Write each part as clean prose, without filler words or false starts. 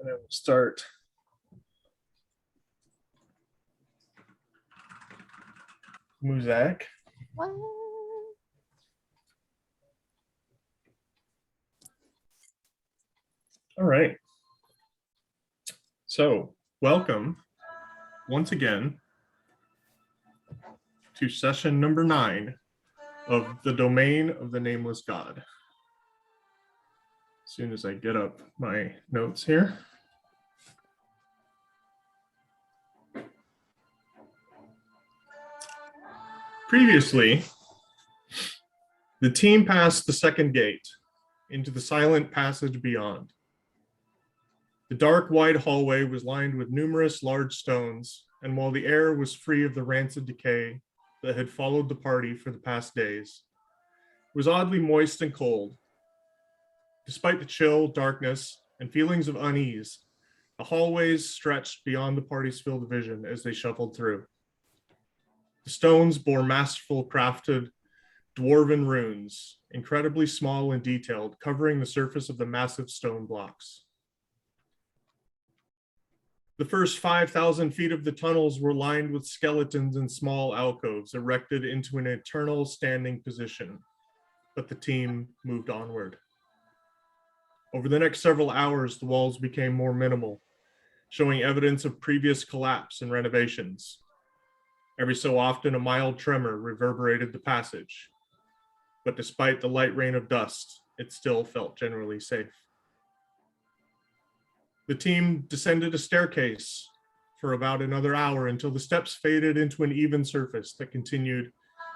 And we'll start. Muzak. What? All right. So, welcome once again to session number 9 of the domain of the Nameless God. As soon as I get up my notes here. Previously, the team passed the second gate into the silent passage beyond. The dark, wide hallway was lined with numerous large stones, and while the air was free of the rancid decay that had followed the party for the past days, it was oddly moist and cold. Despite the chill, darkness, and feelings of unease, the hallways stretched beyond the party's field of vision as they shuffled through. The stones bore masterful crafted dwarven runes, incredibly small and detailed, covering the surface of the massive stone blocks. The first 5,000 feet of the tunnels were lined with skeletons and small alcoves erected into an eternal standing position, but the team moved onward. Over the next several hours, the walls became more minimal, showing evidence of previous collapse and renovations. Every so often, a mild tremor reverberated the passage, but despite the light rain of dust, it still felt generally safe. The team descended a staircase for about another hour until the steps faded into an even surface that continued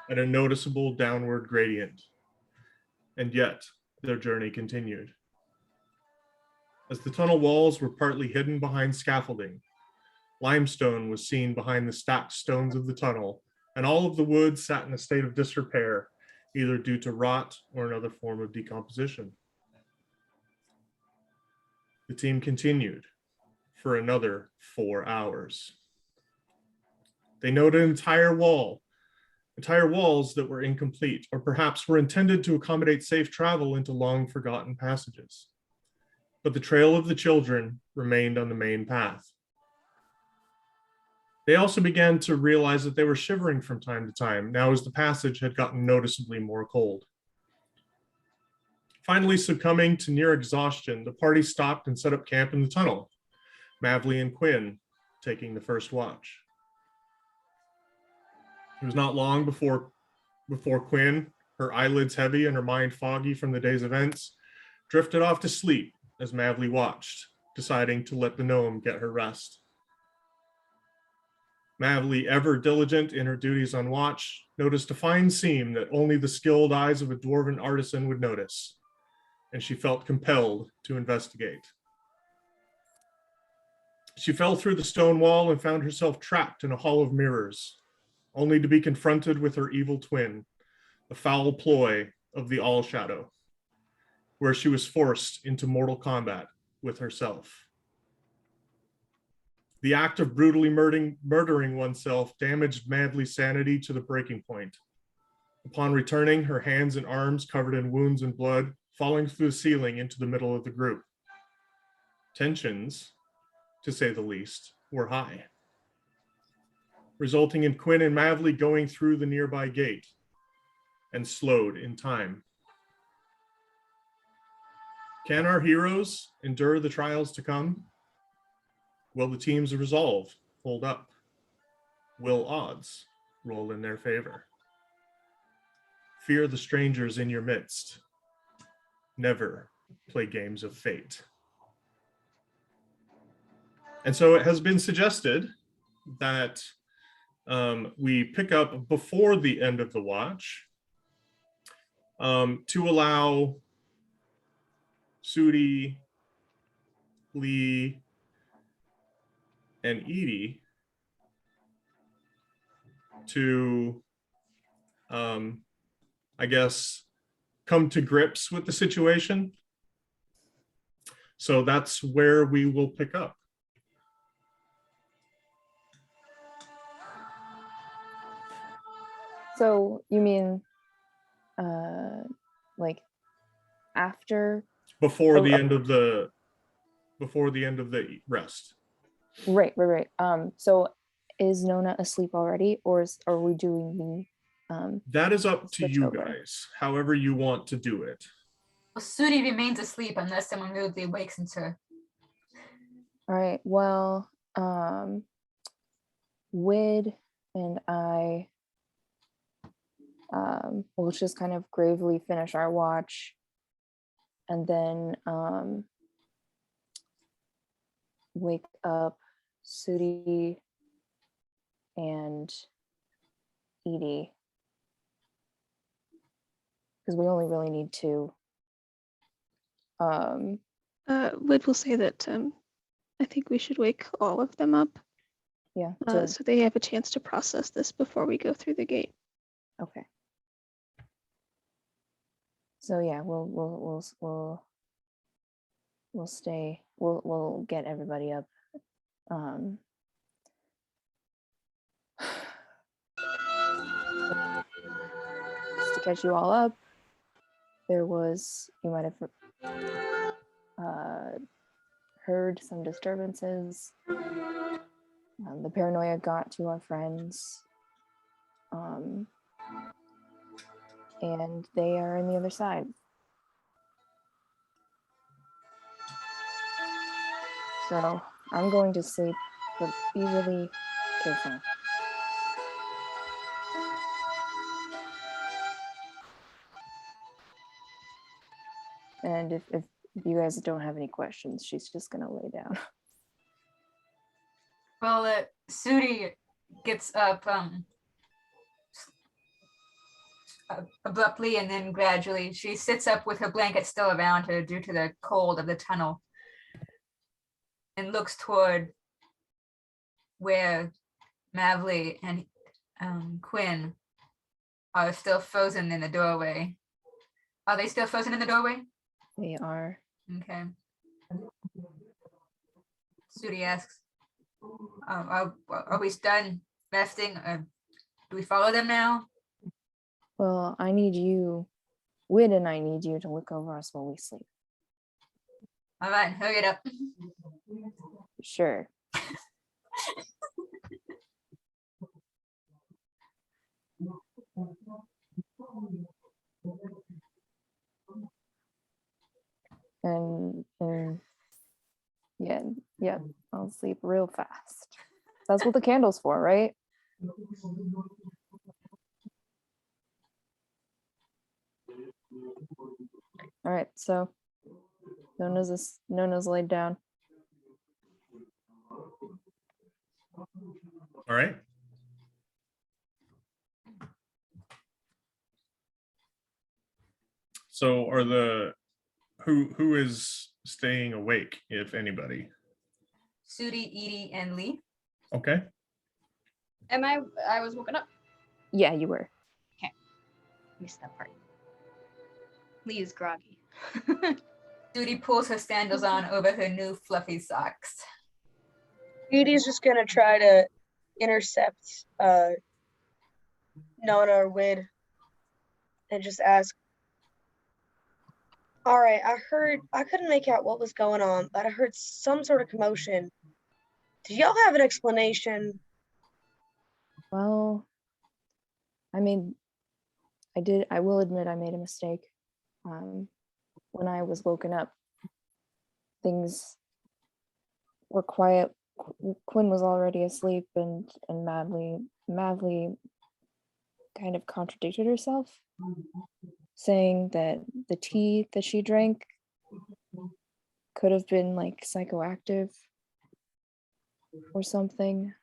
at a noticeable downward gradient. And yet, their journey continued. As the tunnel walls were partly hidden behind scaffolding, limestone was seen behind the stacked stones of the tunnel, and all of the wood sat in a state of disrepair, either due to rot or another form of decomposition. The team continued for another 4 hours. They noted entire walls that were incomplete, or perhaps were intended to accommodate safe travel into long forgotten passages. But the trail of the children remained on the main path. They also began to realize that they were shivering from time to time, now as the passage had gotten noticeably more cold. Finally succumbing to near exhaustion, the party stopped and set up camp in the tunnel, Mavli and Quinn taking the first watch. It was not long before Quinn, her eyelids heavy and her mind foggy from the day's events, drifted off to sleep as Mavli watched, deciding to let the gnome get her rest. Mavli, ever diligent in her duties on watch, noticed a fine seam that only the skilled eyes of a dwarven artisan would notice, and she felt compelled to investigate. She fell through the stone wall and found herself trapped in a hall of mirrors, only to be confronted with her evil twin, a foul ploy of the All-Shadow, where she was forced into mortal combat with herself. The act of brutally murdering oneself damaged Mavli's sanity to the breaking point. Upon returning, her hands and arms covered in wounds and blood, falling through the ceiling into the middle of the group. Tensions, to say the least, were high, resulting in Quinn and Mavli going through the nearby gate and slowed in time. Can our heroes endure the trials to come? Will the team's resolve hold up? Will odds roll in their favor? Fear the strangers in your midst. Never play games of fate. And so it has been suggested that we pick up before the end of the watch to allow Sudi, Lee, and Edie to, I guess, come to grips with the situation. So that's where we will pick up. So you mean like after? Before the end of the before the end of the rest. Right. So is Nona asleep already, or are we doing the That is up to switch you over? guys, however you want to do it. Well, Sudi remains asleep unless someone rudely wakes her. All right. Well, Wid and I we'll just kind of gravely finish our watch, and then wake up Sudi and Edie, because we only really need two. Wid will say that I think we should wake all of them up. Yeah. So they have a chance to process this before we go through the gate. Okay. So yeah, we'll stay. We'll get everybody up. Just to catch you all up, there was, you might have heard some disturbances. The paranoia got to our friends. And they are on the other side. So I'm going to sleep, but be really careful. And if you guys don't have any questions, she's just gonna lay down. Well, Sudi gets up abruptly, and then gradually she sits up with her blanket still around her due to the cold of the tunnel, and looks toward where Mavli and Quinn are still frozen in the doorway. Are they still frozen in the doorway? They are. Okay. Sudi asks, are we done resting? Do we follow them now? Well, I need you, Wid and I need you to look over us while we sleep. All right, hurry it up. Sure. And yeah, I'll sleep real fast. That's what the candle's for, right? All right, so Nona's laid down. All right. So are who is staying awake, if anybody? Sudi, Edie, and Lee. Okay. I was woken up. Yeah, you were. Missed that part. Lee is groggy. Sudi pulls her sandals on over her new fluffy socks. Edie's just gonna try to intercept Nona or Wid and just ask, all right, I couldn't make out what was going on, but I heard some sort of commotion. Do y'all have an explanation? Well, I will admit I made a mistake. When I was woken up, things were quiet. Quinn was already asleep, and Mavli kind of contradicted herself, saying that the tea that she drank could have been like psychoactive or something,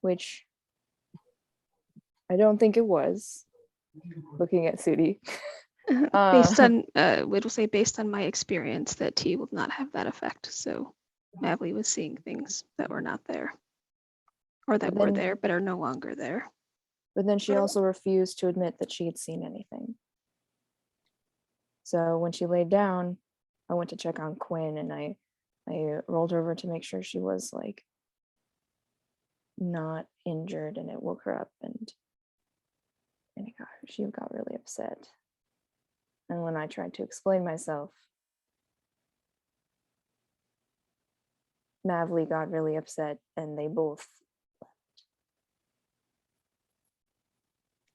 which I don't think it was, looking at Sudi. Based on, Wid will say, based on my experience, that tea will not have that effect. So Mavli was seeing things that were not there, or that were there but are no longer there. But then she also refused to admit that she had seen anything. So when she laid down, I went to check on Quinn, and I rolled over to make sure she was like not injured, and it woke her up, and she got really upset. And when I tried to explain myself, Mavli got really upset and they both.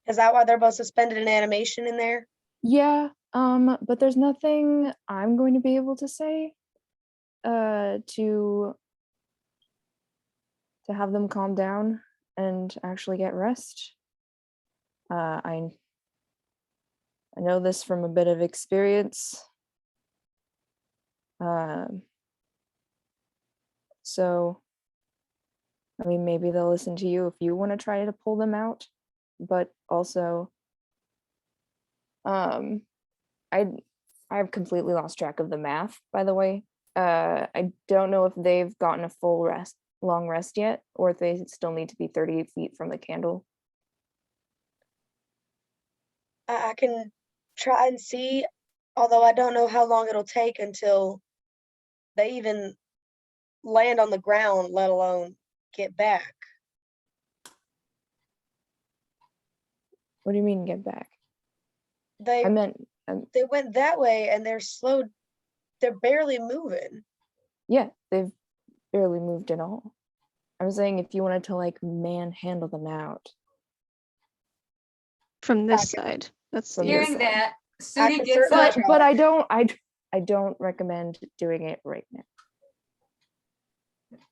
Is that why they're both suspended in animation in there? Yeah, but there's nothing I'm going to be able to say to have them calm down and actually get rest. I know this from a bit of experience. So, I mean, maybe they'll listen to you if you want to try to pull them out, but also, I've completely lost track of the math, by the way. I don't know if they've gotten a full long rest yet, or if they still need to be 38 feet from the candle. I can try and see, although I don't know how long it'll take until they even land on the ground, let alone get back. What do you mean get back? They I meant, they went that way and they're slow. They're barely moving. yeah, they've barely moved at all. I was saying if you wanted to like manhandle them out. From this Okay. side. That's From the this Hearing side. that, I Sudi can gets certainly up. try. But I don't recommend doing it right now.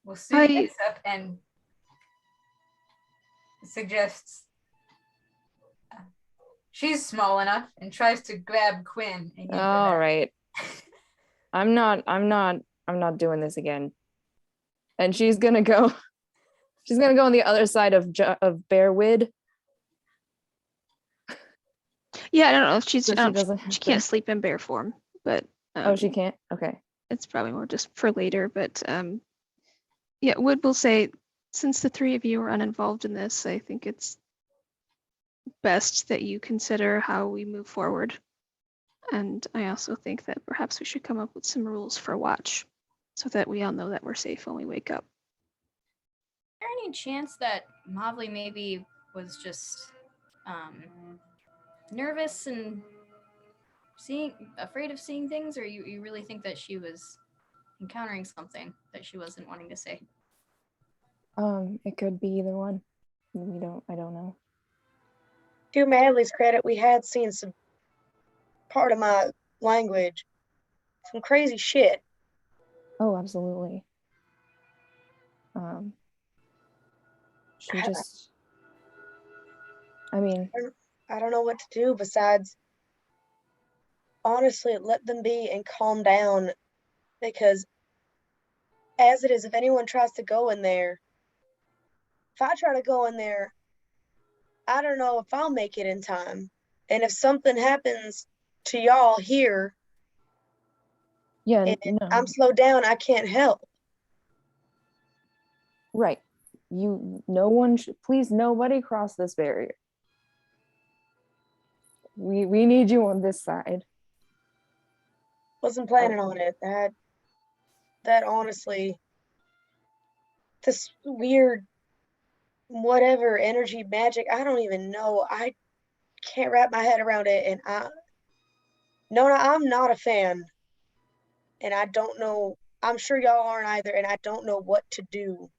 Well, Sudi I- gets up and suggests she's small enough and tries to grab Quinn and yank her All back. right. I'm not doing this again. And she's gonna go on the other side of Bearwood. Yeah, I don't know if she's So she doesn't have she can't to- sleep in bear form, but Oh, she can't? Okay. it's probably more just for later. But yeah, Wood will say, since the three of you are uninvolved in this, I think it's best that you consider how we move forward. And I also think that perhaps we should come up with some rules for watch so that we all know that we're safe when we wake up. Is there any chance that Mavli maybe was just nervous and afraid of seeing things, or you really think that she was encountering something that she wasn't wanting to say? It could be either one. I don't know. To Madley's credit, we had seen some part of my language, some crazy shit. Oh, absolutely. She just, I mean, I don't know what to do besides honestly let them be and calm down, because as it is, if anyone tries to go in there, if I try to go in there, I don't know if I'll make it in time. And if something happens to y'all here yeah, and no, I'm slowed down, I can't help. right. No one should, please, nobody cross this barrier. We need you on this side. Wasn't planning on it. That honestly, this weird whatever energy magic, I don't even know. I can't wrap my head around it, and Nona, I'm not a fan, and I don't know. I'm sure y'all aren't either, and I don't know what to do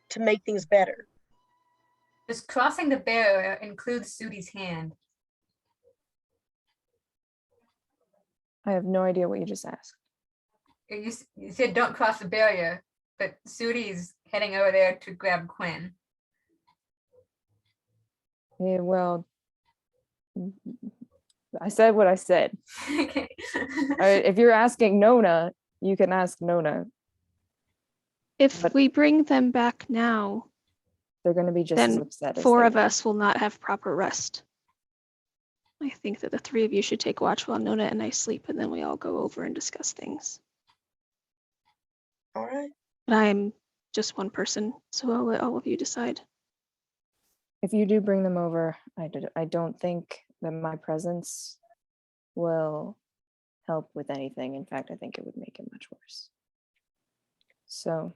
to make things better. Does crossing the barrier include Sudi's hand? I have no idea what you just asked. You said don't cross the barrier, but Sudi's heading over there to grab Quinn. Yeah, well, I said what I said. Okay. If you're asking Nona, you can ask Nona. If But- we bring them back now, They're going to be just as then upset as four they of were. us will not have proper rest. I think that the three of you should take watch while Nona and I sleep, and then we all go over and discuss things. All right. But I'm just one person, so I'll let all of you decide. If you do bring them over, I don't think that my presence will help with anything. In fact, I think it would make it much worse. So,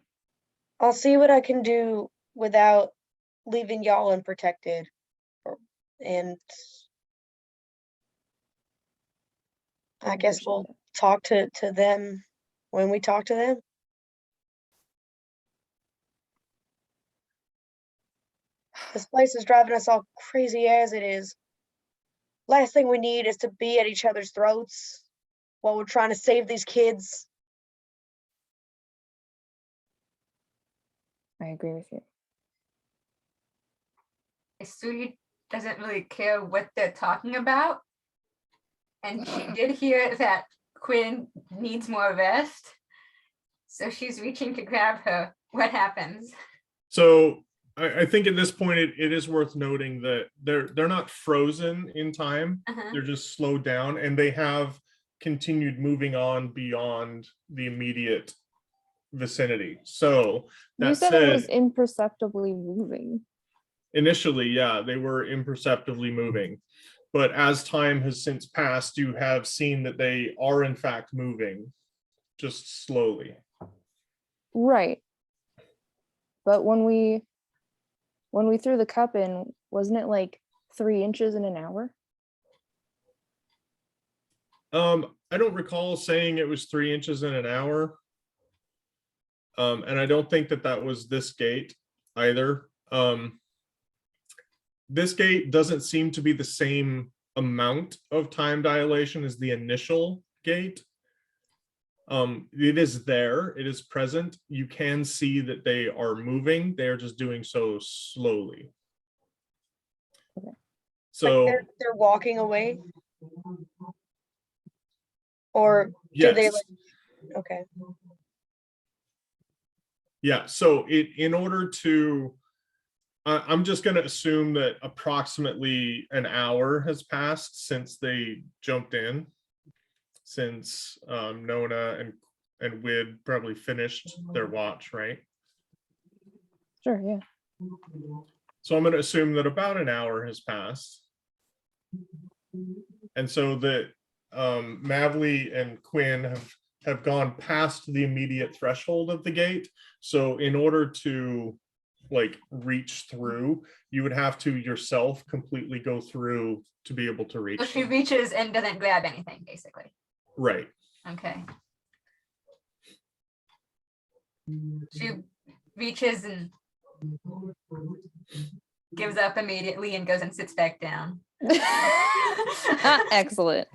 I'll see what I can do without leaving y'all unprotected. And I guess we'll appreciate it. talk to them when we talk to them. This place is driving us all crazy as it is. Last thing we need is to be at each other's throats while we're trying to save these kids. I agree with you. Sudi doesn't really care what they're talking about. And she did hear that Quinn needs more rest. So she's reaching to grab her. What happens? So I think at this point it is worth noting that they're not frozen in time. Uh-huh. They're just slowed down, and they have continued moving on beyond the immediate vicinity. So that You said said, it was imperceptibly moving. initially, yeah, they were imperceptibly moving. But as time has since passed, you have seen that they are in fact moving, just slowly. Right. But when we threw the cup in, wasn't it like 3 inches in an hour? I don't recall saying it was 3 inches in an hour. And I don't think that was this gate either. This gate doesn't seem to be the same amount of time dilation as the initial gate. It is there, it is present. You can see that they are moving. They're just doing so slowly. Okay. So Like they're walking away? Or do they yes. like, okay. Yeah, so in order to, I'm just going to assume that approximately an hour has passed since they jumped in, since Nona and Wid probably finished their watch, right? Sure, yeah. So I'm going to assume that about an hour has passed. And so that Mavli and Quinn have gone past the immediate threshold of the gate. So in order to like reach through, you would have to yourself completely go through to be able to reach So she them. reaches and doesn't grab anything, basically. Right. Okay. She reaches and gives up immediately and goes and sits back down. Excellent.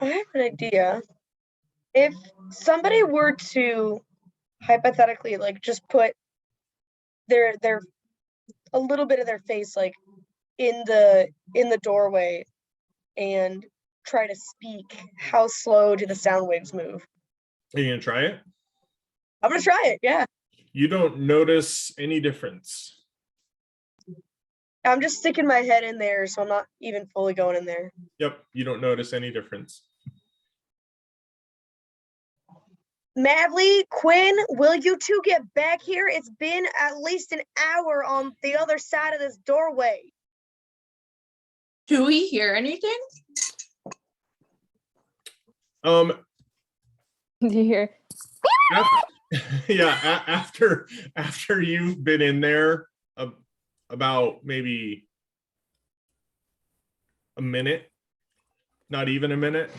I have an idea. If somebody were to hypothetically like just put their a little bit of their face like in the doorway and try to speak, how slow do the sound waves move? Are you gonna try it? I'm gonna try it, yeah. You don't notice any difference. I'm just sticking my head in there, so I'm not even fully going in there. Yep, you don't notice any difference. Mavli, Quinn, will you two get back here? It's been at least an hour on the other side of this doorway. Do we hear anything? Um, Do you hear? yeah, after you've been in there about maybe a minute, not even a minute,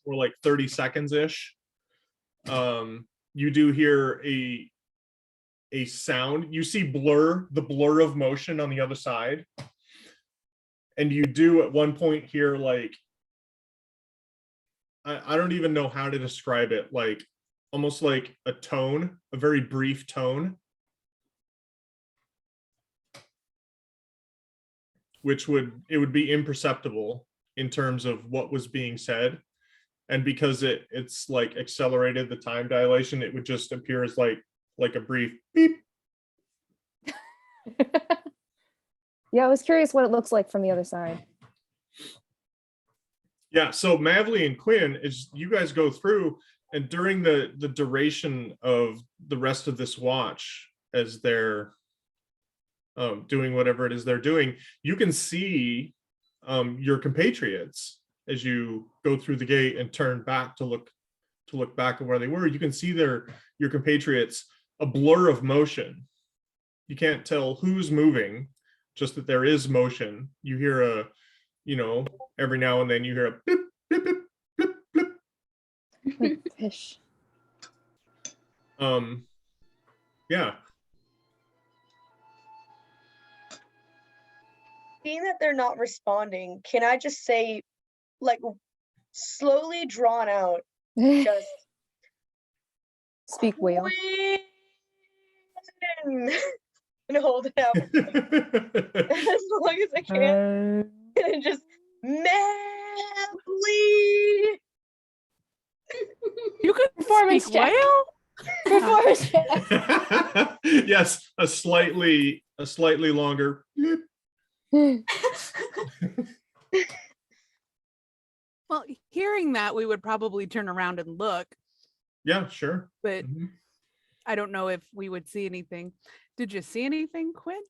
or like 30 seconds ish, you do hear a sound. You see the blur of motion on the other side, and you do at one point hear like, I don't even know how to describe it, like almost like a tone, a very brief tone, which would be imperceptible in terms of what was being said. And because it's like accelerated the time dilation, it would just appear as like a brief beep. Yeah, I was curious what it looks like from the other side. Yeah, so Mavli and Quinn, as you guys go through, and during the duration of the rest of this watch, as they're doing whatever it is they're doing, you can see your compatriots as you go through the gate and turn back to look back at where they were. You can see your compatriots, a blur of motion. You can't tell who's moving, just that there is motion. You hear every now and then you hear a blip, blip, blip, blip, blip. Like fish. Yeah. Seeing that they're not responding, can I just say, like, slowly drawn out, just Speak whale. Quinn! And hold it out as long as I can. And just madly. You could Performance speak check. whale? Performance check. Yes, a slightly longer. Well, hearing that, we would probably turn around and look, Yeah, sure. but Mhm. I don't know if we would see anything. Did you see anything, Quinn?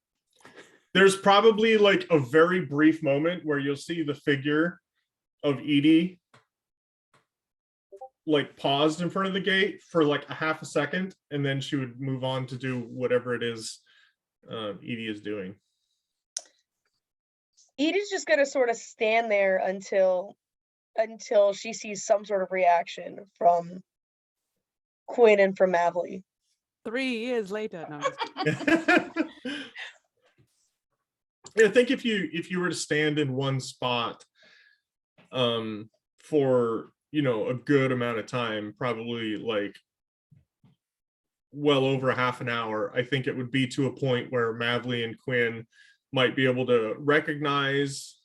There's probably like a very brief moment where you'll see the figure of Edie like paused in front of the gate for like a half a second, and then she would move on to do whatever it is Edie is doing. Edie's just gonna sort of stand there until she sees some sort of reaction from Quinn and from Mavly. 3 years later. No, I'm just kidding. I think if you were to stand in one spot for a good amount of time, probably like well over half an hour, I think it would be to a point where Mavly and Quinn might be able to recognize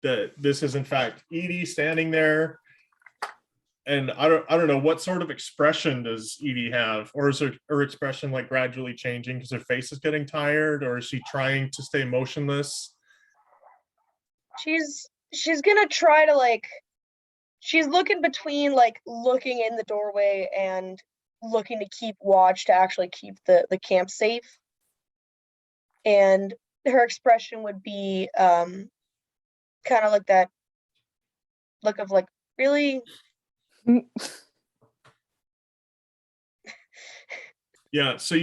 that this is in fact Edie standing there. And I don't know, what sort of expression does Edie have, or is her expression like gradually changing because her face is getting tired, or is she trying to stay motionless? She's gonna try to, like, she's looking between, like, looking in the doorway and looking to keep watch to actually keep the camp safe. And her expression would be kind of like that look of like, really? Yeah, so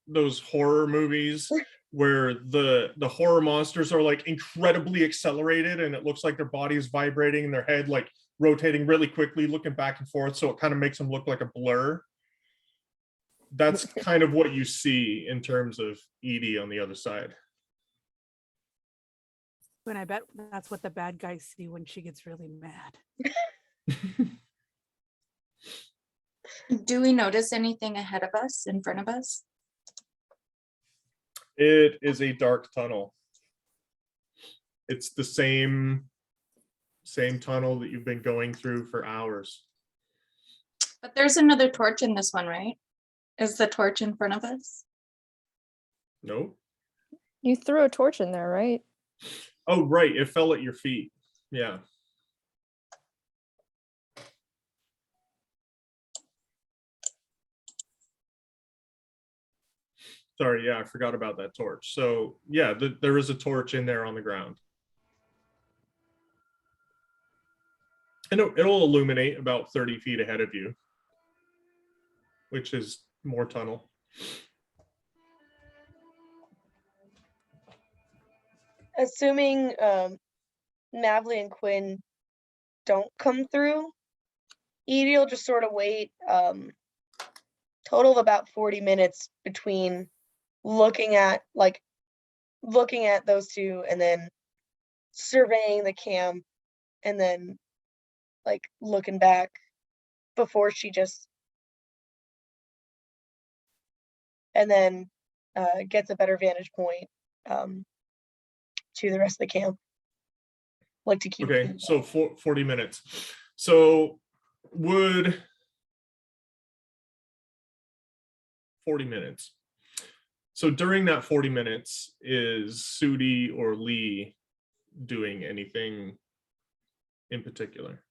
those horror movies where the horror monsters are like incredibly accelerated and it looks like their body is vibrating and their head like rotating really quickly, looking back and forth, so it kind of makes them look like a blur. That's kind of what you see in terms of Edie on the other side. Quinn, I bet that's what the bad guys see when she gets really mad. Do we notice anything ahead of us, in front of us? It is a dark tunnel. It's the same tunnel that you've been going through for hours. But there's another torch in this one, right? Is the torch in front of us? No. You threw a torch in there, right? Oh, right. It fell at your feet. Yeah. Sorry, yeah, I forgot about that torch. So yeah, there is a torch in there on the ground. And it'll illuminate about 30 feet ahead of you, which is more tunnel. Assuming Mavly and Quinn don't come through, Edie will just sort of wait total of about 40 minutes between looking at those two and then surveying the camp and then like looking back before she just and then gets a better vantage point to the rest of the camp, like to keep. Okay, so 40 minutes. So would 40 minutes. So during that 40 minutes, is Sudi or Lee doing anything in particular?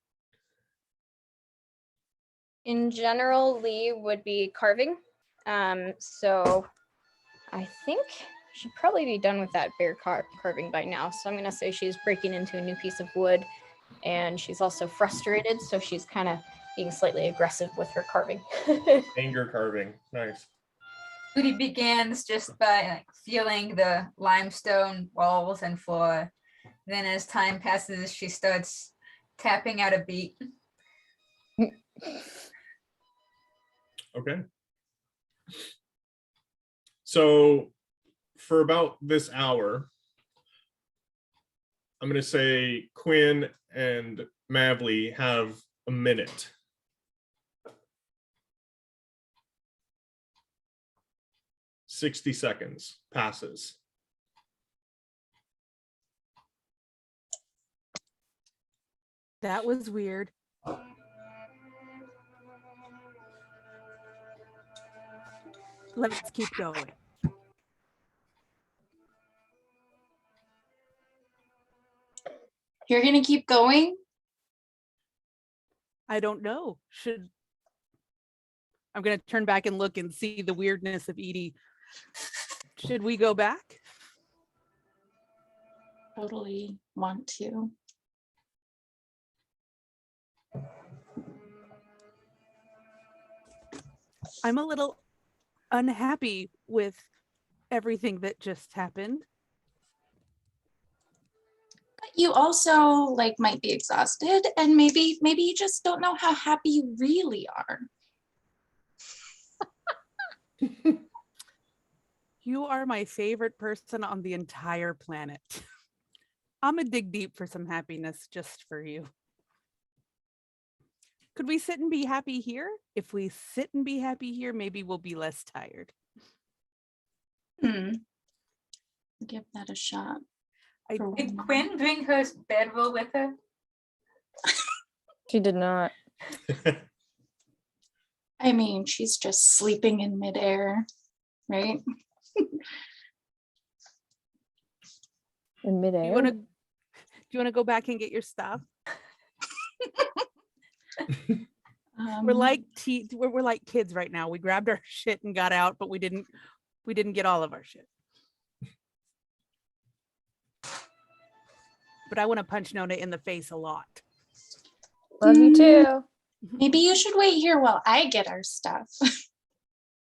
In general, Lee would be carving. So I think she'd probably be done with that bear carving by now. So I'm going to say she's breaking into a new piece of wood, and she's also frustrated. So she's kind of being slightly aggressive with her carving. Anger carving, nice. Udi begins just by like feeling the limestone walls and floor. Then as time passes, she starts tapping out a beat. Okay. So for about this hour, I'm going to say Quinn and Mavly have a minute. "60 seconds passes. That was weird. Let's keep going. You're gonna keep going? I don't know. I'm going to turn back and look and see the weirdness of Edie. Should we go back? Totally want to. I'm a little unhappy with everything that just happened. But you also like might be exhausted, and maybe you just don't know how happy you really are. You are my favorite person on the entire planet. I'm gonna dig deep for some happiness just for you. Could we sit and be happy here? If we sit and be happy here, maybe we'll be less tired. Give that a shot. Did Quinn bring her bedroll with her? She did not. I mean, she's just sleeping in midair, right? In midair. Do you want to go back and get your stuff? We're like we're like kids right now. We grabbed our shit and got out, but we didn't get all of our shit. But I want to punch Nona in the face a lot. Love you too. Maybe you should wait here while I get our stuff.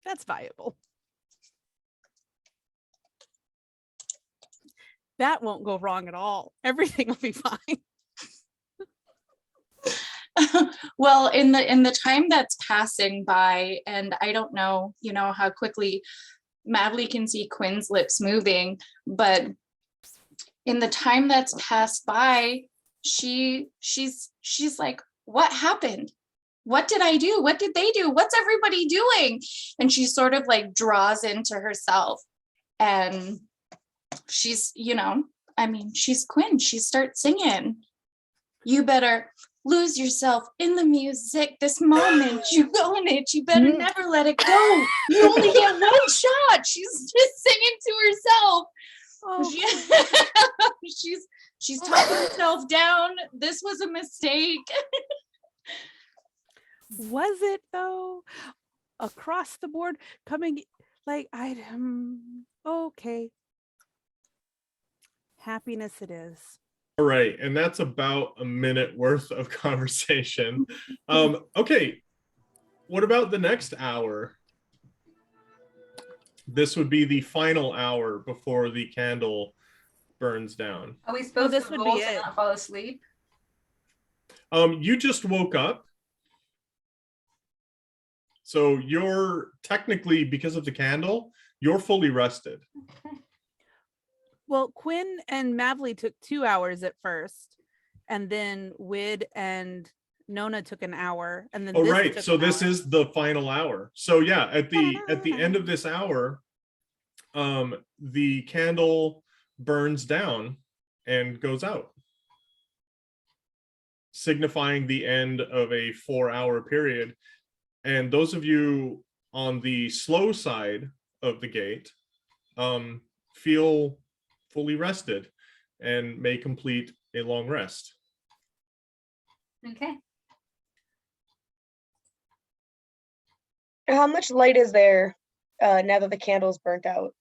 That's viable. That won't go wrong at all. Everything will be fine. Well, in the time that's passing by, and I don't know, how quickly Mavly can see Quinn's lips moving, but in the time that's passed by, she's like, what happened? What did I do? What did they do? What's everybody doing? And she sort of like draws into herself, and she's, she's Quinn. She starts singing. You better lose yourself in the music this moment. You own it. You better never let it go. You only get one shot. She's just singing to herself. Oh. She's talking herself down. This was a mistake. Was it though? Across the board, coming like okay. Happiness it is. All right, and that's about a minute worth of conversation. Okay, what about the next hour? This would be the final hour before the candle burns down. Are we supposed this to would roll be to it. not fall asleep? You just woke up. So you're technically, because of the candle, you're fully rested. Well, Quinn and Mavly took 2 hours at first, and then Wid and Nona took an hour, and then So this is the final hour. So yeah, at the end of this hour, the candle burns down and goes out, signifying the end of a 4-hour period. And those of you on the slow side of the gate feel fully rested and may complete a long rest. Okay. How much light is there now that the candle's burnt out?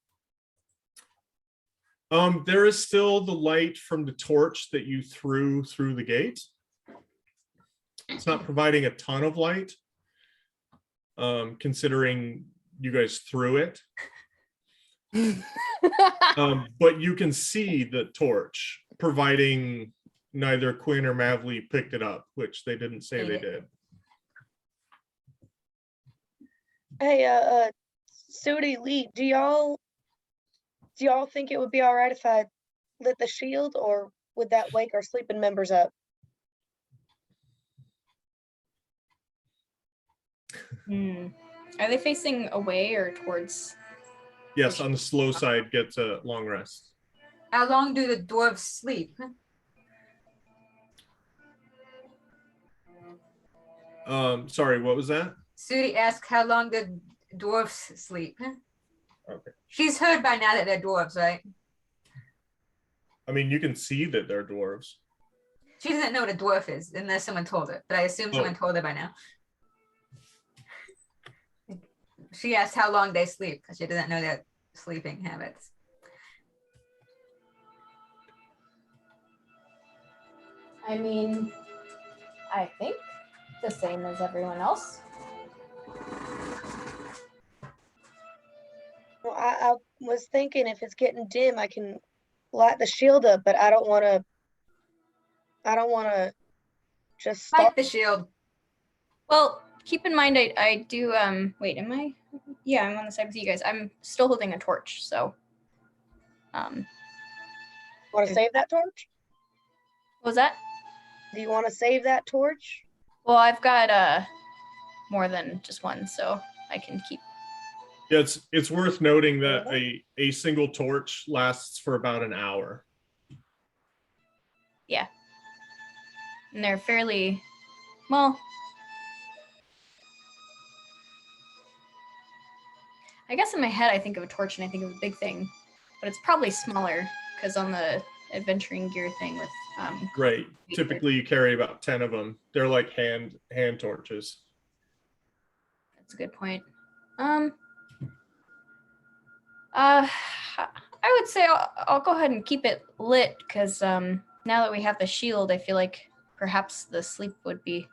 There is still the light from the torch that you threw through the gate. It's not providing a ton of light, considering you guys threw it. But you can see the torch, providing neither Quinn or Mavly picked it up, which they didn't say they did. Hey, Sudi, Lee, do y'all think it would be all right if I lit the shield, or would that wake our sleeping members up? Are they facing away or towards? Yes, on the slow side, gets a long rest. How long do the dwarves sleep? Sorry, what was that? Sudi asked how long did dwarves sleep? Okay. She's heard by now that they're dwarves, right? I mean, you can see that they're dwarves. She doesn't know what a dwarf is unless someone told her, but I assume someone told her by now. She asked how long they sleep because she doesn't know their sleeping habits. I mean, I think the same as everyone else. Well, I was thinking if it's getting dim, I can light the shield up, but I don't want to just stop. Like the shield. Well, keep in mind, I do, wait, am I? Yeah, I'm on the side with you guys. I'm still holding a torch, so. Want to save that torch? What was that? Do you want to save that torch? Well, I've got more than just one, so I can keep. Yeah, it's worth noting that a single torch lasts for about an hour. Yeah. And they're fairly, well, I guess in my head I think of a torch and I think of a big thing, but it's probably smaller because on the adventuring gear thing with Right. Typically you carry about 10 of them. They're like hand torches. That's a good point. I would say I'll go ahead and keep it lit because now that we have the shield, I feel like perhaps the sleep would be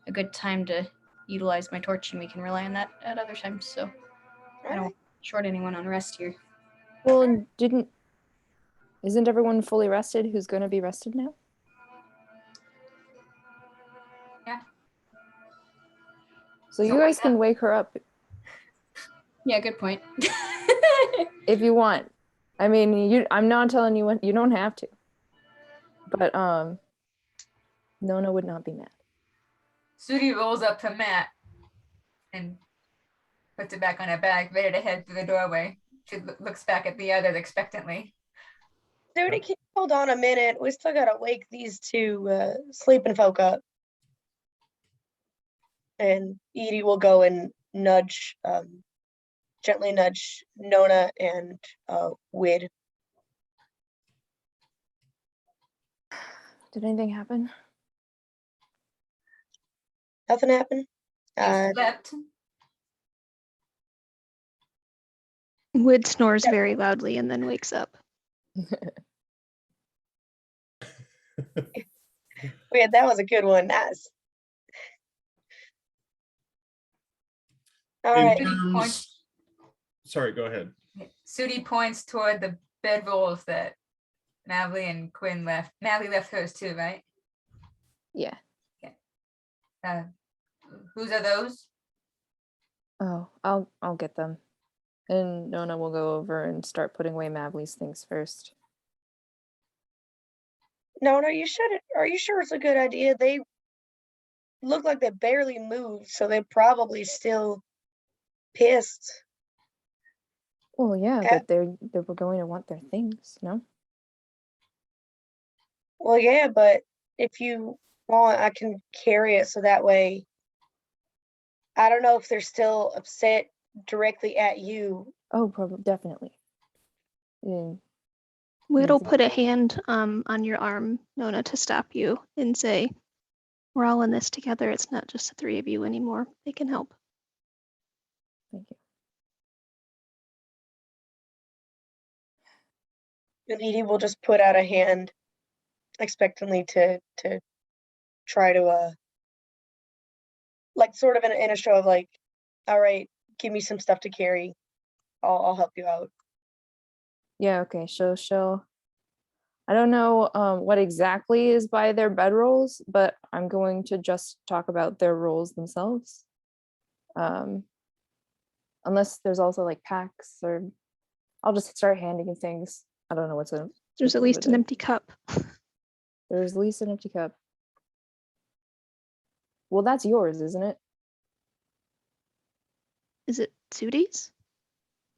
a good time to utilize my torch, and we can rely on that at other times. So I don't short anyone on rest here. Well, isn't everyone fully rested who's going to be rested now? Yeah. So you guys can wake her up Yeah, good point. if you want. I mean, I'm not telling you what, you don't have to. But Nona would not be mad. Sudi rolls up to Matt and puts it back on her back, ready to head through the doorway. She looks back at the others expectantly. Dude, can you hold on a minute? We still gotta wake these two sleeping folk up. And Edie will go and gently nudge Nona and Wid. Did anything happen? Nothing happened. They slept. Wood snores very loudly and then wakes up. Wid, that was a good one. Nice. All right. Sorry, go ahead. Sudi points toward the bedrolls that Mavli and Quinn left. Mavli left hers too, right? Yeah. Okay. Whose are those? Oh, I'll get them. And Nona will go over and start putting away Mavli's things first. Nona, are you sure it's a good idea? They look like they barely moved, so they're probably still pissed. Well, yeah, but they were going to want their things, no? Well, yeah, but if you want, I can carry it so that way. I don't know if they're still upset directly at you. Oh, probably, definitely. Yeah. Whit'll put a hand on your arm, Nona, to stop you and say, we're all in this together. It's not just the three of you anymore. They can help. Thank you. And Edie will just put out a hand expectantly to try to like sort of in a show of like, all right, give me some stuff to carry. I'll help you out. Yeah, okay. She'll I don't know what exactly is by their bedrolls, but I'm going to just talk about their rolls themselves. Unless there's also like packs, or I'll just start handing things. I don't know what's in. There's at least an empty cup. There's Lisa an empty cup. Well, that's yours, isn't it? Is it Sudi's?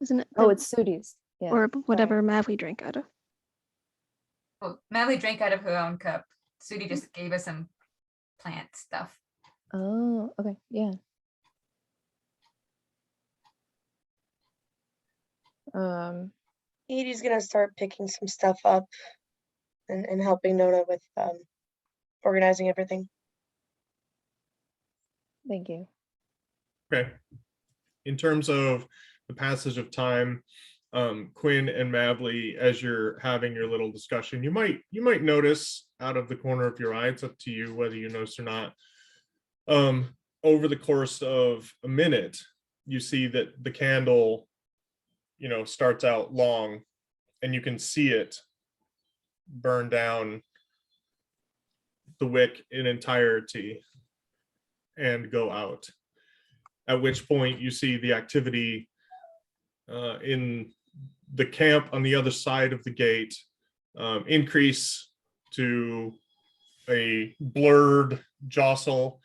Isn't it? Oh, the- it's Sudi's. Yeah. or whatever sorry. Mavli drank out of. Well, Mally drank out of her own cup. Sudi just gave us some plant stuff. Oh, okay. Yeah. Edie's gonna start picking some stuff up and helping Nona with organizing everything. Thank you. Okay. In terms of the passage of time, Quinn and Mavli, as you're having your little discussion, you might notice out of the corner of your eye, it's up to you whether you notice or not, over the course of a minute, you see that the candle, starts out long and you can see it burn down the wick in entirety and go out. At which point you see the activity in the camp on the other side of the gate increase to a blurred jostle,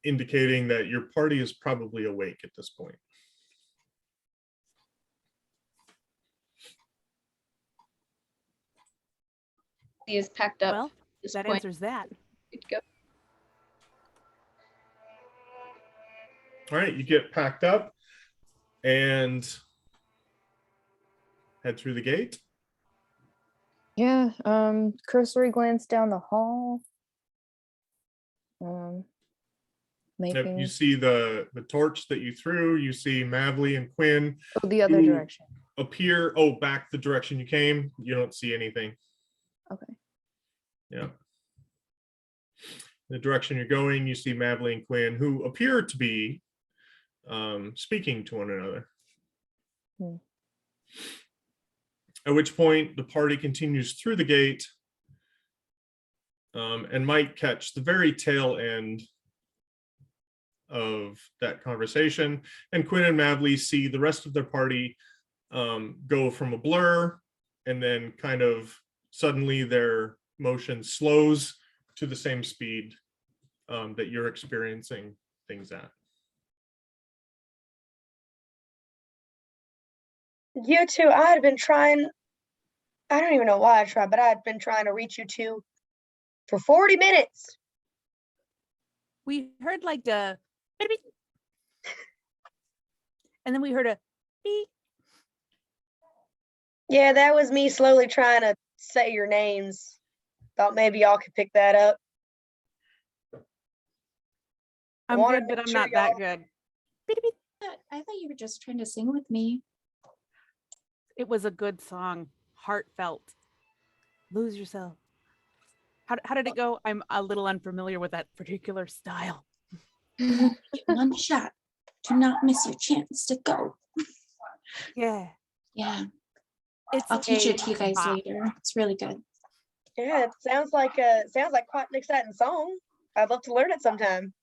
indicating that your party is probably awake at this point. He is packed up. Well, at this that point. answers that. Good to go. All right, you get packed up and head through the gate. Yeah. Cursory glance down the hall. Yep, Making you see the torch that you threw. You see Mavli and Quinn go the other who direction. appear. Back the direction you came. You don't see anything. Okay. Yeah. The direction you're going, you see Mavli and Quinn, who appear to be speaking to one another. Hmm. At which point the party continues through the gate and might catch the very tail end of that conversation. And Quinn and Mavli see the rest of their party go from a blur, and then kind of suddenly their motion slows to the same speed that you're experiencing things at. You two, I had been trying, I don't even know why I tried, but I had been trying to reach you two for 40 minutes. We heard like the beep, beep. And then we heard a beep. Yeah, that was me slowly trying to say your names. Thought maybe y'all could pick that up. I'm wanna good, but make I'm sure not that y'all- good. Beep, beep. I thought you were just trying to sing with me. It was a good song, heartfelt. Lose yourself. How did it go? I'm a little unfamiliar with that particular style. Get one shot. Do not miss your chance to go. Yeah, Yeah, it's I'll teach a it to you guys bop. later. It's really good. Yeah, it sounds like quite an exciting song. I'd love to learn it sometime.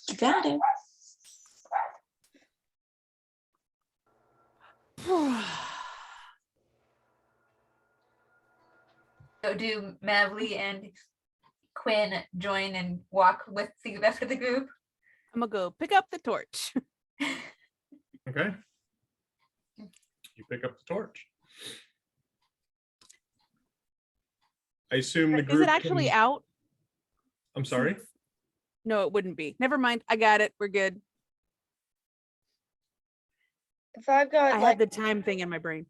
You got it. So do Mavli and Quinn join and walk with the rest of the group? I'm gonna go pick up the torch. Okay. You pick up the torch. I assume the group. Is it actually can- out? I'm sorry. No, it wouldn't be. Never mind. I got it. We're good. If I've got I like had the time thing in my brain.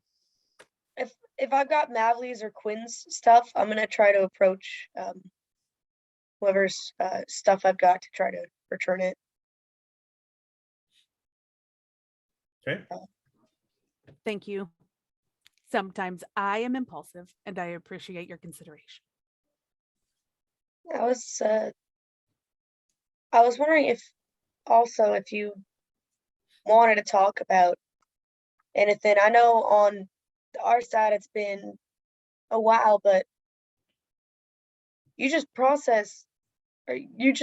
if I've got Mavli's or Quinn's stuff, I'm gonna try to approach whoever's stuff I've got to try to return it. Okay. Thank you. Sometimes I am impulsive and I appreciate your consideration. I was wondering if you wanted to talk about anything. I know on our side it's been a while, but you just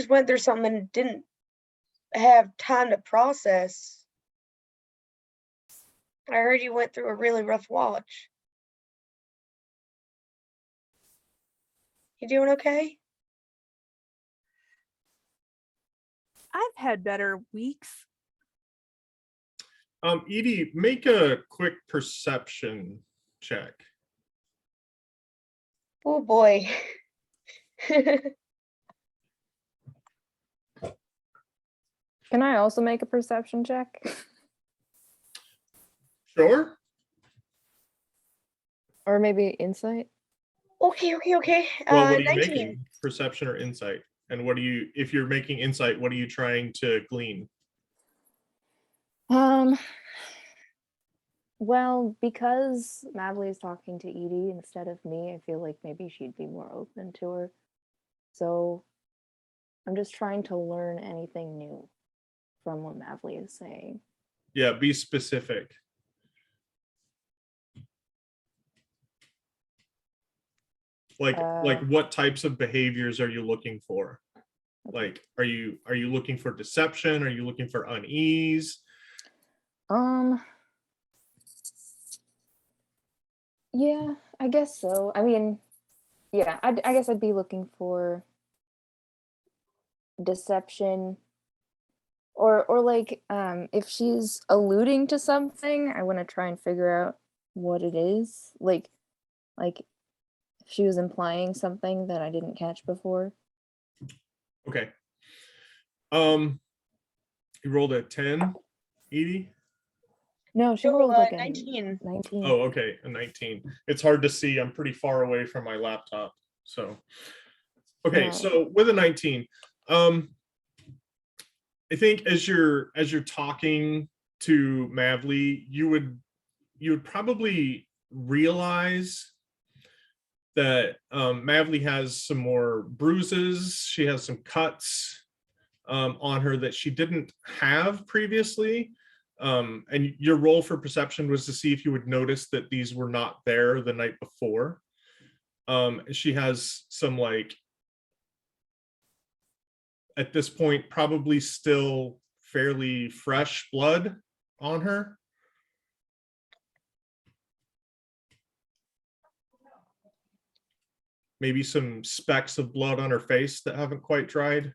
went through something and didn't have time to process. I heard you went through a really rough watch. You doing okay? I've had better weeks. Edie, make a quick perception check. Oh boy. Can I also make a perception check? Sure. Or maybe insight? Okay. Well, what are you 19. making? Perception or insight? And what do you, if you're making insight, what are you trying to glean? Well, because Mavli is talking to Edie instead of me, I feel like maybe she'd be more open to her. So I'm just trying to learn anything new from what Mavli is saying. Yeah, be specific. Like what types of behaviors are you looking for? Like, are you looking for deception? Are you looking for unease? Yeah, I guess so. I mean, yeah, I guess I'd be looking for deception or like if she's alluding to something, I want to try and figure out what it is. Like if she was implying something that I didn't catch before. Okay. You rolled a 10, Edie? No, she So, rolled like a 19. 19. Oh, okay, a 19. It's hard to see. I'm pretty far away from my laptop. So, okay, No. so with a 19, I think as you're talking to Mavli, you would probably realize that Mavli has some more bruises. She has some cuts on her that she didn't have previously. And your roll for perception was to see if you would notice that these were not there the night before. She has some, like, at this point, probably still fairly fresh blood on her. Maybe some specks of blood on her face that haven't quite dried.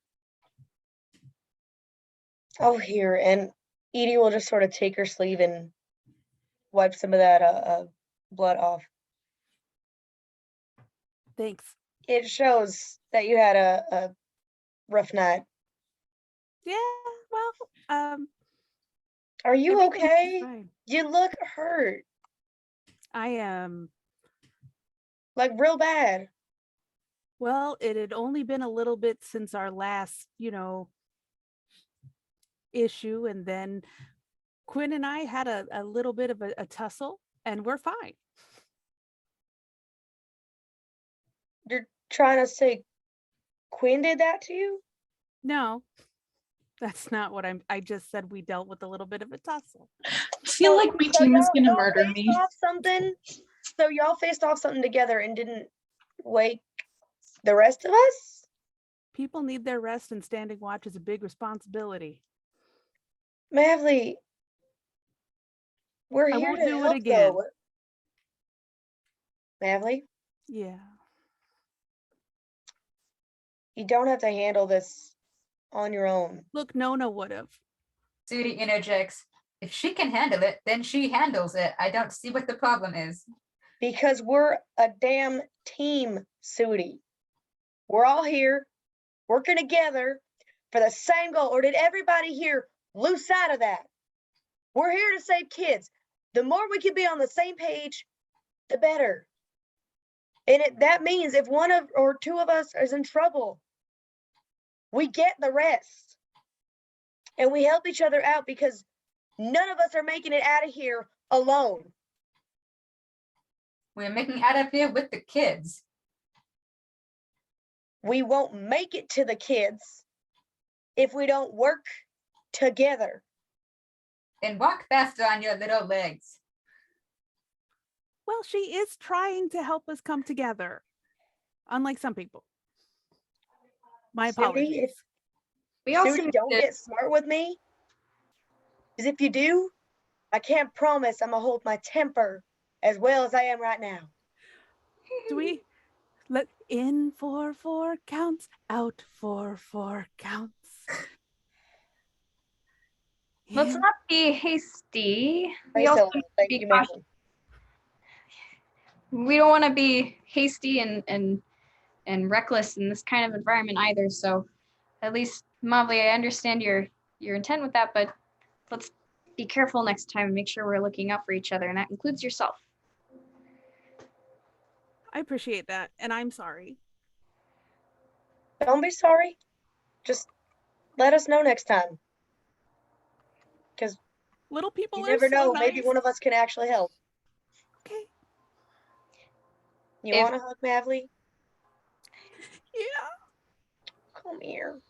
Oh, here. And Edie will just sort of take her sleeve and wipe some of that blood off. Thanks. It shows that you had a rough night. Yeah, well, Are you everything's okay? fine. You look hurt. I am. Like real bad. Well, it had only been a little bit since our last, issue, and then Quinn and I had a little bit of a tussle, and we're fine. You're trying to say Quinn did that to you? No, that's not what I just said. We dealt with a little bit of a tussle. I feel like my So team is gonna y'all murder faced me. off something? So y'all faced off something together and didn't wake the rest of us? People need their rest, and standing watch is a big responsibility. Mavli, we're I here won't to do it help again. though. Mavli, Yeah. you don't have to handle this on your own. Look, Nona would have. Sudi interjects. If she can handle it, then she handles it. I don't see what the problem is. Because we're a damn team, Sudi. We're all here working together for the same goal. Or did everybody here lose sight of that? We're here to save kids. The more we can be on the same page, the better. And that means if one of or two of us is in trouble, we get the rest. And we help each other out because none of us are making it out of here alone. We're making out of here with the kids. We won't make it to the kids if we don't work together. Then walk faster on your little legs. Well, she is trying to help us come together, unlike some people. My apologies. We all Sudi, seem don't to- get smart with me. Because if you do, I can't promise I'm going to hold my temper as well as I am right now. Do we Let in for 4 counts, out for 4 counts. Let's In- not be hasty. We Nice, also Ella. Thank be you, cautious. ma'am. We don't want to be hasty and reckless in this kind of environment either. So at least, Mavli, I understand your intent with that, but let's be careful next time and make sure we're looking out for each other, and that includes yourself. I appreciate that, and I'm sorry. Don't be sorry. Just let us know next time. Because Little people you are never so know. nice. Maybe one of us can actually help. Okay. You If- want to hug Mavli? Yeah. Come here.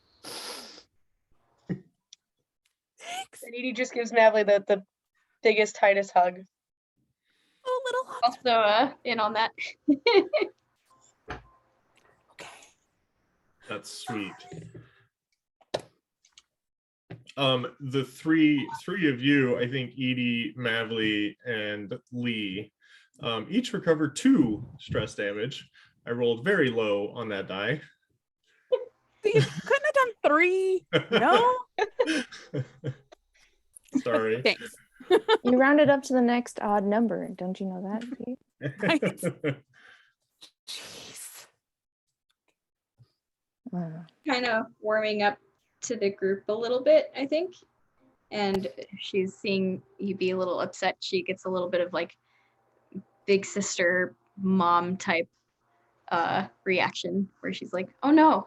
Thanks. And Edie just gives Mavli the biggest, tightest hug. Oh, little hug. Also in on that. Okay. That's sweet. The three of you, I think Edie, Mavli, and Lee, each recovered 2 stress damage. I rolled very low on that die. You couldn't have done 3. No. Sorry. Thanks. You rounded up to the next odd number. Don't you know that, Pete? Jeez. Kind of warming up to the group a little bit, I think. And she's seeing you be a little upset. She gets a little bit of like big sister mom type reaction where she's like, oh no.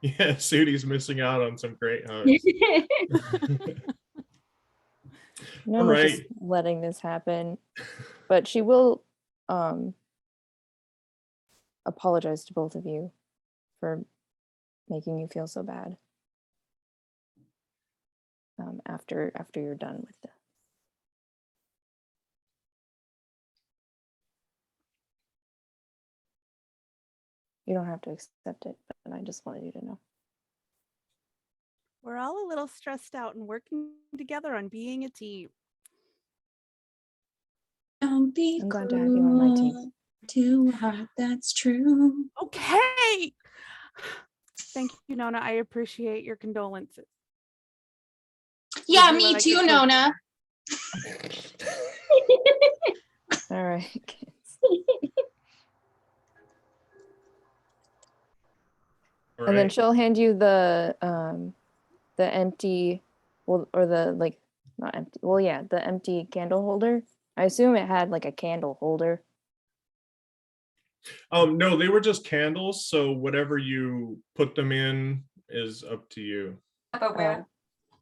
Yeah, Sudi's missing out on some great hugs. No, All we're just right. letting this happen. But she will apologize to both of you for making you feel so bad. After you're done with the You don't have to accept it, but I just wanted you to know. We're all a little stressed out and working together on being a team. Don't be I'm glad to have you on my team. cruel to heart that's true. Okay. Thank you, Nona. I appreciate your condolences. Yeah, Would you me like too, to- Nona. All right, kids. All And then right. she'll hand you the empty, well, or the like, not empty. Well, yeah, the empty candle holder. I assume it had like a candle holder. No, they were just candles, so whatever you put them in is up to you. But where?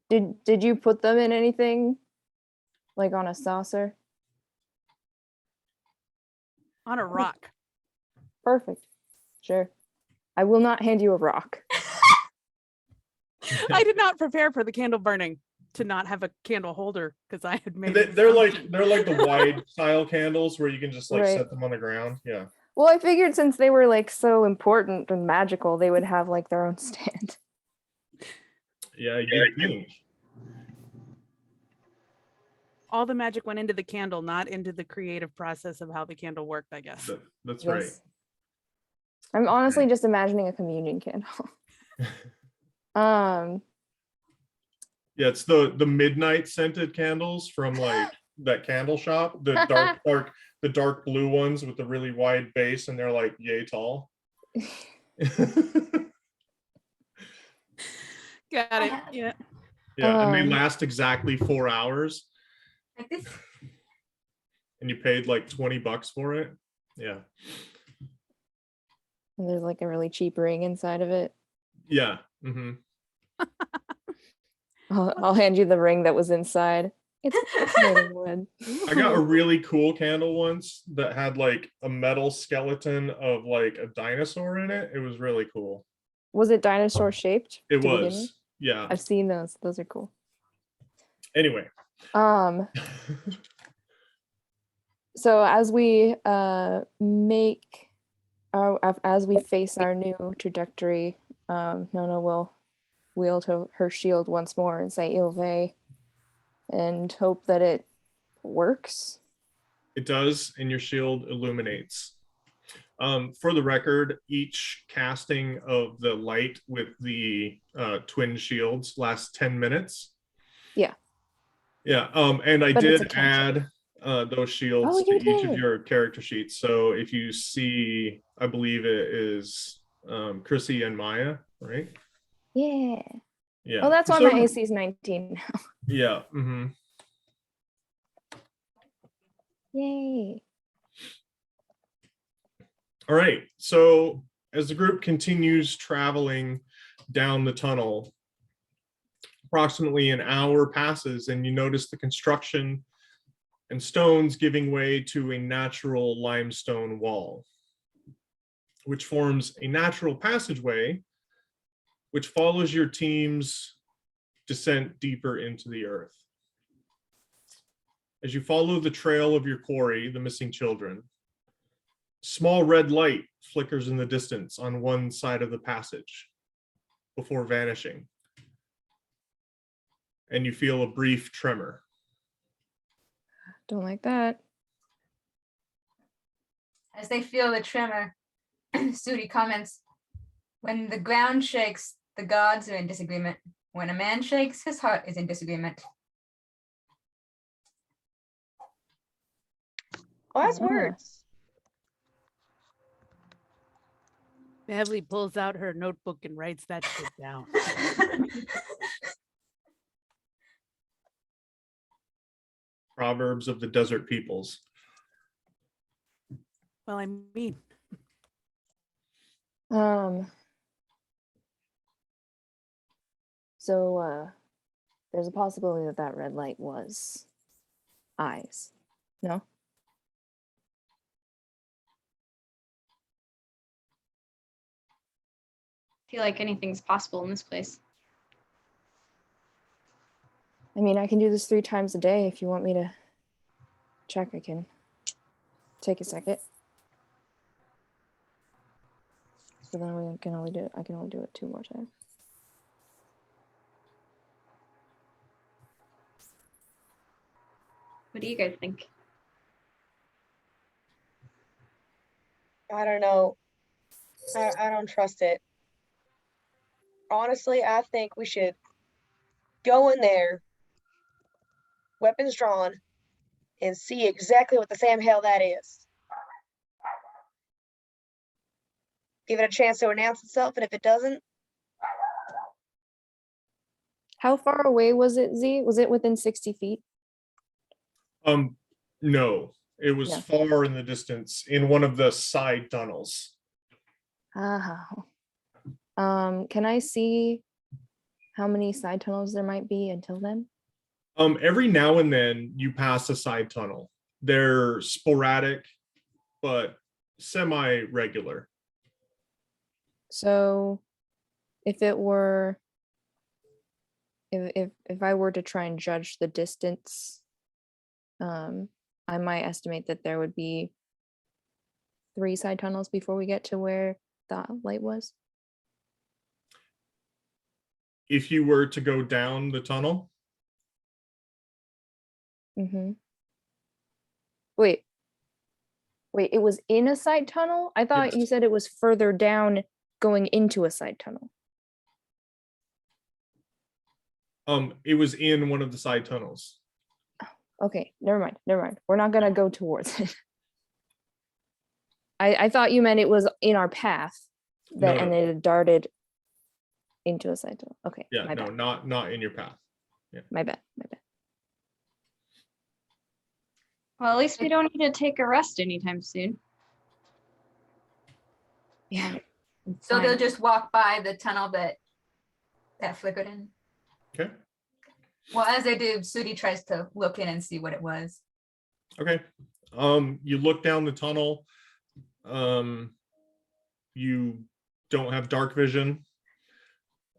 Did you put them in anything, like on a saucer? On a rock. Perfect. Sure. I will not hand you a rock. I did not prepare for the candle burning to not have a candle holder because I had made. They're like the wide style candles where you can just like Right. set them on the ground. Yeah. Well, I figured since they were like so important and magical, they would have like their own stand. Yeah, you think. All the magic went into the candle, not into the creative process of how the candle worked, I guess. That's right. Yes. I'm honestly just imagining a communion candle. Yeah, it's the midnight scented candles from like that candle shop. The dark blue ones with the really wide base, and they're like yay tall. Got it. Yeah. Yeah, and they Um, last exactly 4 hours, Like this? and you paid like $20 for it. Yeah. And there's like a really cheap ring inside of it. Yeah. Hmm. I'll hand you the ring that was inside. It's made of wood. I got a really cool candle once that had like a metal skeleton of like a dinosaur in it. It was really cool. Was it dinosaur shaped? It to begin with? was. Yeah. I've seen those. Those are cool. Anyway. So as we as we face our new trajectory, Nona will wield her shield once more and say Ilve and hope that it works. It does, and your shield illuminates. For the record, each casting of the light with the twin shields lasts 10 minutes. Yeah. Yeah, and I But it's a did cantrip. add those shields Oh, to you each of did. your character sheets. So if you see, I believe it is Chrissy and Maya, right? Yeah. Yeah. Oh, that's For why my some- AC is 19 now. Yeah. Mm-hmm. Yay. All right. So as the group continues traveling down the tunnel, approximately an hour passes, and you notice the construction and stones giving way to a natural limestone wall, which forms a natural passageway, which follows your team's descent deeper into the earth. As you follow the trail of your quarry, the missing children, small red light flickers in the distance on one side of the passage before vanishing. And you feel a brief tremor. Don't like that. As they feel the tremor, Sudi comments, when the ground shakes, the gods are in disagreement. When a man shakes, his heart is in disagreement. Wise Ah. words. Beverly pulls out her notebook and writes that shit down. Proverbs of the desert peoples. Well, I mean, So there's a possibility that that red light was eyes. No? I feel like anything's possible in this place. I mean, I can do this 3 times a day. If you want me to check, I can take a second. So then I can only do it 2 more times. What do you guys think? I don't know. I don't trust it. Honestly, I think we should go in there, weapons drawn, and see exactly what the Sam hell that is. Give it a chance to announce itself, and if it doesn't, How far away was it, Z? Was it within 60 feet? No, it was No. far in the distance in one of the side tunnels. Can I see how many side tunnels there might be until then? Every now and then you pass a side tunnel. They're sporadic, but semi-regular. So if it were if I were to try and judge the distance, I might estimate that there would be 3 side tunnels before we get to where the light was. If you were to go down the tunnel, Mm-hmm. Wait, it was in a side tunnel? I thought you Yes. said it was further down going into a side tunnel. it was in one of the side tunnels. Okay, never mind. We're not gonna go towards it. I thought you meant it was in our path that No, and no. it darted into a side tunnel. Okay, Yeah, my no, bad. not in your path. My bad. Well, at least we don't need to take a rest anytime soon. Yeah. So they'll Fine. just walk by the tunnel that flickered in. Okay. Well, as they do, Sudi tries to look in and see what it was. Okay. You look down the tunnel. You don't have dark vision.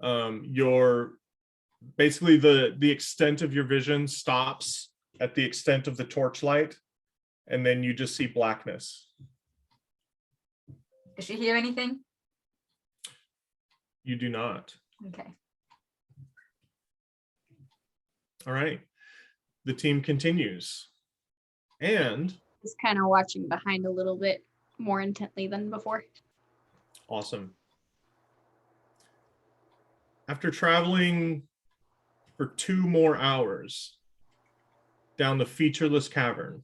Your basically the extent of your vision stops at the extent of the torchlight, and then you just see blackness. Does she hear anything? You do not. Okay. All right. The team continues. And Just kind of watching behind a little bit more intently than before. Awesome. After traveling for 2 more hours down the featureless cavern,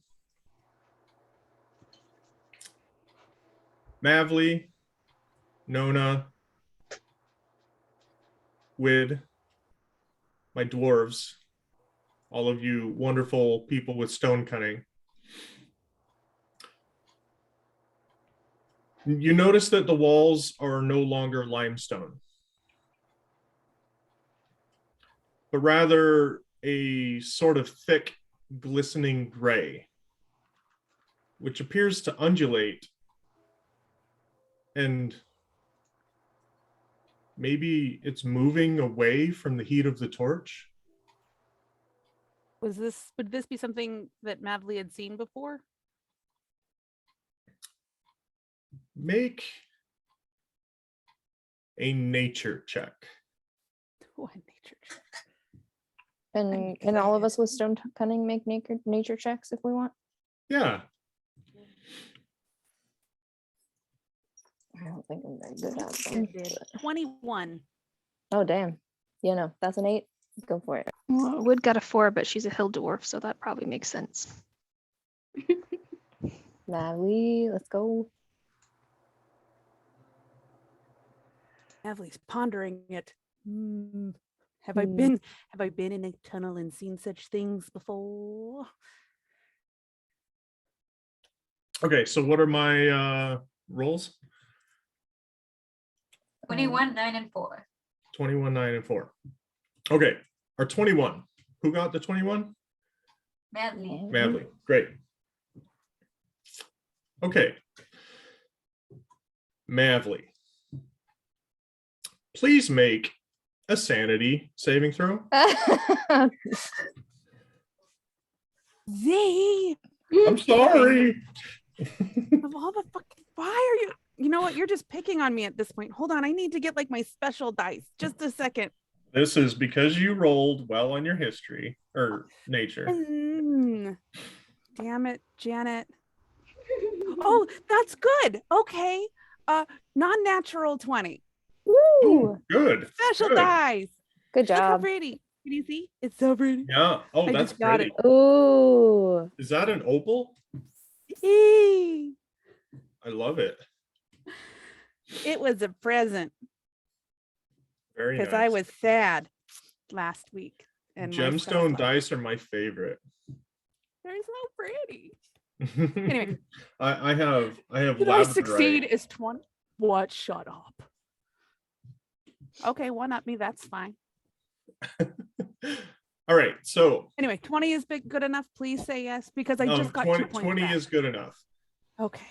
Mavli, Nona, Wid, my dwarves, all of you wonderful people with stone cunning, you notice that the walls are no longer limestone, but rather a sort of thick, glistening gray, which appears to undulate and maybe it's moving away from the heat of the torch. Would this be something that Mavli had seen before? Make a nature check. Oh, a nature check. And can all of us with stone cunning make nature checks if we want? Yeah. I don't think I'm very good at them. Did 21. Oh, damn. You know, that's an 8. Go for it. Well, Wood got a 4, but she's a hill dwarf, so that probably makes sense. Mavli, let's go. Mavli's pondering it. Have I been in a tunnel and seen such things before? Okay, so what are my rolls? 21, 9, and 4. 21, 9, and 4. Okay, our 21. Who got the 21? Madly. Madly. Great. Okay. Mavli. Please make a sanity saving throw. Z, I'm sorry. of all the fucking, why are you? You know what? You're just picking on me at this point. Hold on, I need to get like my special dice. Just a second. This is because you rolled well on your history or nature. Damn it, Janet. Oh, that's good. Okay. Non-natural 20. Woo! Good. Special Good. dice. Good Look how job. pretty. Can you see? It's so pretty. Yeah. Oh, I that's just got pretty. it. Ooh. Is that an opal? Eee. I love it. It was a present Very nice. because I was sad last week. And my Gemstone stuff left. dice are my favorite. They're so pretty. Anyway. I have Did I labradorite. succeed? Is 20? What? Shut up. Okay, one up me. That's fine. All right. So Anyway, 20 is good enough. Please say yes because I just got 2 points 20 back. is good enough. Okay.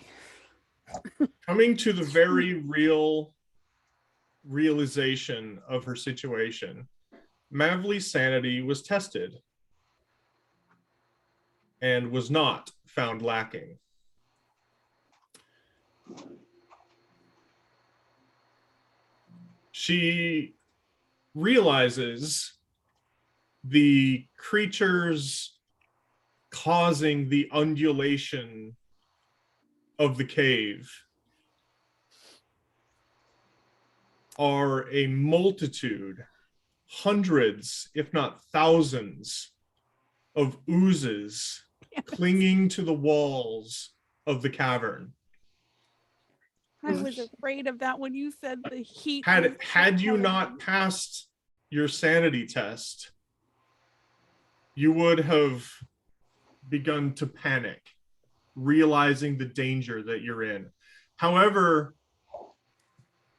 Coming to the very real realization of her situation, Mavli's sanity was tested and was not found lacking. She realizes the creatures causing the undulation of the cave are a multitude, hundreds, if not thousands, of oozes clinging to the walls of the cavern. I was afraid of that when you said the heat. Had you not passed your sanity test, you would have begun to panic, realizing the danger that you're in. However,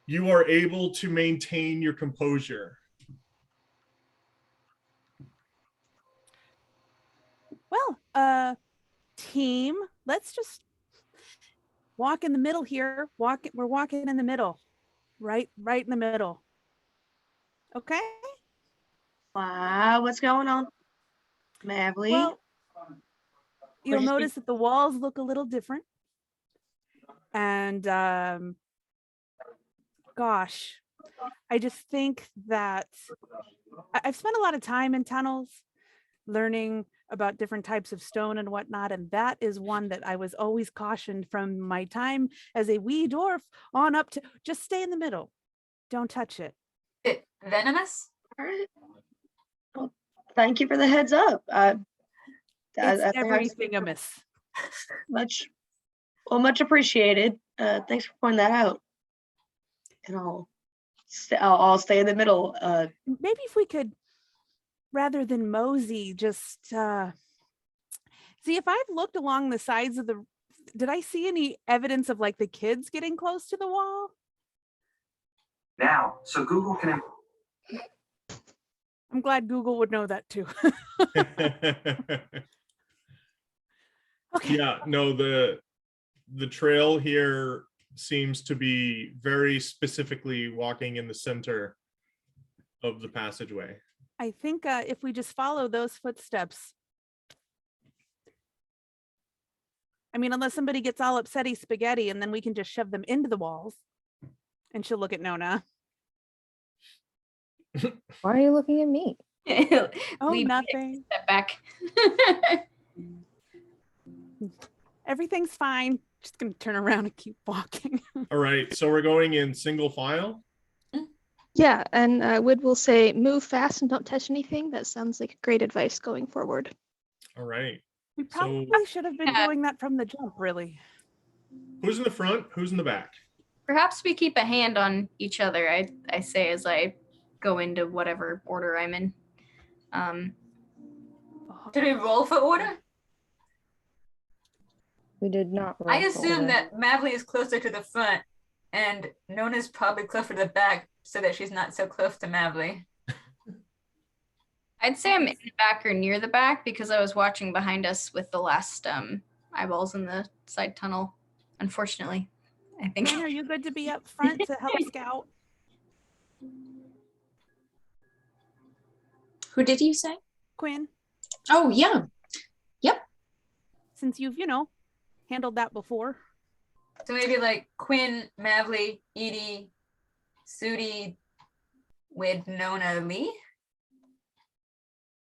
you are able to maintain your composure. Well, team, let's just walk in the middle here. We're walking in the middle. Right in the middle. Okay? Wow, what's going on? Mavli? Well, you'll you notice that the walls look a little different. And gosh, I just think that I've spent a lot of time in tunnels learning about different types of stone and whatnot, and that is one that I was always cautioned from my time as a wee dwarf on up to just stay in the middle. Don't touch it. It venomous? All right. Well, thank you for the heads up. It's I think everything amiss. much appreciated. Thanks for pointing that out. And I'll stay in the middle. Maybe if we could, rather than mosey, just see if I've looked along the sides of the. Did I see any evidence of like the kids getting close to the wall? Now, so Google can. I'm glad Google would know that too. Okay. Yeah, no, the trail here seems to be very specifically walking in the center of the passageway. I think if we just follow those footsteps. I mean, unless somebody gets all upsetty spaghetti and then we can just shove them into the walls. And she'll look at Nona. Why are you looking at me? Oh, Leave- nothing. Step back. Everything's fine. Just gonna turn around and keep walking. All right, so we're going in single file. Yeah, and Wood will say, move fast and don't touch anything. That sounds like great advice going forward. All right, We So- probably should have been Yeah. doing that from the jump, really. who's in the front? Who's in the back? Perhaps we keep a hand on each other, I say as I go into whatever order I'm in. Did we roll for order? We did not. I roll for assume order. that Mavly is closer to the front and Nona's probably closer to the back so that she's not so close to Mavly. I'd say I'm in the back or near the back because I was watching behind us with the last eyeballs in the side tunnel. Unfortunately, I think. Quinn, are you good to be up front to help scout? Who did you say? Quinn, Oh, yeah. since you've, handled that before. So maybe like Quinn, Mavly, Edie, Sudi with Nona Lee.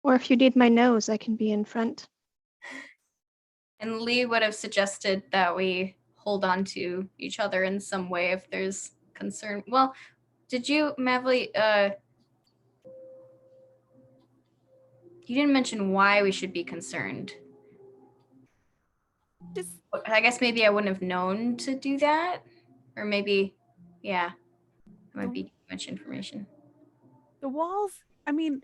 Or if you need my nose, I can be in front. And Lee would have suggested that we hold on to each other in some way if there's concern. Well, did you, Mavly, you didn't mention why we should be concerned. Just I guess maybe I wouldn't have known to do that. Or maybe, yeah, that might be too much information. the walls, I mean,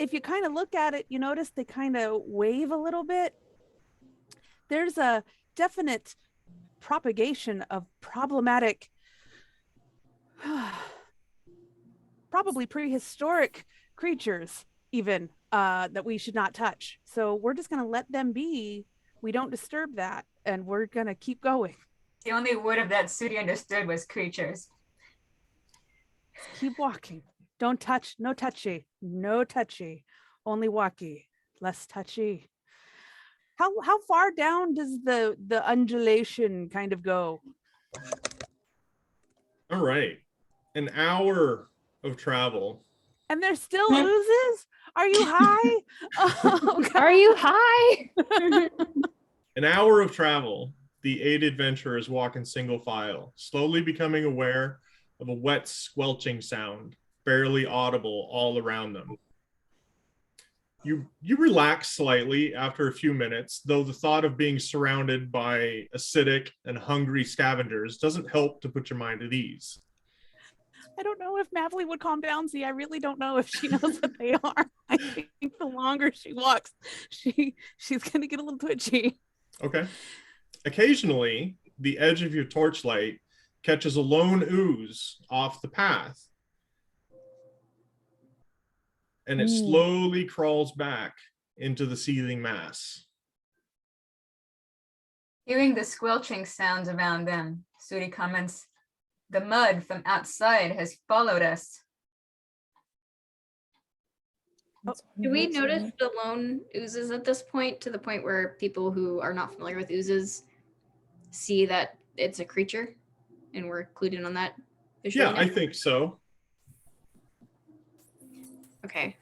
if you kind of look at it, you notice they kind of wave a little bit. There's a definite propagation of problematic, probably prehistoric creatures even that we should not touch. So we're just going to let them be. We don't disturb that, and we're going to keep going. The only word of that Sudi understood was creatures. Keep walking. Don't touch. No touchy. No touchy. Only walkie. Less touchy. How far down does the undulation kind of go? All right, an hour of travel. And there's still oozes? Are you high? Oh, God. Are you high? An hour of travel, the 8 adventurers walk in single file, slowly becoming aware of a wet squelching sound, barely audible all around them. You relax slightly after a few minutes, though the thought of being surrounded by acidic and hungry scavengers doesn't help to put your mind at ease. I don't know if Mavly would calm down. See, I really don't know if she knows what they are. I think the longer she walks, she's gonna get a little twitchy. Okay. Occasionally, the edge of your torchlight catches a lone ooze off the path, and it slowly crawls back into the seething mass. Hearing the squelching sounds around them, Sudi comments, "The mud from outside has followed us." Do we notice the lone oozes at this point, to the point where people who are not familiar with oozes see that it's a creature and we're clued in on that visually? Yeah, I think so. Okay.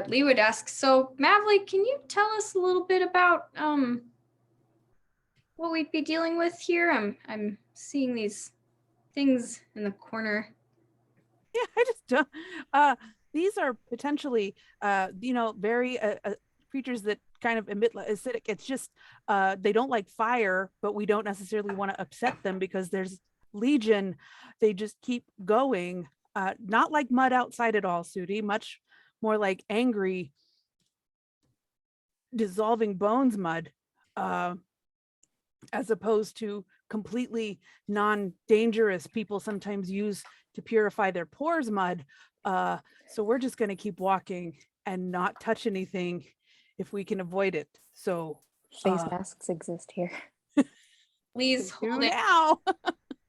Lee would ask, so Mavli, can you tell us a little bit about what we'd be dealing with here? I'm seeing these things in the corner. Yeah, I just don't. These are potentially, very creatures that kind of emit acidic. It's just they don't like fire, but we don't necessarily want to upset them because there's legion. They just keep going. Not like mud outside at all, Sudi. Much more like angry, dissolving bones mud, as opposed to completely non-dangerous people sometimes use to purify their pores mud. So we're just going to keep walking and not touch anything if we can avoid it. So Face masks exist here. Lee's do holding now.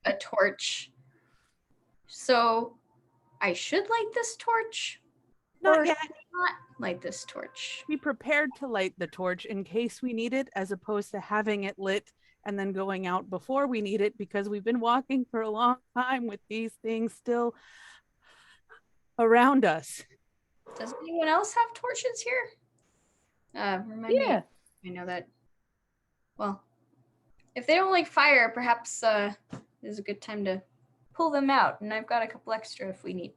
a torch. So I should light this torch? Not Or yet. should I not light this torch? Be prepared to light the torch in case we need it, as opposed to having it lit and then going out before we need it, because we've been walking for a long time with these things still around us. Does anyone else have torches here? Remind me. Yeah. I know that. Well, if they don't like fire, perhaps this is a good time to pull them out. And I've got a couple extra if we need.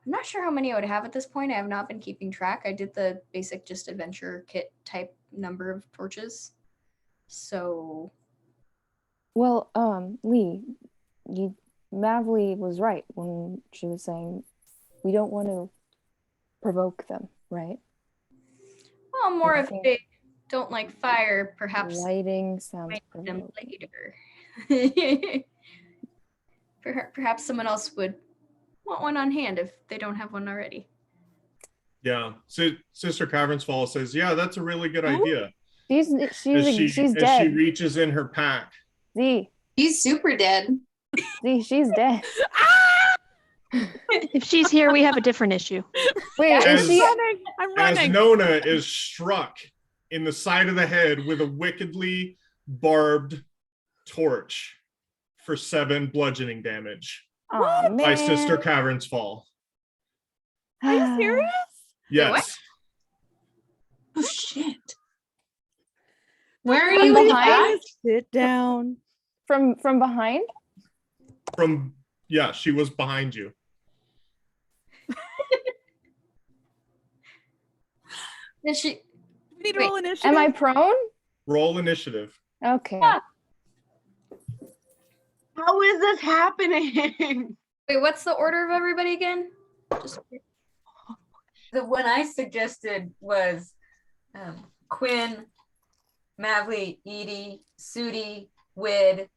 I'm not sure how many I would have at this point. I have not been keeping track. I did the basic just adventure kit type number of torches. So Well, Lee, Mavli was right when she was saying we don't want to provoke them, right? well, more I if think they don't like fire, perhaps Lighting sounds light them provoking. later. Perhaps someone else would want one on hand if they don't have one already. Yeah. Sister Caverns Fall says, yeah, that's a really good idea. She's As she dead. reaches in her pack. Z, He's super dead. she's dead. If she's here, we have a different issue. Wait, As- is she? I'm As running. Nona is struck in the side of the head with a wickedly barbed torch for 7 bludgeoning damage Aw, man. by Sister Caverns Fall. Are you serious? Yes. Oh shit. Where are From you behind? at? Sit down. From behind? Yeah, she was behind you. Did she? We need to Wait, roll initiative. Am I prone? Roll initiative. Okay. How is this happening? Wait, what's the order of everybody again? Just the one I suggested was Quinn, Mavli, Edie, Sudi, Wid,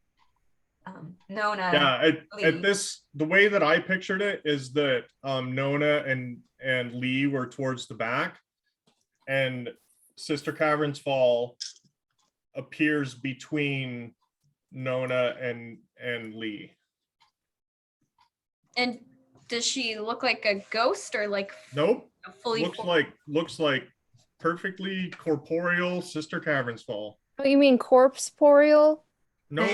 Nona. Yeah, Lee. at this, the way that I pictured it is that Nona and Lee were towards the back, and Sister Caverns Fall appears between Nona and Lee. And does she look like a ghost or like Nope. a fully Looks like perfectly corporeal Sister Caverns Fall. Oh, you mean corpseporeal? Nope.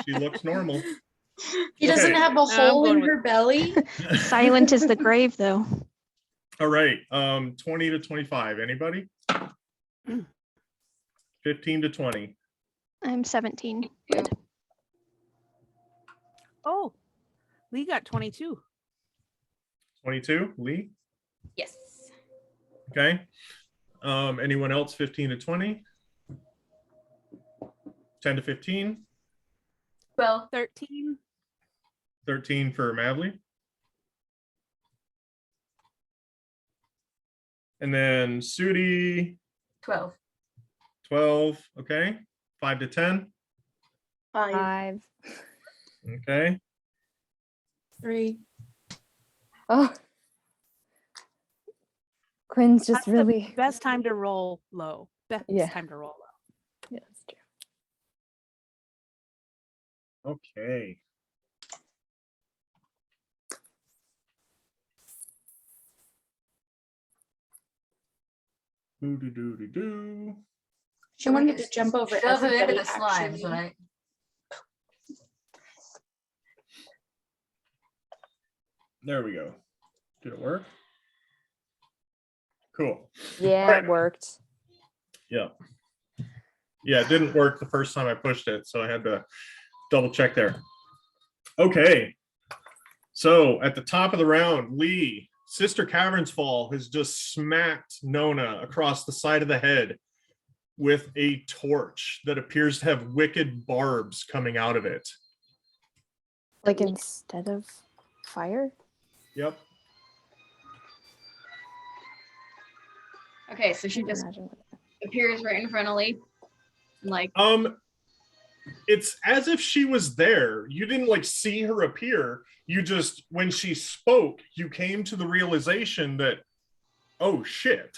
She looks normal. He doesn't Okay. have a hole going in with- her belly. Silent is the grave, though. All right. 20 to 25. Anybody? 15 to 20. I'm 17. Oh, Lee got 22. 22. Lee. Yes. Okay. Anyone else? 15 to 20. 10 to 15. Well, 13. 13 for Mavli. And then Sudi, 12. 12. Okay. 5 to 10. 5. Okay. 3. Oh. Quinn's just That's the really. best time to roll low. Best Yeah. time to roll low. Yeah, that's true. Okay. Do. She wanted to jump over Shove it into everybody, the slimes, actually. right? There we go. Did it work? Cool. Yeah, Alright. it worked. Yeah. Yeah, it didn't work the first time I pushed it, so I had to double check there. Okay. So at the top of the round, Lee, Sister Cavern's Fall has just smacked Nona across the side of the head with a torch that appears to have wicked barbs coming out of it. Like instead of fire? Yep. Okay, so she Can't just imagine what that- appears right in front of Lee. And like, It's as if she was there. You didn't like see her appear. You just, when she spoke, you came to the realization that, oh shit.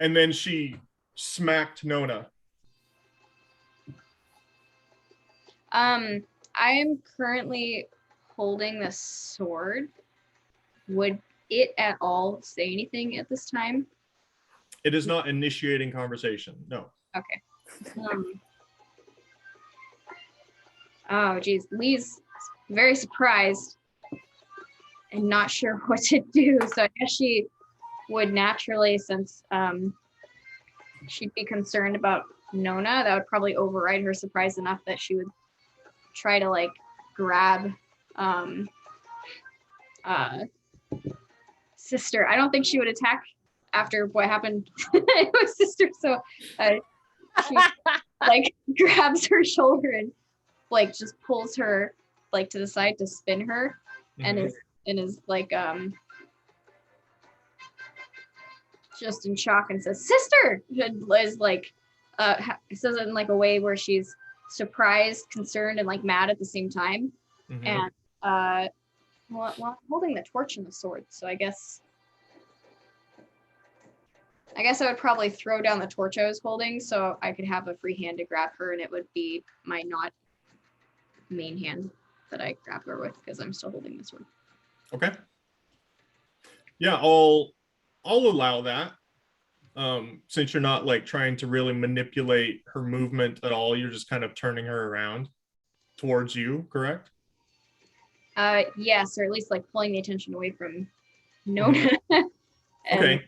And then she smacked Nona. I am currently holding the sword. Would it at all say anything at this time? It is not initiating conversation. No. Okay. Oh, geez. Lee's very surprised and not sure what to do. So I guess she would naturally, since she'd be concerned about Nona, that would probably override her surprise enough that she would try to like grab Sister. I don't think she would attack after what happened with Sister. So she like grabs her shoulder and like just pulls her like to the side to spin her, and is like just in shock and says, "Sister!" And is like says it in like a way where she's surprised, concerned, and like mad at the same time. And well, I'm holding the torch and the sword, so I guess I would probably throw down the torch I was holding so I could have a free hand to grab her, and it would be my not main hand that I grab her with because I'm still holding the sword. Okay. Yeah, I'll allow that. Since you're not like trying to really manipulate her movement at all, you're just kind of turning her around towards you, correct? Yes, or at least like pulling the attention away from Nona. Okay.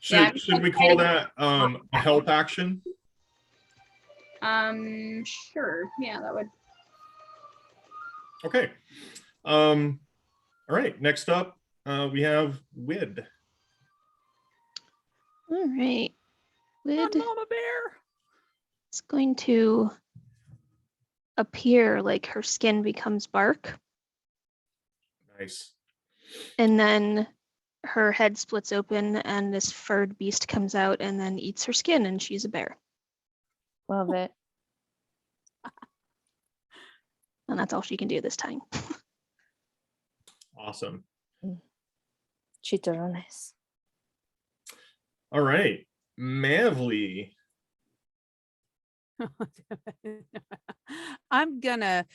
Yeah, Should we call that a help action? Sure. Yeah, that would. Okay. All right. Next up, we have Wid. All right. Wid Mama Bear. is going to appear like her skin becomes bark, Nice. and then her head splits open and this furred beast comes out and then eats her skin, and she's a bear. Love it. And that's all she can do this time. Awesome. Chicharrones. All right. Mavly. I'm gonna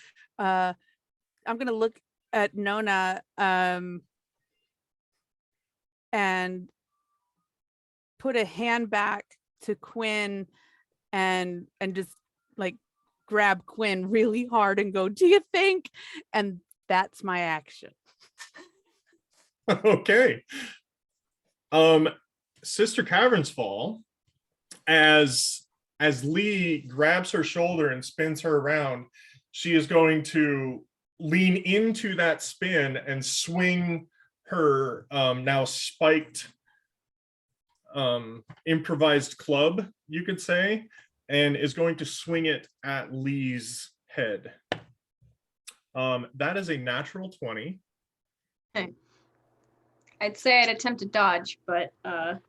look at Nona and put a hand back to Quinn and just like grab Quinn really hard and go, "Do you think?" And that's my action. Okay. Sister Cavern's Fall, as Lee grabs her shoulder and spins her around, she is going to lean into that spin and swing her now spiked improvised club, you could say, and is going to swing it at Lee's head. That is a natural 20. Okay. I'd say I'd attempt to dodge, but I'm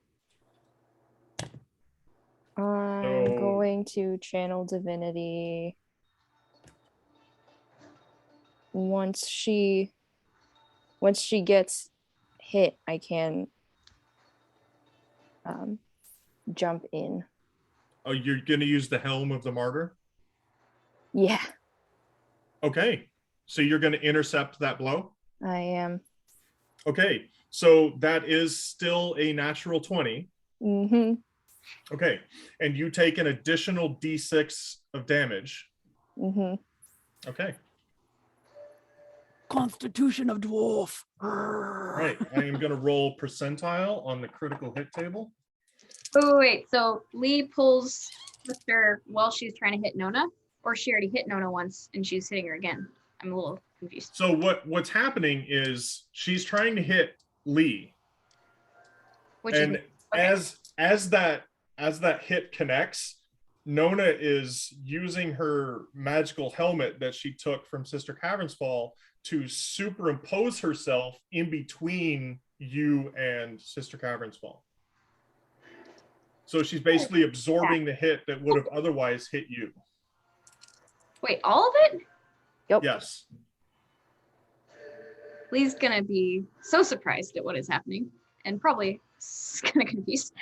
going to channel divinity. Once she gets hit, I can jump in. Oh, you're going to use the Helm of the Martyr? Yeah, Okay. So you're going to intercept that blow? I am. Okay. So that is still a natural 20. Mm-hmm. Okay. And you take an additional D6 of damage. Mm-hmm. Okay. Constitution of dwarf. Right. I am going to roll percentile on the critical hit table. Oh, wait. So Lee pulls Sister while she's trying to hit Nona, or she already hit Nona once and she's hitting her again. I'm a little confused. So what's happening is she's trying to hit Lee. Which And is okay. as that hit connects, Nona is using her magical helmet that she took from Sister Cavern's Fall to superimpose herself in between you and Sister Cavern's Fall. So she's basically absorbing the hit that would have otherwise hit you. Wait, all of it? Yep. Yes. Lee's gonna be so surprised at what is happening and probably kind of confused.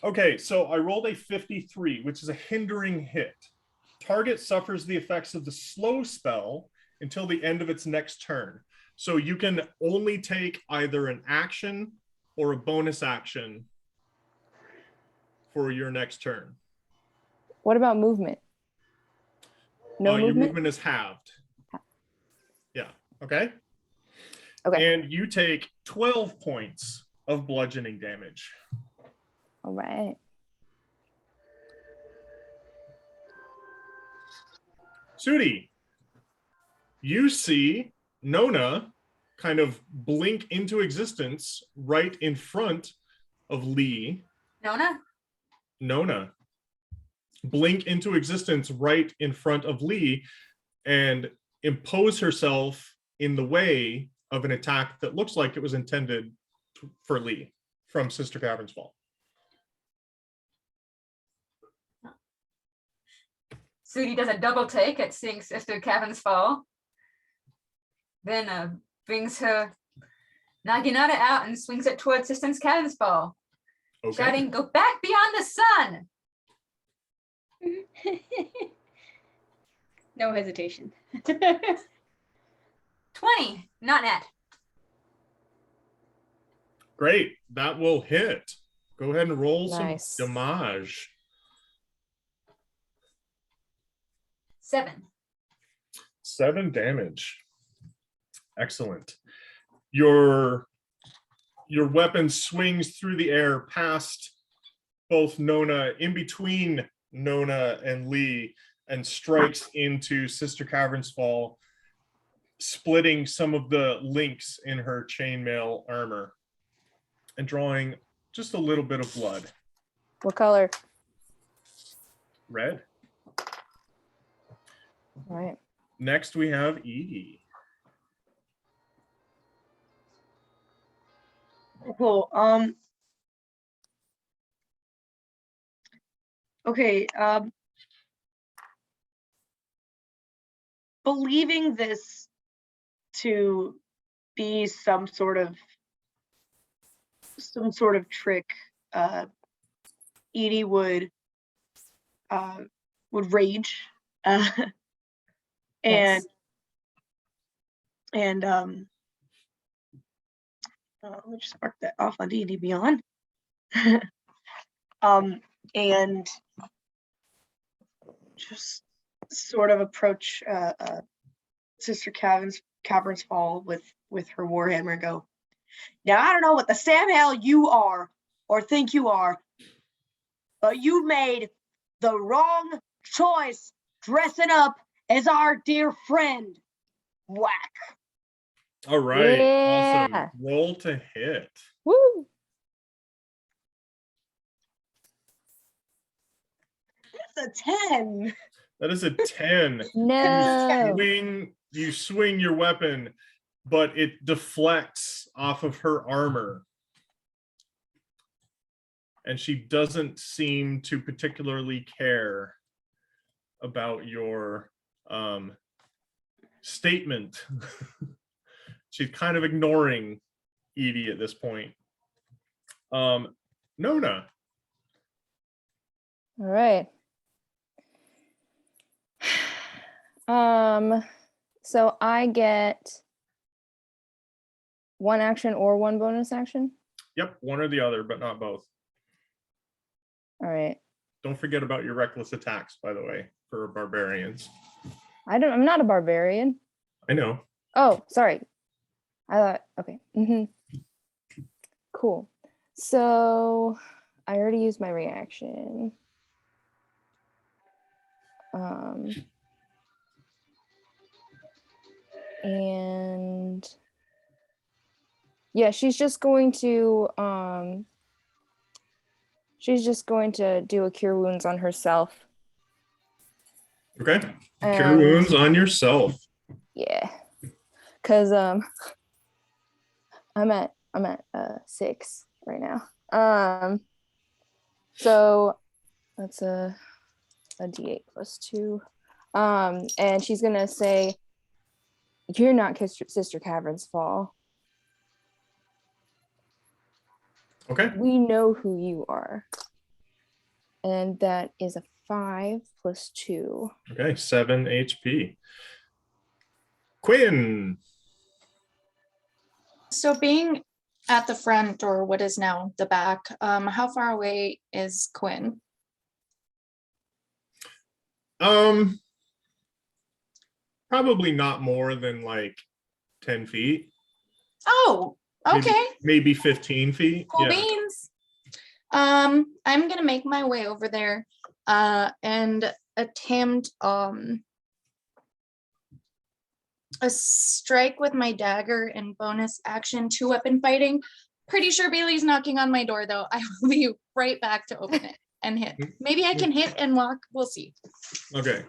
Okay, so I rolled a 53, which is a hindering hit. Target suffers the effects of the slow spell until the end of its next turn. So you can only take either an action or a bonus action for your next turn. What about movement? No Your movement? movement is halved. Yeah, okay? Okay. And you take 12 points of bludgeoning damage. All right. Sudi, you see Nona kind of blink into existence right in front of Lee. Nona blink into existence right in front of Lee and impose herself in the way of an attack that looks like it was intended for Lee from Sister Cavern's Fall. Sudi does a double take at seeing Sister Cavern's Fall. Then brings her Naginata out and swings it towards Sister Cavern's Fall. Okay. Shouting, "Go back beyond the sun!" No hesitation. 20, not net. Great. That will hit. Go ahead and roll Nice. some damage. 7. 7 damage. Excellent. Your weapon swings through the air past both Nona, in between Nona and Lee, and strikes into Sister Cavern's Fall, splitting some of the links in her chainmail armor and drawing just a little bit of blood. What color? Red. All right. Next we have Edie. Cool. Okay. Believing this to be some sort of trick, Edie would rage, and Yes. let me just mark that off on D&D Beyond. And just sort of approach Sister Cavern's Fall with her warhammer and go, "Now I don't know what the Sam hell you are or think you are, but you made the wrong choice dressing up as our dear friend." Whack. All right. Yeah. Awesome. Roll to hit. Woo! That's a 10. That is a 10. No. You swing your weapon, but it deflects off of her armor. And she doesn't seem to particularly care about your statement. She's kind of ignoring Edie at this point. Nona. All right. So I get one action or one bonus action. Yep, one or the other, but not both. All right. Don't forget about your reckless attacks, by the way, for barbarians. I'm not a barbarian. I know. Oh, sorry. I thought, okay. Cool. So I already used my reaction. And yeah, she's just going to do a cure wounds on herself. Okay. Cure And wounds on yourself. yeah. Cause I'm at 6 right now. So that's a D8 plus 2. And she's gonna say, "You're not Sister Cavern's fault. Okay. We know who you are." And that is a 5 plus 2. Okay, 7 HP. Quinn. So being at the front, or what is now the back, how far away is Quinn? Probably not more than like 10 feet. Oh, okay. Maybe 15 feet. Cool Yeah. beans. I'm gonna make my way over there and attempt a strike with my dagger and bonus action 2-weapon fighting. Pretty sure Bailey's knocking on my door though. I will be right back to open it and hit. Maybe I can hit and walk. We'll see. Okay.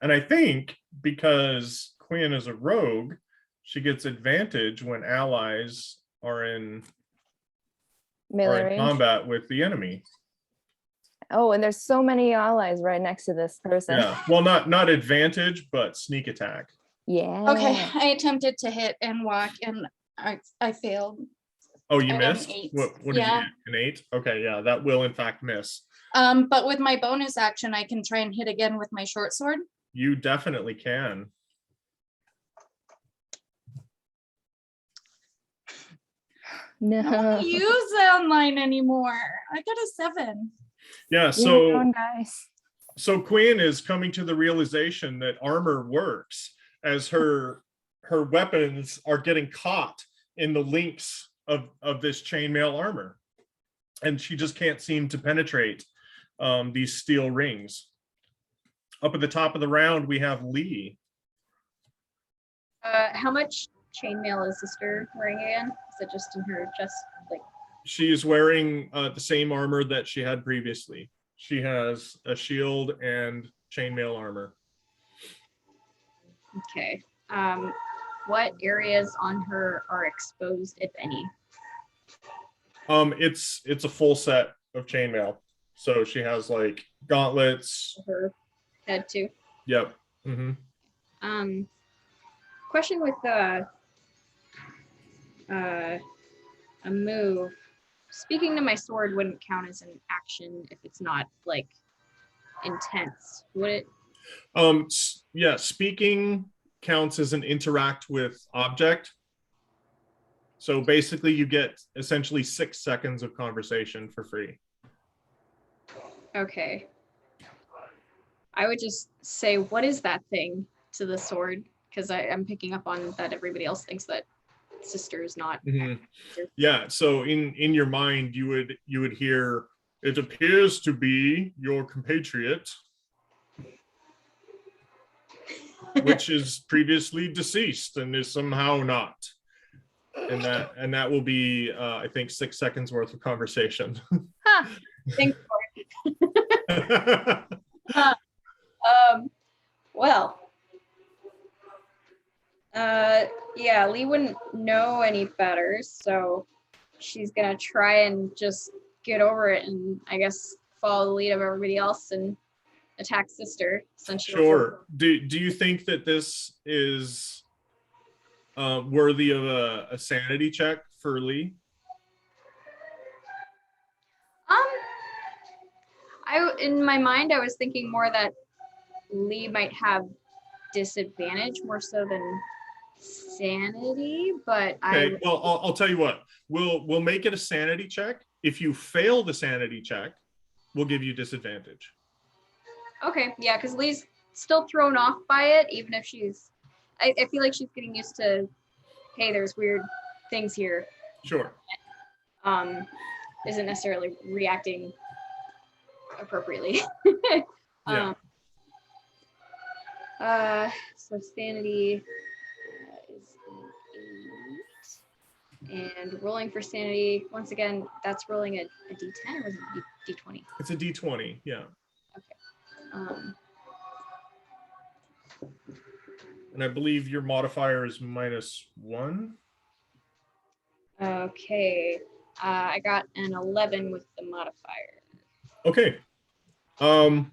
And I think because Quinn is a rogue, she gets advantage when allies are in Melee range. combat with the enemy. Oh, and there's so many allies right next to this person. Yeah. Well, not advantage, but sneak attack. Yeah. Okay, I attempted to hit and walk and I failed. Oh, you I got an missed? 8. What did Yeah. you get? An 8? Okay, yeah, that will in fact miss. But with my bonus action, I can try and hit again with my short sword. You definitely can. I don't No. want to use online anymore. I got a 7. Yeah, Use your own so dice. so Quinn is coming to the realization that armor works as her weapons are getting caught in the links of this chainmail armor, and she just can't seem to penetrate these steel rings. Up at the top of the round, we have Lee. How much chainmail is Sister wearing again? Is it just in her chest? Like, She is wearing the same armor that she had previously. She has a shield and chainmail armor. okay. What areas on her are exposed, if any? It's a full set of chainmail. So she has like gauntlets. Her head too. Yep. Mm-hmm. Question with a move. Speaking to my sword wouldn't count as an action if it's not like intense, would it? Yeah, speaking counts as an interact with object. So basically you get essentially 6 seconds of conversation for free. Okay. I would just say, what is that thing to the sword? Because I'm picking up on that everybody else thinks that Sister is not. Mm-hmm. Yeah, so in your mind you would hear, "It appears to be your compatriot, which is previously deceased and is somehow not." And that will be I think 6 seconds worth of conversation. Huh. Thanks for it. Well. Yeah, Lee wouldn't know any better, so she's gonna try and just get over it and I guess follow the lead of everybody else and attack Sister. Since Sure. Do you think that this is worthy of a sanity check for Lee? In my mind, I was thinking more that Lee might have disadvantage more so than sanity, but Okay, well, I'll tell you what. We'll make it a sanity check. If you fail the sanity check, we'll give you disadvantage. Okay, yeah, because Lee's still thrown off by it, even if she's. I feel like she's getting used to, hey, there's weird things here. Sure. Isn't necessarily reacting appropriately. Yeah. So sanity is an 8. And rolling for sanity, once again, that's rolling a d10 or is it d20? It's a d20. Yeah. Um, And I believe your modifier is -1. okay. I got an 11 with the modifier. Okay. I'm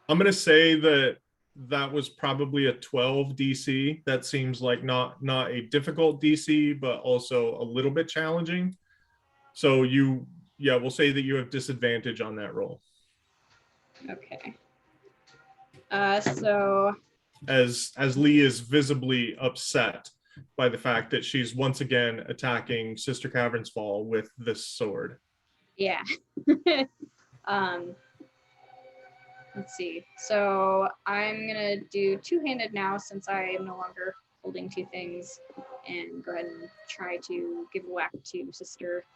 going to say that was probably a 12 DC. That seems like not a difficult DC, but also a little bit challenging. So we'll say that you have disadvantage on that roll. Okay. So As Lee is visibly upset by the fact that she's once again attacking Sister Cavern's Fall with this sword. yeah. Let's see. So I'm gonna do two-handed now since I am no longer holding two things, and go ahead and try to give a whack to Sister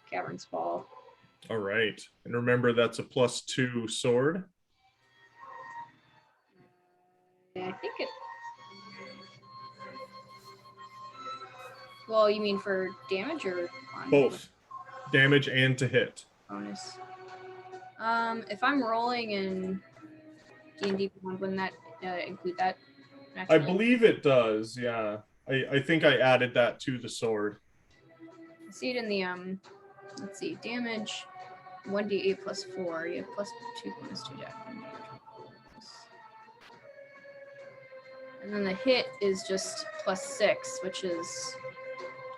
Cavern's Fall. All right. And remember, that's a +2 sword. Yeah, I think it. Well, you mean for damage or on Both damage and to hit. bonus? If I'm rolling in D&D, wouldn't that include that? I naturally? believe it does. Yeah. I think I added that to the sword. I see it in the let's see, damage 1d8 plus 4. You have +2 bonus to deck. And then the hit is just +6, which is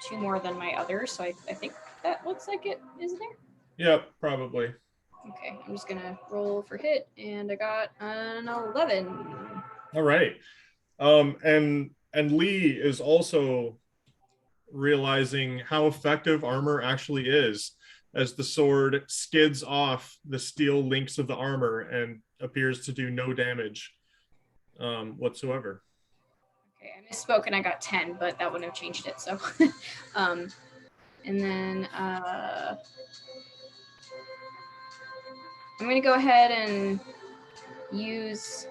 2 more than my others. So I think that looks like it is there. Yep, probably. Okay, I'm just gonna roll for hit, and I got an 11. All right. And Lee is also realizing how effective armor actually is as the sword skids off the steel links of the armor and appears to do no damage whatsoever. Okay, I misspoke and I got 10, but that wouldn't have changed it. So, and then I'm gonna go ahead and use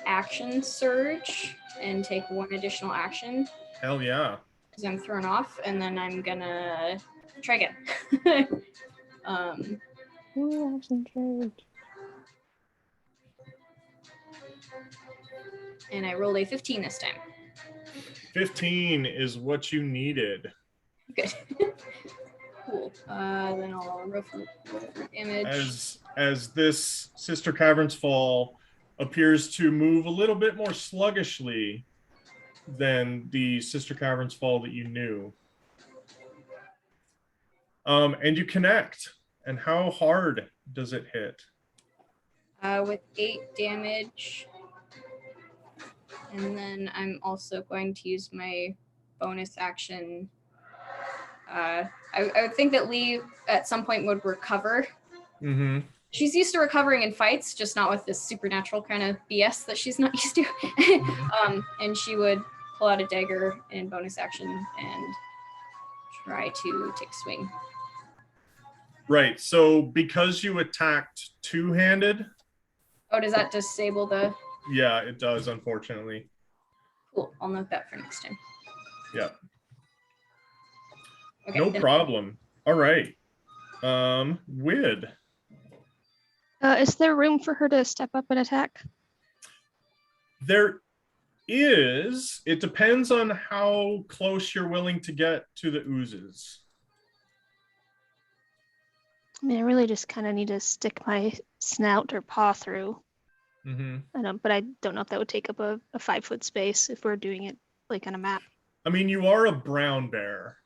action surge and take one additional action Hell yeah. because I'm thrown off, and then I'm gonna try again. Ooh, action charge. And I rolled a 15 this time. 15 is what you needed. Good. Cool. Then I'll roll for damage. As this Sister Cavern's Fall appears to move a little bit more sluggishly than the Sister Cavern's Fall that you knew. And you connect. And how hard does it hit? With 8 damage. And then I'm also going to use my bonus action. I would think that Lee at some point would recover. Mm-hmm. She's used to recovering in fights, just not with this supernatural kind of BS that she's not used to. And she would pull out a dagger in bonus action and try to take a swing. Right. So because you attacked two-handed. Oh, does that disable the... Yeah, it does, unfortunately. Cool. I'll note that for next time. Yeah. Okay, No then- problem. All right. Wid. Is there room for her to step up and attack? There is. It depends on how close you're willing to get to the oozes. I mean, I really just kind of need to stick my snout or paw through. Mm-hmm. But I don't know if that would take up a 5-foot space if we're doing it like on a map. I mean, you are a brown bear.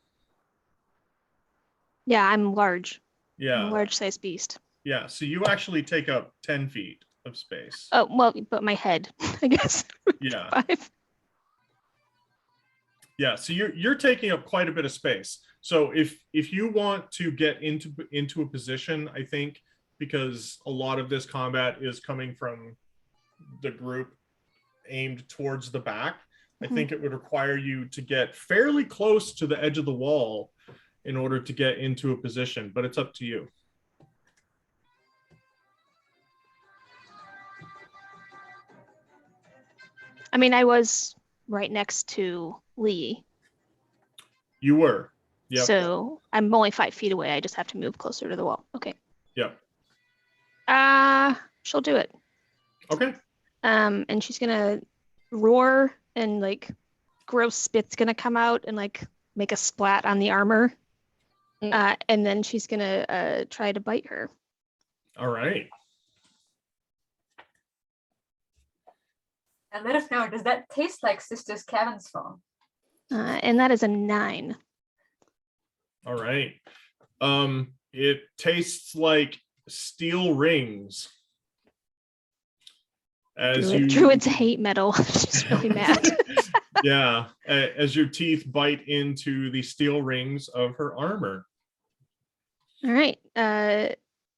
Yeah, I'm large. I'm Yeah. a large size beast. Yeah. So you actually take up 10 feet of space. Oh, well, but my head, I guess. Yeah. 5. Yeah. So you're taking up quite a bit of space. So if you want to get into a position, I think, because a lot of this combat is coming from the group aimed towards the back. I think it would require you to get fairly close to the edge of the wall in order to get into a position, but it's up to you. I mean, I was right next to Lee. You were. Yep. So I'm only 5 feet away. I just have to move closer to the wall. Okay. Yep. She'll do it. Okay. And she's gonna roar and like gross spit's gonna come out and like make a splat on the armor. And then she's gonna try to bite her. All right. And let us know, does that taste like Sister's Cavern's Fall? And that is a 9. All right. It tastes like steel rings. Druids hate metal. She's really mad. Yeah, as your teeth bite into the steel rings of her armor. All right.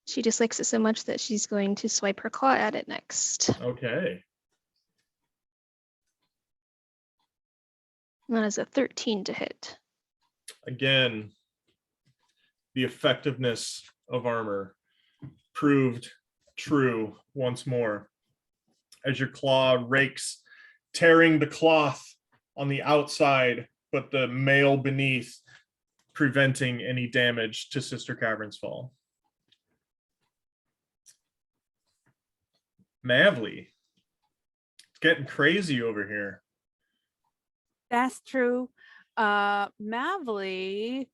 She dislikes it so much that she's going to swipe her claw at it next. Okay. And that is a 13 to hit. Again, the effectiveness of armor proved true once more as your claw rakes, tearing the cloth on the outside, but the mail beneath, preventing any damage to Sister Cavern's Fall. Mavly, it's getting crazy over here. That's true. Mavly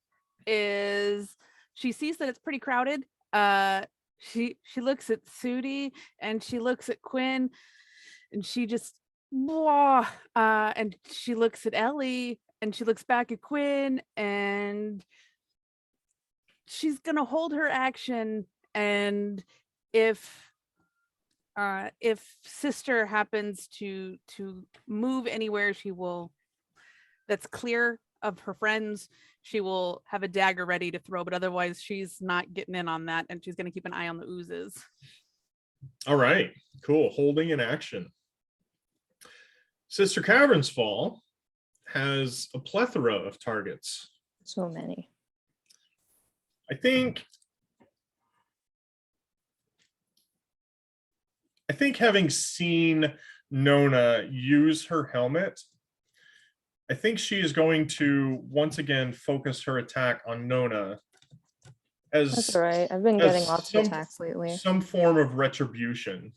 is, she sees that it's pretty crowded. She looks at Sudi and she looks at Quinn and she just and she looks at Ellie and she looks back at Quinn and she's gonna hold her action, and if Sister happens to move anywhere, she will, that's clear of her friends, she will have a dagger ready to throw, but otherwise she's not getting in on that, and she's going to keep an eye on the oozes. All right, cool. Holding in action. Sister Cavern's Fall has a plethora of targets. So many. I think having seen Nona use her helmet, I think she is going to once again focus her attack on Nona as That's all right. I've been getting lots of attacks lately. some form of retribution.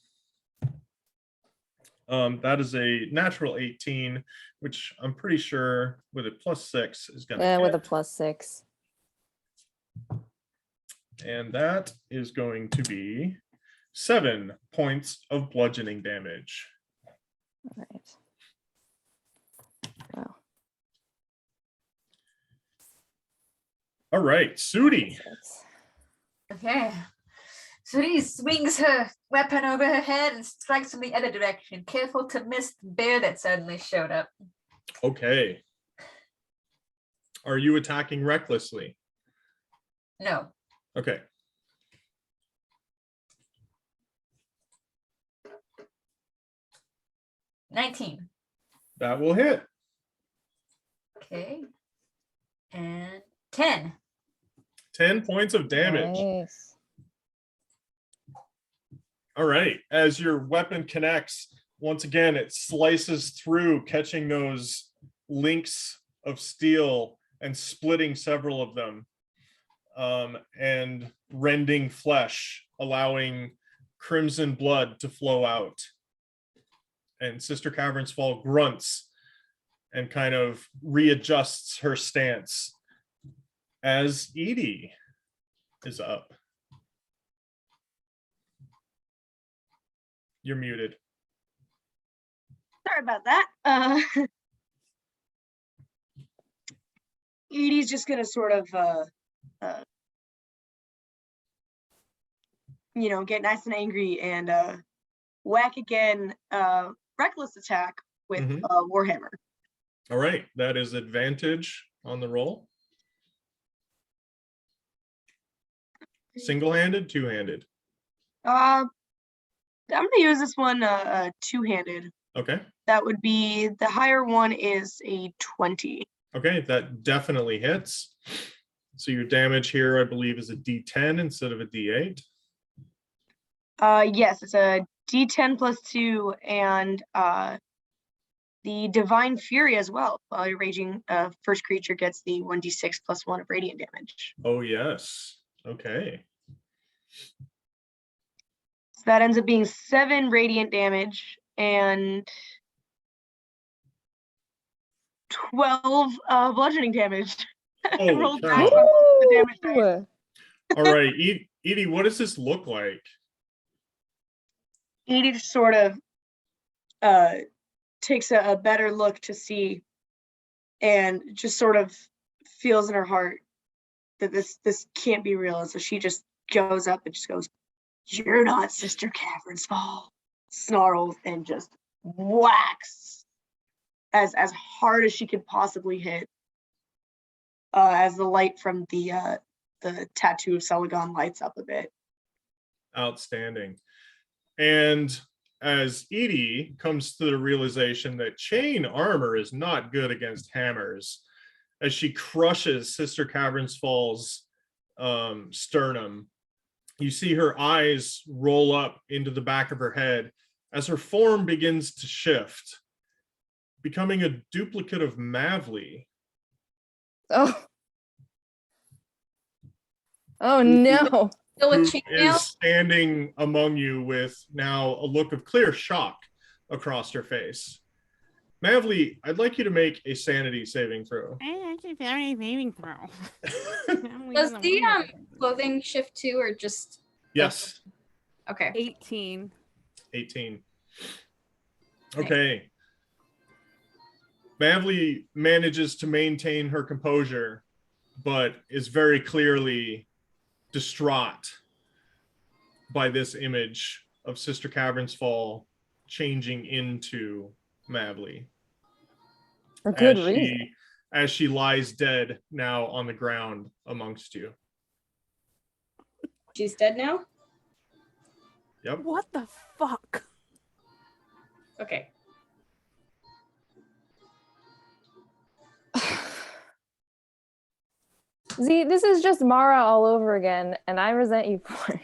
That is a natural 18, which I'm pretty sure with a +6 is going to Yeah, with a hit. +6. And that is going to be 7 points of bludgeoning damage. All right. Wow. All right, Sudi. 6. Okay. So he swings her weapon over her head and strikes from the other direction, careful to miss the bear that suddenly showed up. Okay. Are you attacking recklessly? No. Okay. $19. That will hit. Okay. And 10. 10 points of damage. Nice. All right. As your weapon connects, once again, it slices through, catching those links of steel and splitting several of them, and rending flesh, allowing crimson blood to flow out. And Sister Cavern's Fall grunts and kind of readjusts her stance as Edie is up. You're muted. Sorry about that. Edie's just gonna sort of, get nice and angry and whack again. Reckless attack with Warhammer. All right, that is advantage on the roll. Single-handed, two-handed. I'm gonna use this one two-handed. Okay. That would be the higher one is a 20. Okay, that definitely hits. So your damage here, I believe, is a D10 instead of a D8. Yes, it's a D10 plus 2 and the Divine Fury as well. While you're raging, first creature gets the 1d6 plus 1 of radiant damage. Oh, yes. Okay. So that ends up being 7 radiant damage and 12 bludgeoning damage. I Holy rolled cow. back the damage dice. Ooh. All right, Edie, what does this look like? Edie just sort of takes a better look to see and just sort of feels in her heart that this can't be real. And so she just goes up and just goes, "You're not Sister Catherine's fault," snarls and just whacks as hard as she could possibly hit as the light from the tattoo of Celagon lights up a bit. Outstanding. And as Edie comes to the realization that chain armor is not good against hammers, as she crushes Sister Caverns Fall's sternum, you see her eyes roll up into the back of her head as her form begins to shift, becoming a duplicate of Mavli. Oh. Oh no. Still Who with is chainmail? standing among you with now a look of clear shock across her face. Mavli, I'd like you to make a sanity saving throw. I actually very saving throw. Does the clothing shift too, or just Yes, okay? 18. 18. Okay. Mavli manages to maintain her composure, but is very clearly distraught by this image of Sister Caverns Fall changing into Mavli. For good as reason. as she lies dead now on the ground amongst you. She's dead now. Yep. What the fuck? Okay. See, this is just Mara all over again, and I resent you for it.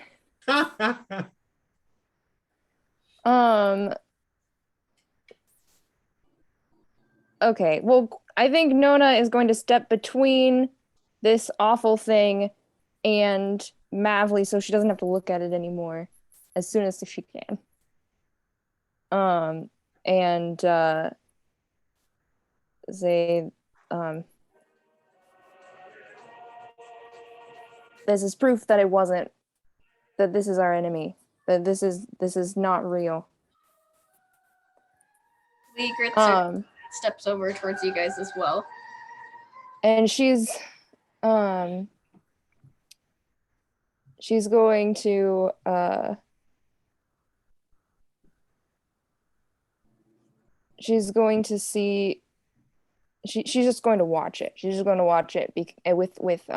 Okay, well, I think Nona is going to step between this awful thing and Mavli so she doesn't have to look at it anymore as soon as she can. And say, this is proof that it wasn't, that this is our enemy, that this is not real. Lee grits her, steps over towards you guys as well. And she's going to she's going to see, she's just going to watch it. She's just going to watch it with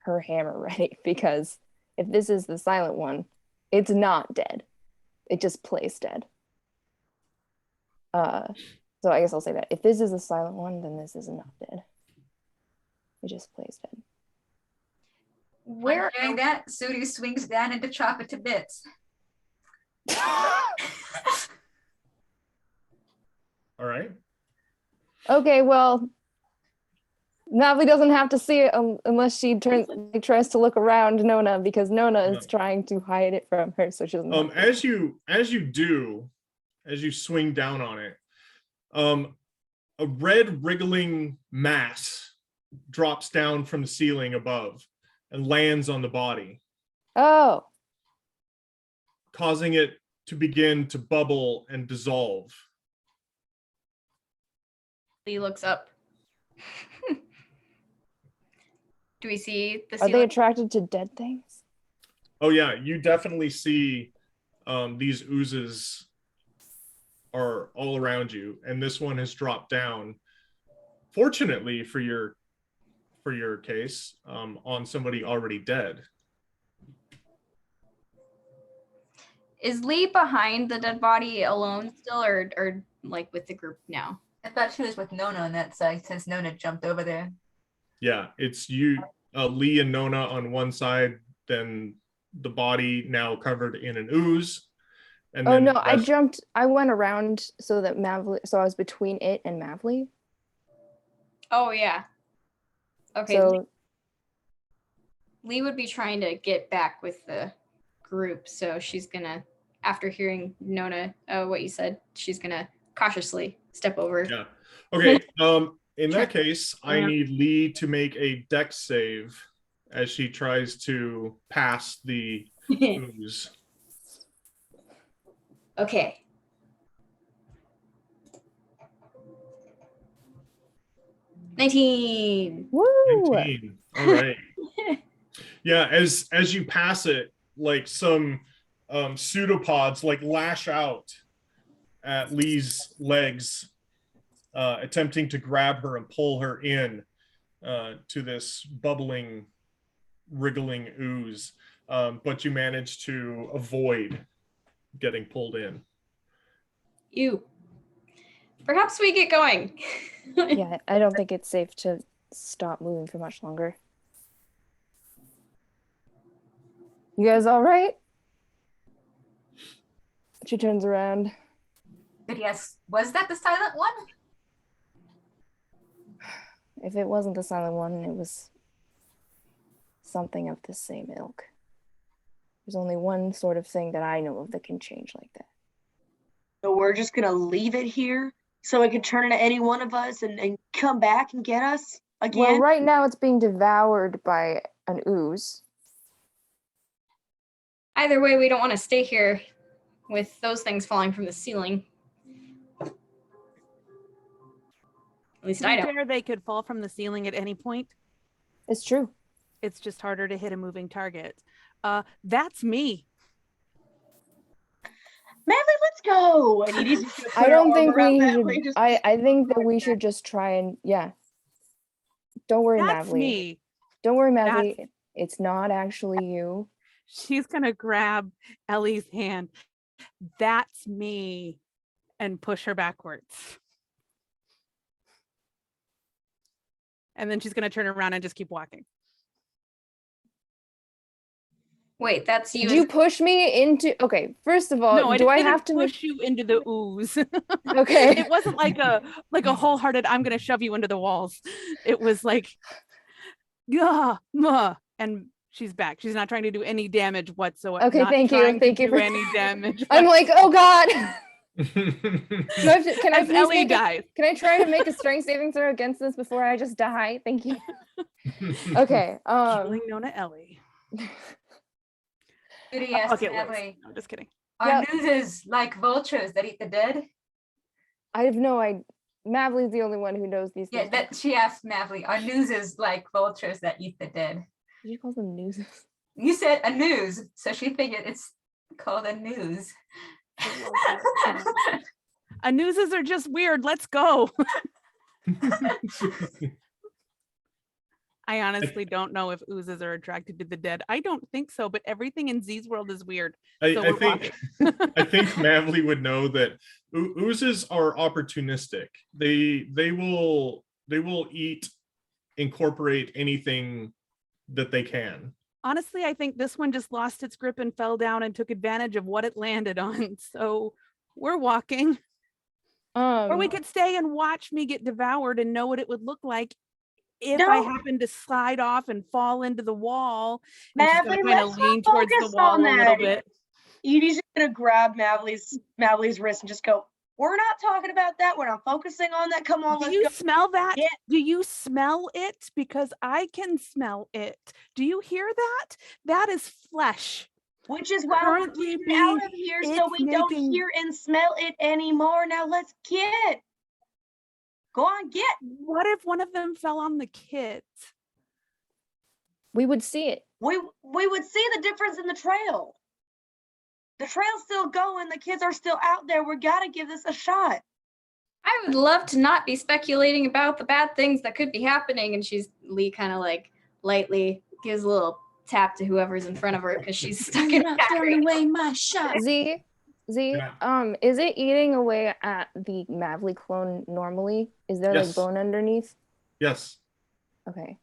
her hammer ready, because if this is the silent one, it's not dead. It just plays dead. So I guess I'll say that. If this is the silent one, then this is not dead. It just plays dead. Where hearing that, Sudi swings down and to chop it to bits. All right. Okay, well, Navli doesn't have to see it unless she tries to look around Nona, because Nona is trying to hide it from her, so she doesn't. As you swing down on it, a red wriggling mass drops down from the ceiling above and lands on the body, Oh. causing it to begin to bubble and dissolve. Lee looks up. Do we see the Are they ceiling? attracted to dead things? Oh yeah, you definitely see these oozes are all around you, and this one has dropped down, fortunately for your case, on somebody already dead. Is Lee behind the dead body alone still, or like with the group now? I thought she was with Nona on that side since Nona jumped over there. Yeah, it's you, Lee and Nona on one side, then the body now covered in an ooze. And Oh then no, the I rest- jumped. I went around so that Mavli. So I was between it and Mavli. Oh yeah. Okay. So Lee would be trying to get back with the group, so she's gonna, after hearing Nona, what you said, she's gonna cautiously step over. Yeah. Okay. In that case, I Yeah. need Lee to make a dex save as she tries to pass the ooze. Okay. $19. woo! 19. All right. Yeah, as you pass it, like some pseudopods like lash out at Lee's legs, attempting to grab her and pull her in to this bubbling, wriggling ooze. But you manage to avoid getting pulled in. You. Perhaps we get going. Yeah, I don't think it's safe to stop moving for much longer. You guys all right? She turns around. But yes, was that the silent one? If it wasn't the silent one, it was something of the same ilk. There's only one sort of thing that I know of that can change like that. So we're just gonna leave it here so it can turn into any one of us and come back and get us again? Well, right now it's being devoured by an ooze. Either way, we don't want to stay here with those things falling from the ceiling. At least To I be don't. fair, they could fall from the ceiling at any point. It's true. It's just harder to hit a moving target. That's me. Mavli, let's go. And Edie's just gonna put I her don't arm think around we Mavli, should. just- I think that we should just try and Don't worry, That's Mavli. me. Don't worry, Mavli. It's not actually you. She's gonna grab Ellie's hand. That's me, and push her backwards. And then she's gonna turn around and just keep walking. Wait, that's you. Did you push me into? Okay, first of all, No, do I didn't have to push you into the ooze? Okay. It wasn't like a wholehearted I'm gonna shove you into the walls. It was like, yeah, and she's back. She's not trying to do any damage whatsoever. Okay, Not thank you. trying to Thank you do for- any damage. I'm like, oh God. Can I As please Ellie make dies. Can I try to make a strength saving throw against this before I just die? Thank you. Okay. Healing Nona Ellie. Judy asked Okay, worse. Mavli, I'm just kidding. are Yep. oozes like vultures that eat the dead? I have no idea. Mavli's the only one who knows these Yeah, things. that she asked Mavli, are oozes like vultures that eat the dead? Did you call them news? You said a news, so she figured it's called a news. Anoozes are just weird. Let's go. I honestly don't know if oozes are attracted to the dead. I don't think so, but everything in Z's world is weird. So I we're think I think Mavli would know that oozes are opportunistic. They will incorporate anything that they can. Honestly, I think this one just lost its grip and fell down and took advantage of what it landed on. So we're walking. Or we could stay and watch me get devoured and know what it would look like if I No. happened to slide off and fall into the wall. And she's Mavli, gonna kind of let's lean not towards the focus wall on a little that. bit. Edie's just gonna grab Mavli's wrist and just go, we're not talking about that. We're not focusing on that. Come on, Do let's you go. smell that? Yeah. Do you smell it? Because I can smell it. Do you hear that? That is flesh. Which is why we're currently getting out of here so it's we don't making- hear and smell it anymore. Now let's get. Go on, get. What if one of them fell on the kids? We would see it. We would see the difference in the trail. The trail's still going. The kids are still out there. We gotta give this a shot. I would love to not be speculating about the bad things that could be happening. And Lee kind of like lightly gives a little tap to whoever's in front of her because she's stuck You're in not chat throwing right now. away my shot. Z, Yeah. is it eating away at the Mavly clone normally? Is there Yes. like bone underneath? Yes. Okay.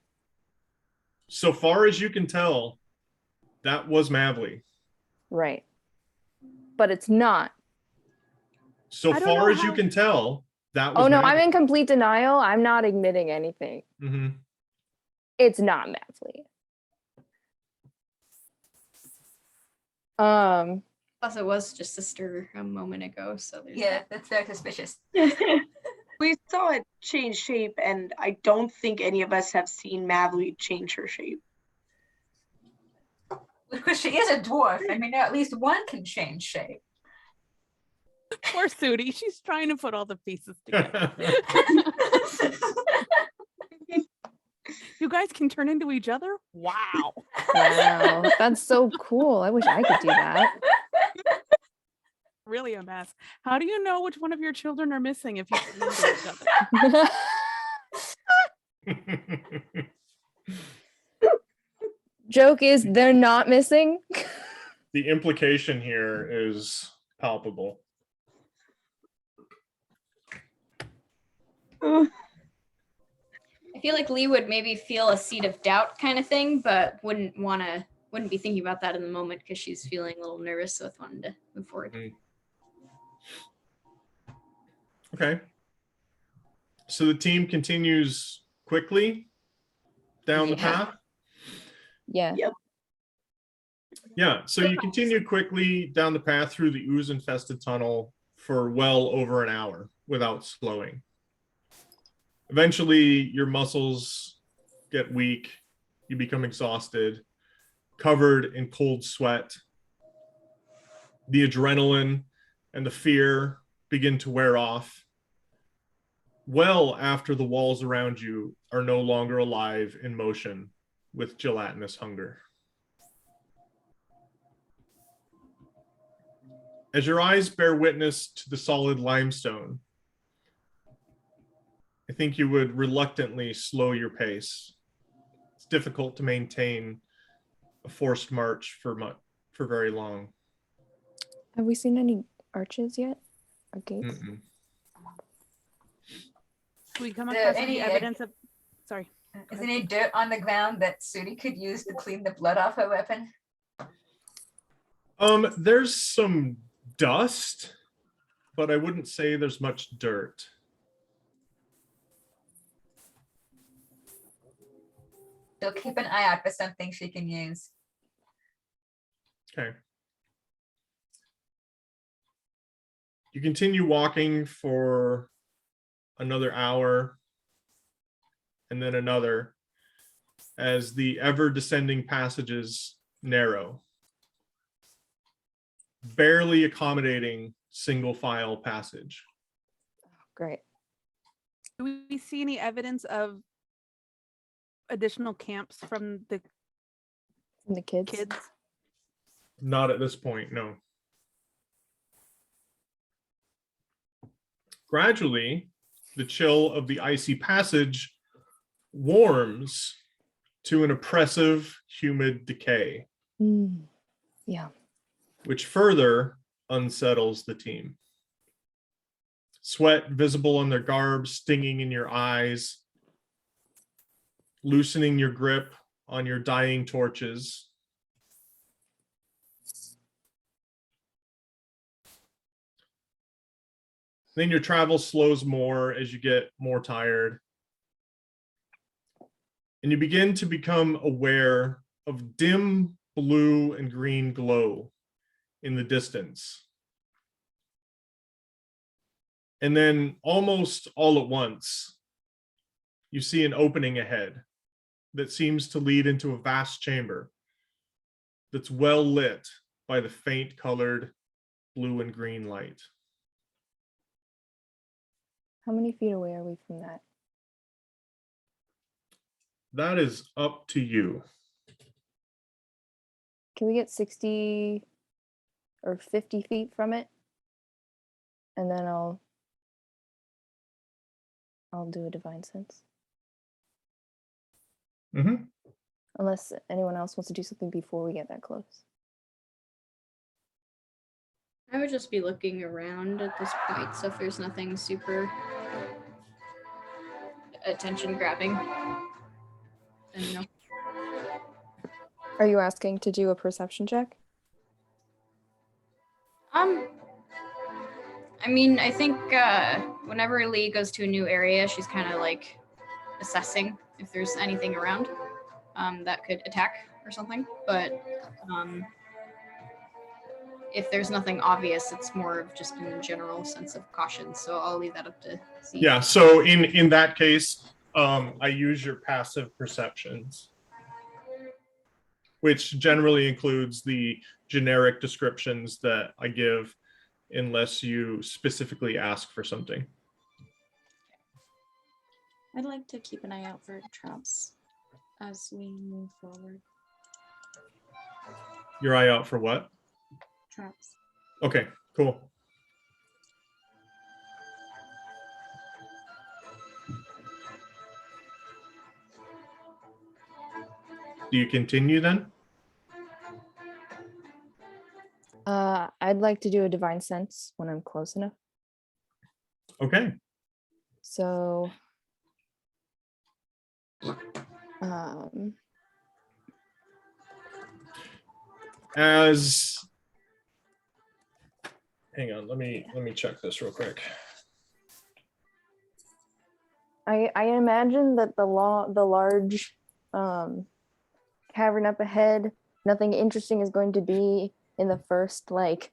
So far as you can tell, that was Mavly. Right. But it's not. So I don't far know as you how- can tell, that was Oh no, I'm Mavly. in complete denial. I'm not admitting anything. Mhm. It's not Mavly. Plus, it was just a stir a moment ago, so there's Yeah, that's very suspicious. We saw it change shape, and I don't think any of us have seen Mavly change her shape. Because she is a dwarf. I mean, at least one can change shape. Poor Sudi. She's trying to put all the pieces together. You guys can turn into each other? Wow. Wow. That's so cool. I wish I could do that. Really a mess. How do you know which one of your children are missing if you turn into each other? Joke is they're not missing. The implication here is palpable. Ugh. I feel like Lee would maybe feel a seed of doubt kind of thing, but wouldn't be thinking about that in the moment because she's feeling a little nervous with wanting to move forward. Okay. So the team continues quickly down the Yeah. path. Yeah. Yeah, so you continue quickly down the path through the ooze-infested tunnel for well over an hour without slowing. Eventually, your muscles get weak, you become exhausted, covered in cold sweat. The adrenaline and the fear begin to wear off. Well after the walls around you are no longer alive in motion with gelatinous hunger. As your eyes bear witness to the solid limestone, I think you would reluctantly slow your pace. It's difficult to maintain a forced march for very long. Have we seen any arches yet? Or gates? Mm-mm. Do we come There across any, any evidence of sorry. Is there any dirt on the ground that Sudi could use to clean the blood off her weapon? There's some dust, but I wouldn't say there's much dirt. So keep an eye out for something she can use. Okay. You continue walking for another hour and then another as the ever descending passages narrow, barely accommodating single file passage. Great. Do we see any evidence of additional camps from the From the kids? kids? Not at this point, no. Gradually, the chill of the icy passage warms to an oppressive, humid decay, Yeah. which further unsettles the team. Sweat visible on their garb, stinging in your eyes, loosening your grip on your dying torches. Then your travel slows more as you get more tired. And you begin to become aware of dim blue and green glow in the distance. And then almost all at once, you see an opening ahead that seems to lead into a vast chamber that's well lit by the faint colored blue and green light. How many feet away are we from that? That is up to you. Can we get 60 or 50 feet from it? And then I'll do a divine sense. Mm-hmm. Unless anyone else wants to do something before we get that close. I would just be looking around at this point, so if there's nothing super attention grabbing, then no. Are you asking to do a perception check? I mean, I think whenever Lee goes to a new area, she's kind of like assessing if there's anything around that could attack or something. But if there's nothing obvious, it's more of just a general sense of caution. So I'll leave that up to Z. Yeah, so in that case, I use your passive perceptions, which generally includes the generic descriptions that I give unless you specifically ask for something. I'd like to keep an eye out for traps as we move forward. Your eye out for what? Traps. Okay, cool. Do you continue then? I'd like to do a divine sense when I'm close enough. Okay. So, hang on, let me check this real quick. I imagine that the large cavern up ahead, nothing interesting is going to be in the first like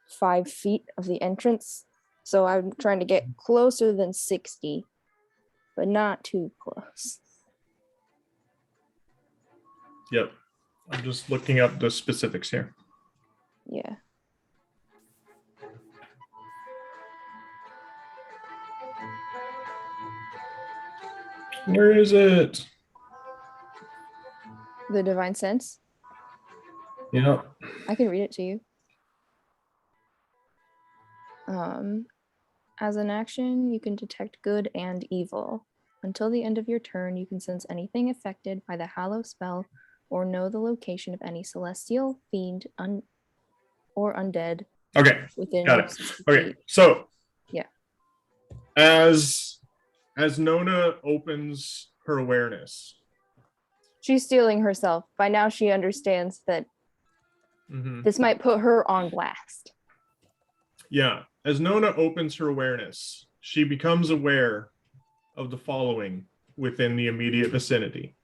5 feet of the entrance. So I'm trying to get closer than 60, but not too close. Yep. I'm just looking up the specifics here. Yeah. Where is it? The divine sense. Yep. I can read it to you. As an action, you can detect good and evil. Until the end of your turn, you can sense anything affected by the Hallow spell or know the location of any celestial, fiend, or undead Okay. within Got it. 60 Okay. feet. So Yeah. As Nona opens her awareness. She's stealing herself. By now she understands that this might put her on blast. Yeah. As Nona opens her awareness, she becomes aware of the following within the immediate vicinity: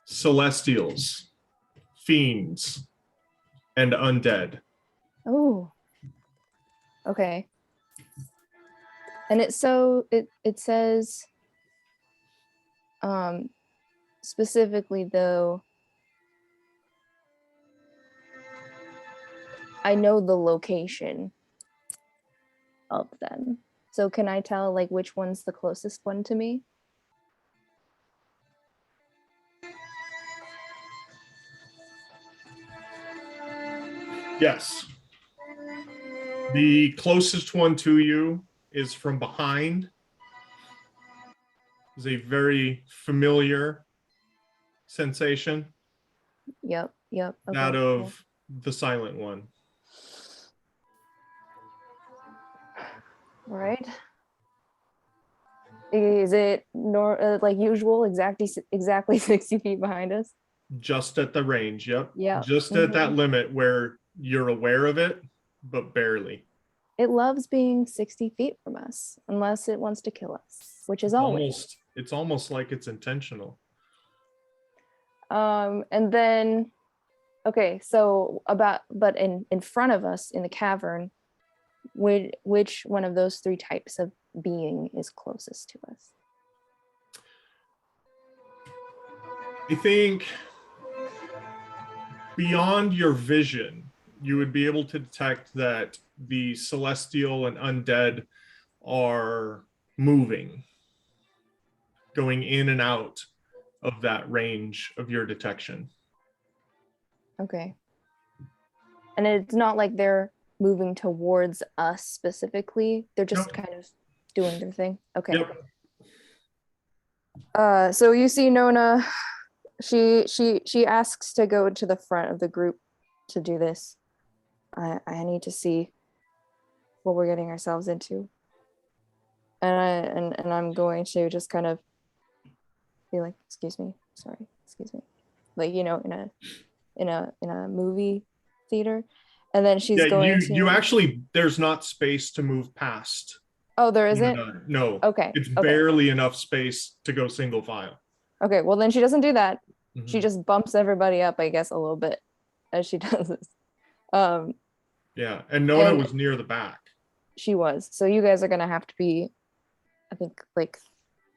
celestials, fiends, and undead. Oh. Okay. And it says specifically though, I know the location of them. So can I tell like which one's the closest one to me? Yes. The closest one to you is from behind. It's a very familiar sensation. Yep. Okay, That cool. of the silent one. All right. Is it like usual, exactly 60 feet behind us? Just at the range, yep. Yeah. Just at that limit where you're aware of it, but barely. It loves being 60 feet from us, unless it wants to kill us, which is always. It's almost like it's intentional. And then, okay, so but in front of us in the cavern, which one of those 3 types of being is closest to us? I think beyond your vision, you would be able to detect that the celestial and undead are moving, going in and out of that range of your detection. Okay. And it's not like they're moving towards us specifically. They're just kind of doing their thing. Okay. Yep. So you see Nona, she asks to go to the front of the group to do this. I need to see what we're getting ourselves into. And I'm going to just kind of be like, excuse me, sorry, excuse me. Like, you know, in a movie theater. And then she's Yeah, going to you actually, there's not space to move past. Oh, there isn't? No. Okay. It's okay. barely enough space to go single file. Okay, well then she doesn't do that. She Mhm. just bumps everybody up, I guess, a little bit as she does this. Yeah, and Nona And- was near the back. She was. So you guys are gonna have to be, I think, like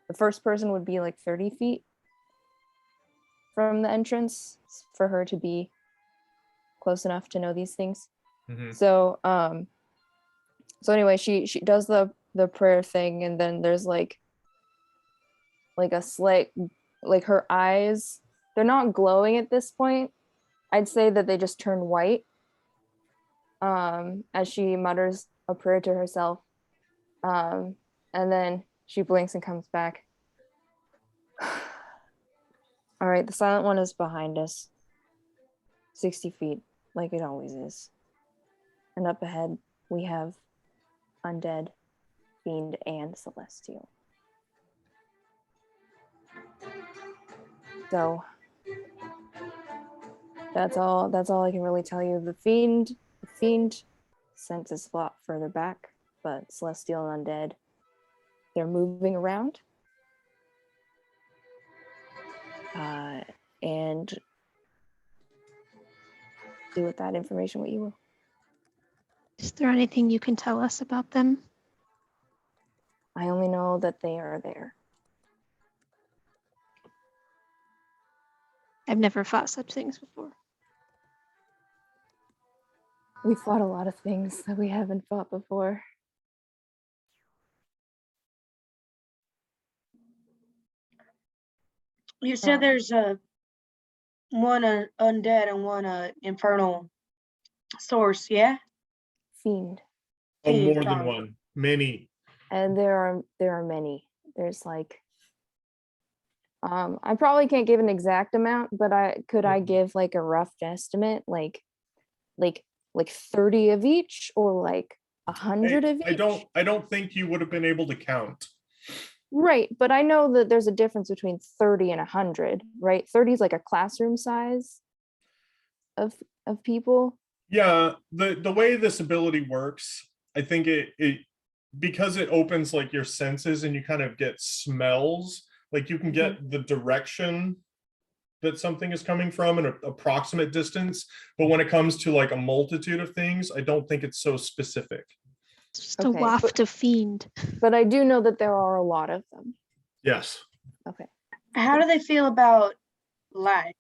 the first person would be like 30 feet from the entrance for her to be close enough to know these things. Mhm. So so anyway, she does the prayer thing, and then there's like a slight, like her eyes, they're not glowing at this point. I'd say that they just turn white as she mutters a prayer to herself. And then she blinks and comes back. All right, the silent one is behind us. 60 feet, like it always is. And up ahead, we have undead, fiend, and celestial. So that's all I can really tell you. The fiend senses a lot further back, but celestial and undead, they're moving around. And do with that information what you will. Is there anything you can tell us about them? I only know that they are there. I've never fought such things before. We fought a lot of things that we haven't fought before. You said there's one undead and one infernal source, yeah? Fiend. Oh, Fiend, more than sorry. one. Many. And there are many. There's like I probably can't give an exact amount, but I give like a rough estimate, like 30 of each, or like 100 of each. I don't think you would have been able to count. Right, but I know that there's a difference between 30 and 100, right? 30 is like a classroom size of people. Yeah, the way this ability works, I think it because it opens like your senses and you kind of get smells, like you can get the direction that something is coming from in an approximate distance, but when it comes to like a multitude of things, I don't think it's so specific. It's just a Okay, waft of fiend. But I do know that there are a lot of them. Yes. Okay. How do they feel about light?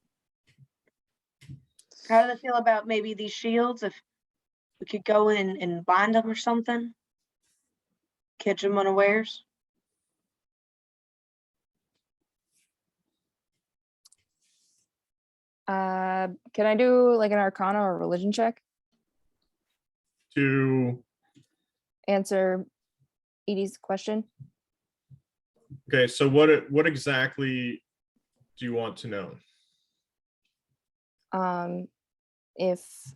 How do they feel about maybe these shields? If we could go in and bind them or something? Catch them unawares? Can I do like an Arcana or religion check? To Answer Edie's question. okay, so what exactly do you want to know? If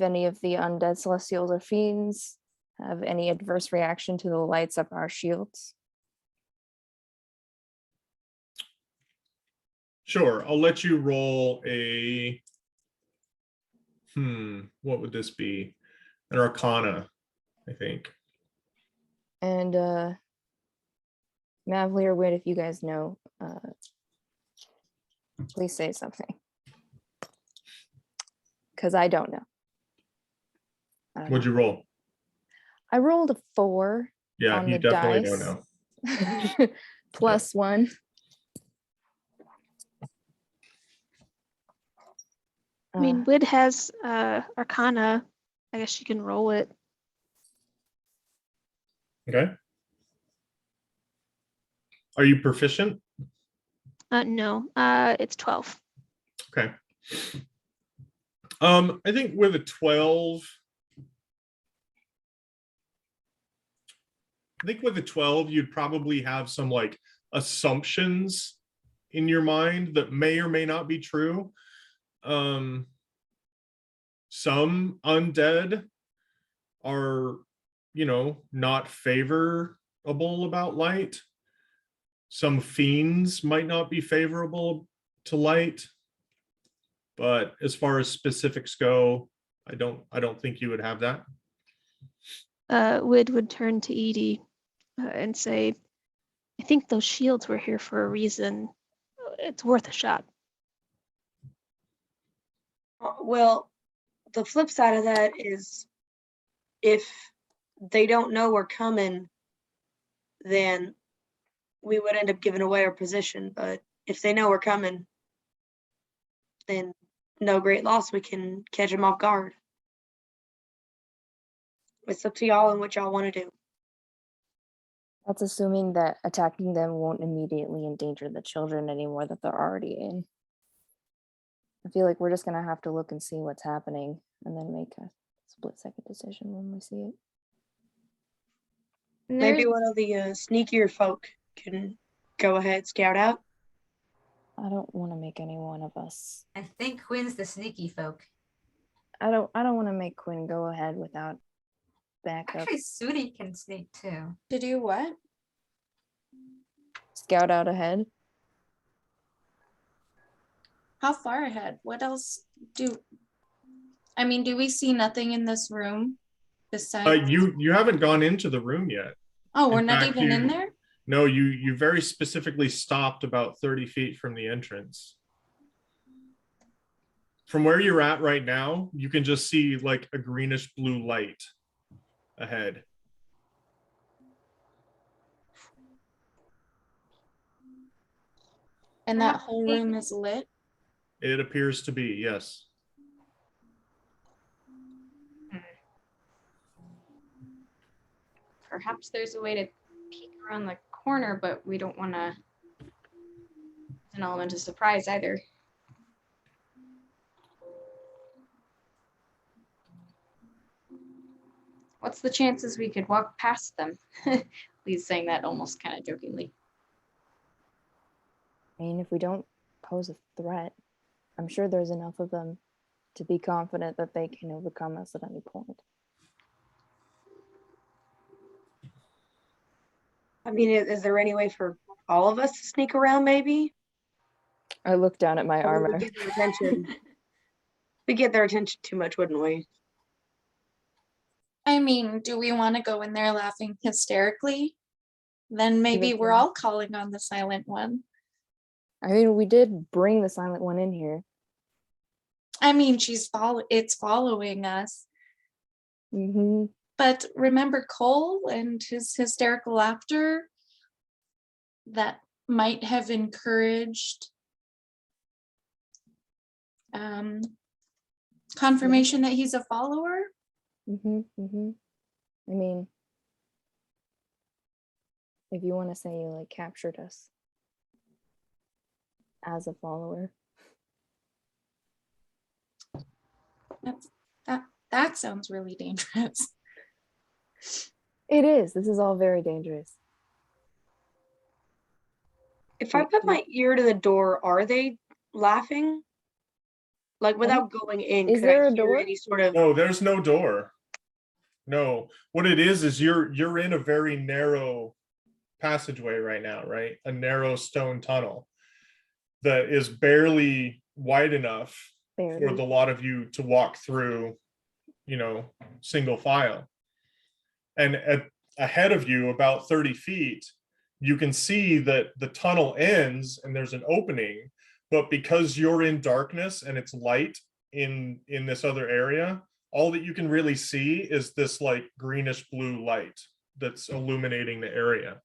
any of the undead celestials or fiends have any adverse reaction to the lights up our shields. Sure, I'll let you roll a what would this be? An Arcana, I think. And Mavli or Wit, if you guys know, please say something. Because I don't know. What'd you roll? I rolled a 4 Yeah, on you the definitely dice. don't know. Plus 1. I mean, Wid has Arcana. I guess she can roll it. Okay. Are you proficient? No, it's 12. Okay. I think with a 12, I think with a 12, you'd probably have some like assumptions in your mind that may or may not be true. Some undead are, not favorable about light. Some fiends might not be favorable to light. But as far as specifics go, I don't think you would have that. Wid would turn to Edie and say, I think those shields were here for a reason. It's worth a shot. Well, the flip side of that is if they don't know we're coming, then we would end up giving away our position. But if they know we're coming, then no great loss. We can catch them off guard. It's up to y'all and what y'all want to do. That's assuming that attacking them won't immediately endanger the children anymore that they're already in. I feel like we're just gonna have to look and see what's happening and then make a split-second decision when we see it. Maybe There's- one of the sneakier folk can go ahead, scout out. I don't want to make any one of us. I think Quinn's the sneaky folk. I don't want to make Quinn go ahead without backup. Actually, Sudi can sneak too. To do what? Scout out ahead. How far ahead? What else do we see nothing in this room besides? You haven't gone into the room yet. Oh, we're in not fact, even in you- there? No, you very specifically stopped about 30 feet from the entrance. From where you're at right now, you can just see like a greenish blue light ahead. And that whole room is lit? It appears to be, yes. Perhaps there's a way to peek around the corner, but we don't want to an element of surprise either. What's the chances we could walk past them? Lee's saying that almost kind of jokingly. I mean, if we don't pose a threat, I'm sure there's enough of them to be confident that they can overcome us at any point. I mean, is there any way for all of us to sneak around, maybe? I look down at my Or we armor. would get their attention. We get their attention too much, wouldn't we? I mean, do we want to go in there laughing hysterically? Then maybe Even we're so. all calling on the silent one. I mean, we did bring the silent one in here. I mean, it's following us. Mm-hmm. But remember Cole and his hysterical laughter? That might have encouraged confirmation that he's a follower. Mm-hmm. Mm-hmm. I mean, if you want to say you like captured us as a follower. That sounds really dangerous. It is. This is all very dangerous. If I put my ear to the door, are they laughing? Like without going in, Is could there I a hear door? any sort of? No, there's no door. No, what it is you're in a very narrow passageway right now, right? A narrow stone tunnel that is barely wide enough for Barely. the lot of you to walk through, single file. And ahead of you, about 30 feet, you can see that the tunnel ends and there's an opening, but because you're in darkness and it's light in this other area, all that you can really see is this like greenish blue light that's illuminating the area.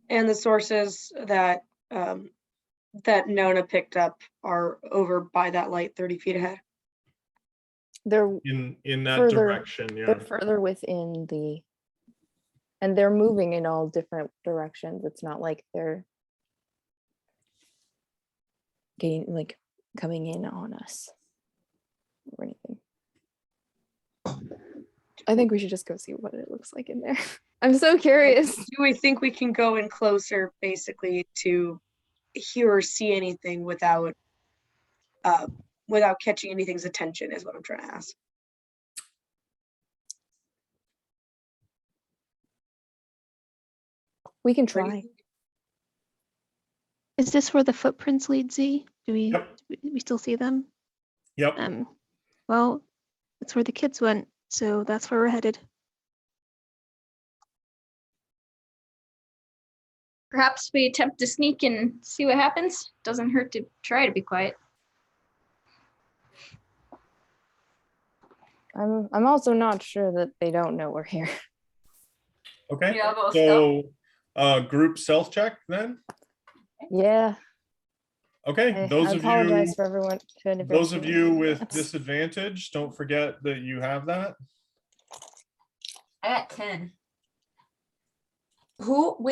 And the sources that that Nona picked up are over by that light 30 feet ahead. They're In that Further- direction, yeah. they're further within the, and they're moving in all different directions. It's not like they're getting like coming in on us or anything. I think we should just go see what it looks like in there. I'm so curious. Do we think we can go in closer, basically, to hear or see anything without catching anything's attention? Is what I'm trying to ask. We can What do you try. think? Is this where the footprints lead, Z? Do we Yep. do we still see them? Yep. Well, that's where the kids went, so that's where we're headed. Perhaps we attempt to sneak and see what happens. Doesn't hurt to try to be quiet. I'm also not sure that they don't know we're here. Okay. Yeah, well, stealth. So group stealth check then. Yeah. Okay. I Those of apologize you for everyone. those of you with disadvantage, don't forget that you have that. I got 10. Who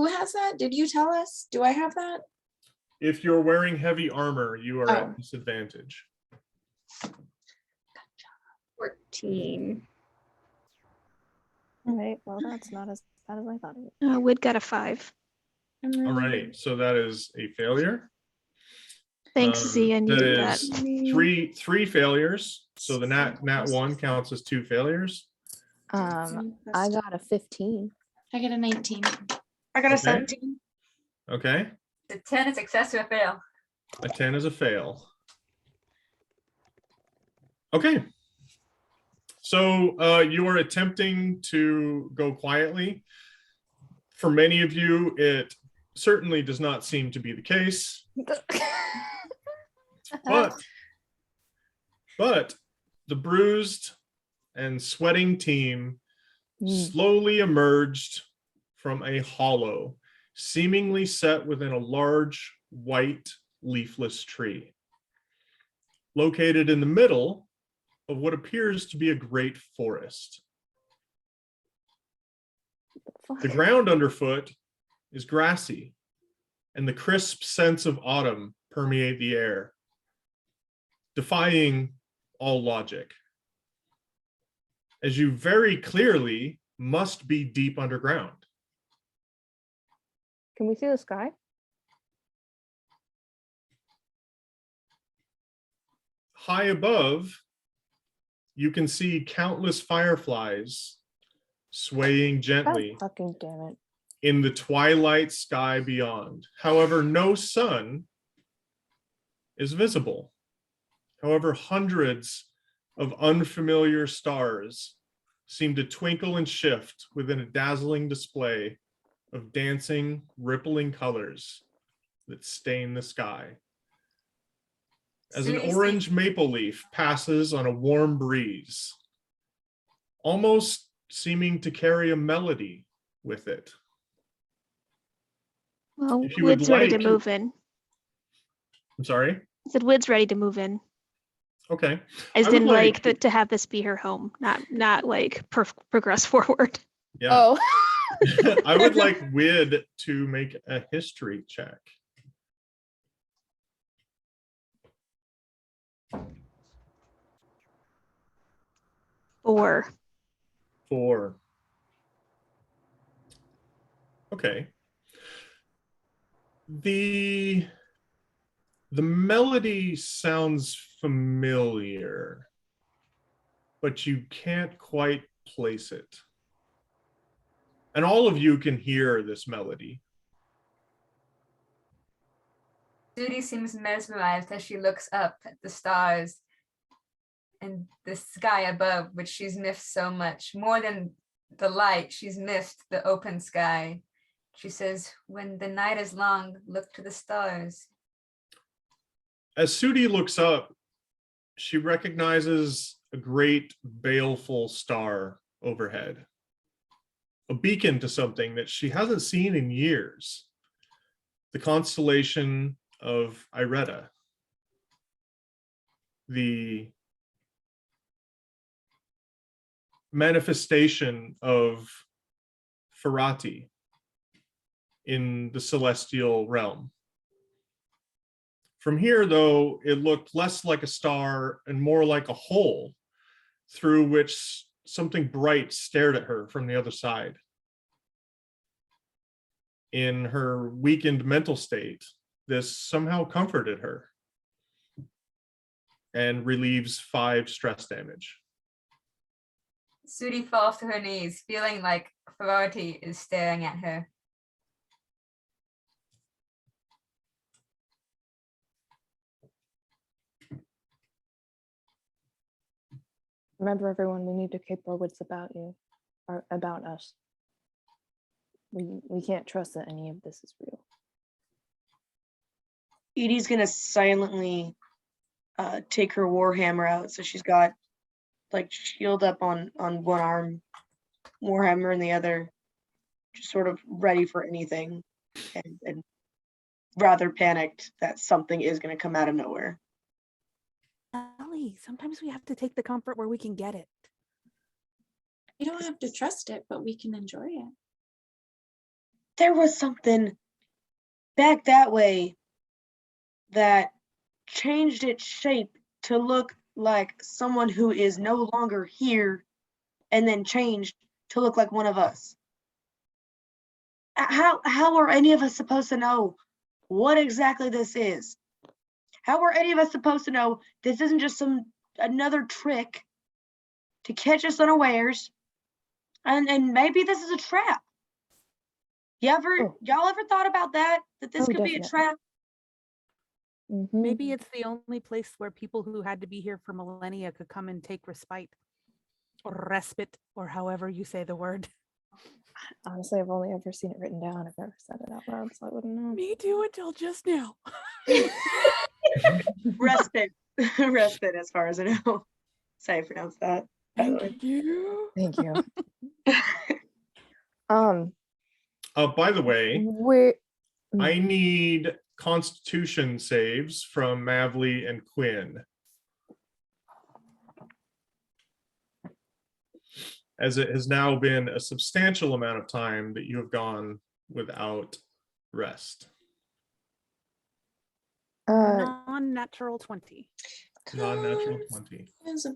has that? Did you tell us? Do I have that? If you're wearing heavy armor, you are Oh. at disadvantage. 14. All right. Well, that's not as bad as I thought it would. Wid got a 5. All right. So that is a failure. Thanks, Z. I needed that. Is three failures. So the nat 1 counts as 2 failures. I got a 15. I get a 19. I got a Okay. 17. Okay. The 10 is success or a fail. A 10 is a fail. Okay. So you are attempting to go quietly. For many of you, it certainly does not seem to be the case. But the bruised and sweating team slowly emerged from a hollow, seemingly set within a large white leafless tree, located in the middle of what appears to be a great forest. The ground underfoot is grassy, and the crisp scents of autumn permeate the air, defying all logic, as you very clearly must be deep underground. Can we see the sky? High above, you can see countless fireflies swaying God gently fucking damn it. in the twilight sky beyond. However, no sun is visible. However, hundreds of unfamiliar stars seem to twinkle and shift within a dazzling display of dancing, rippling colors that stain the sky. As an Seriously? orange maple leaf passes on a warm breeze, almost seeming to carry a melody with it. Well, If you would Wid's ready to like- move in. I'm sorry? I said Wid's ready to move in. Okay. As I would in like like- to have this be her home, not like progress forward. Yeah. Oh. I would like Wid to make a history check. Or 4. Okay. The melody sounds familiar, but you can't quite place it. And all of you can hear this melody. Judy seems mesmerized as she looks up at the stars and the sky above, which she's missed so much. More than the light, she's missed the open sky. She says, when the night is long, look to the stars. As Sudi looks up, she recognizes a great baleful star overhead, a beacon to something that she hasn't seen in years, the constellation of Ireta, the manifestation of Ferrati in the celestial realm. From here, though, it looked less like a star and more like a hole through which something bright stared at her from the other side. In her weakened mental state, this somehow comforted her and relieves 5 stress damage. Sudi falls to her knees, feeling like authority is staring at her. Remember, everyone, we need to keep our wits about you, or about us. We can't trust that any of this is real. Edie's gonna silently take her warhammer out. So she's got like shield up on one arm, warhammer in the other, just sort of ready for anything, and rather panicked that something is gonna come out of nowhere. Ellie, sometimes we have to take the comfort where we can get it. You don't have to trust it, but we can enjoy it. There was something back that way that changed its shape to look like someone who is no longer here, and then changed to look like one of us. How are any of us supposed to know what exactly this is? How are any of us supposed to know this isn't just another trick to catch us unawares, and maybe this is a trap? Y'all ever thought about that? That this could be a Definitely. trap? Maybe it's the only place where people who had to be here for millennia could come and take respite or respite, or however you say the word. Honestly, I've only ever seen it written down. I've never said it out loud, so I wouldn't know. Me too, until just now. Respite. Respite, as far as I know. That's how you pronounce that, by the way. Thank you. Thank you. By the way, We're I need Constitution saves from Mavli and Quinn, as it has now been a substantial amount of time that you have gone without rest. Non-natural 20. Non-natural 20. Is a +1.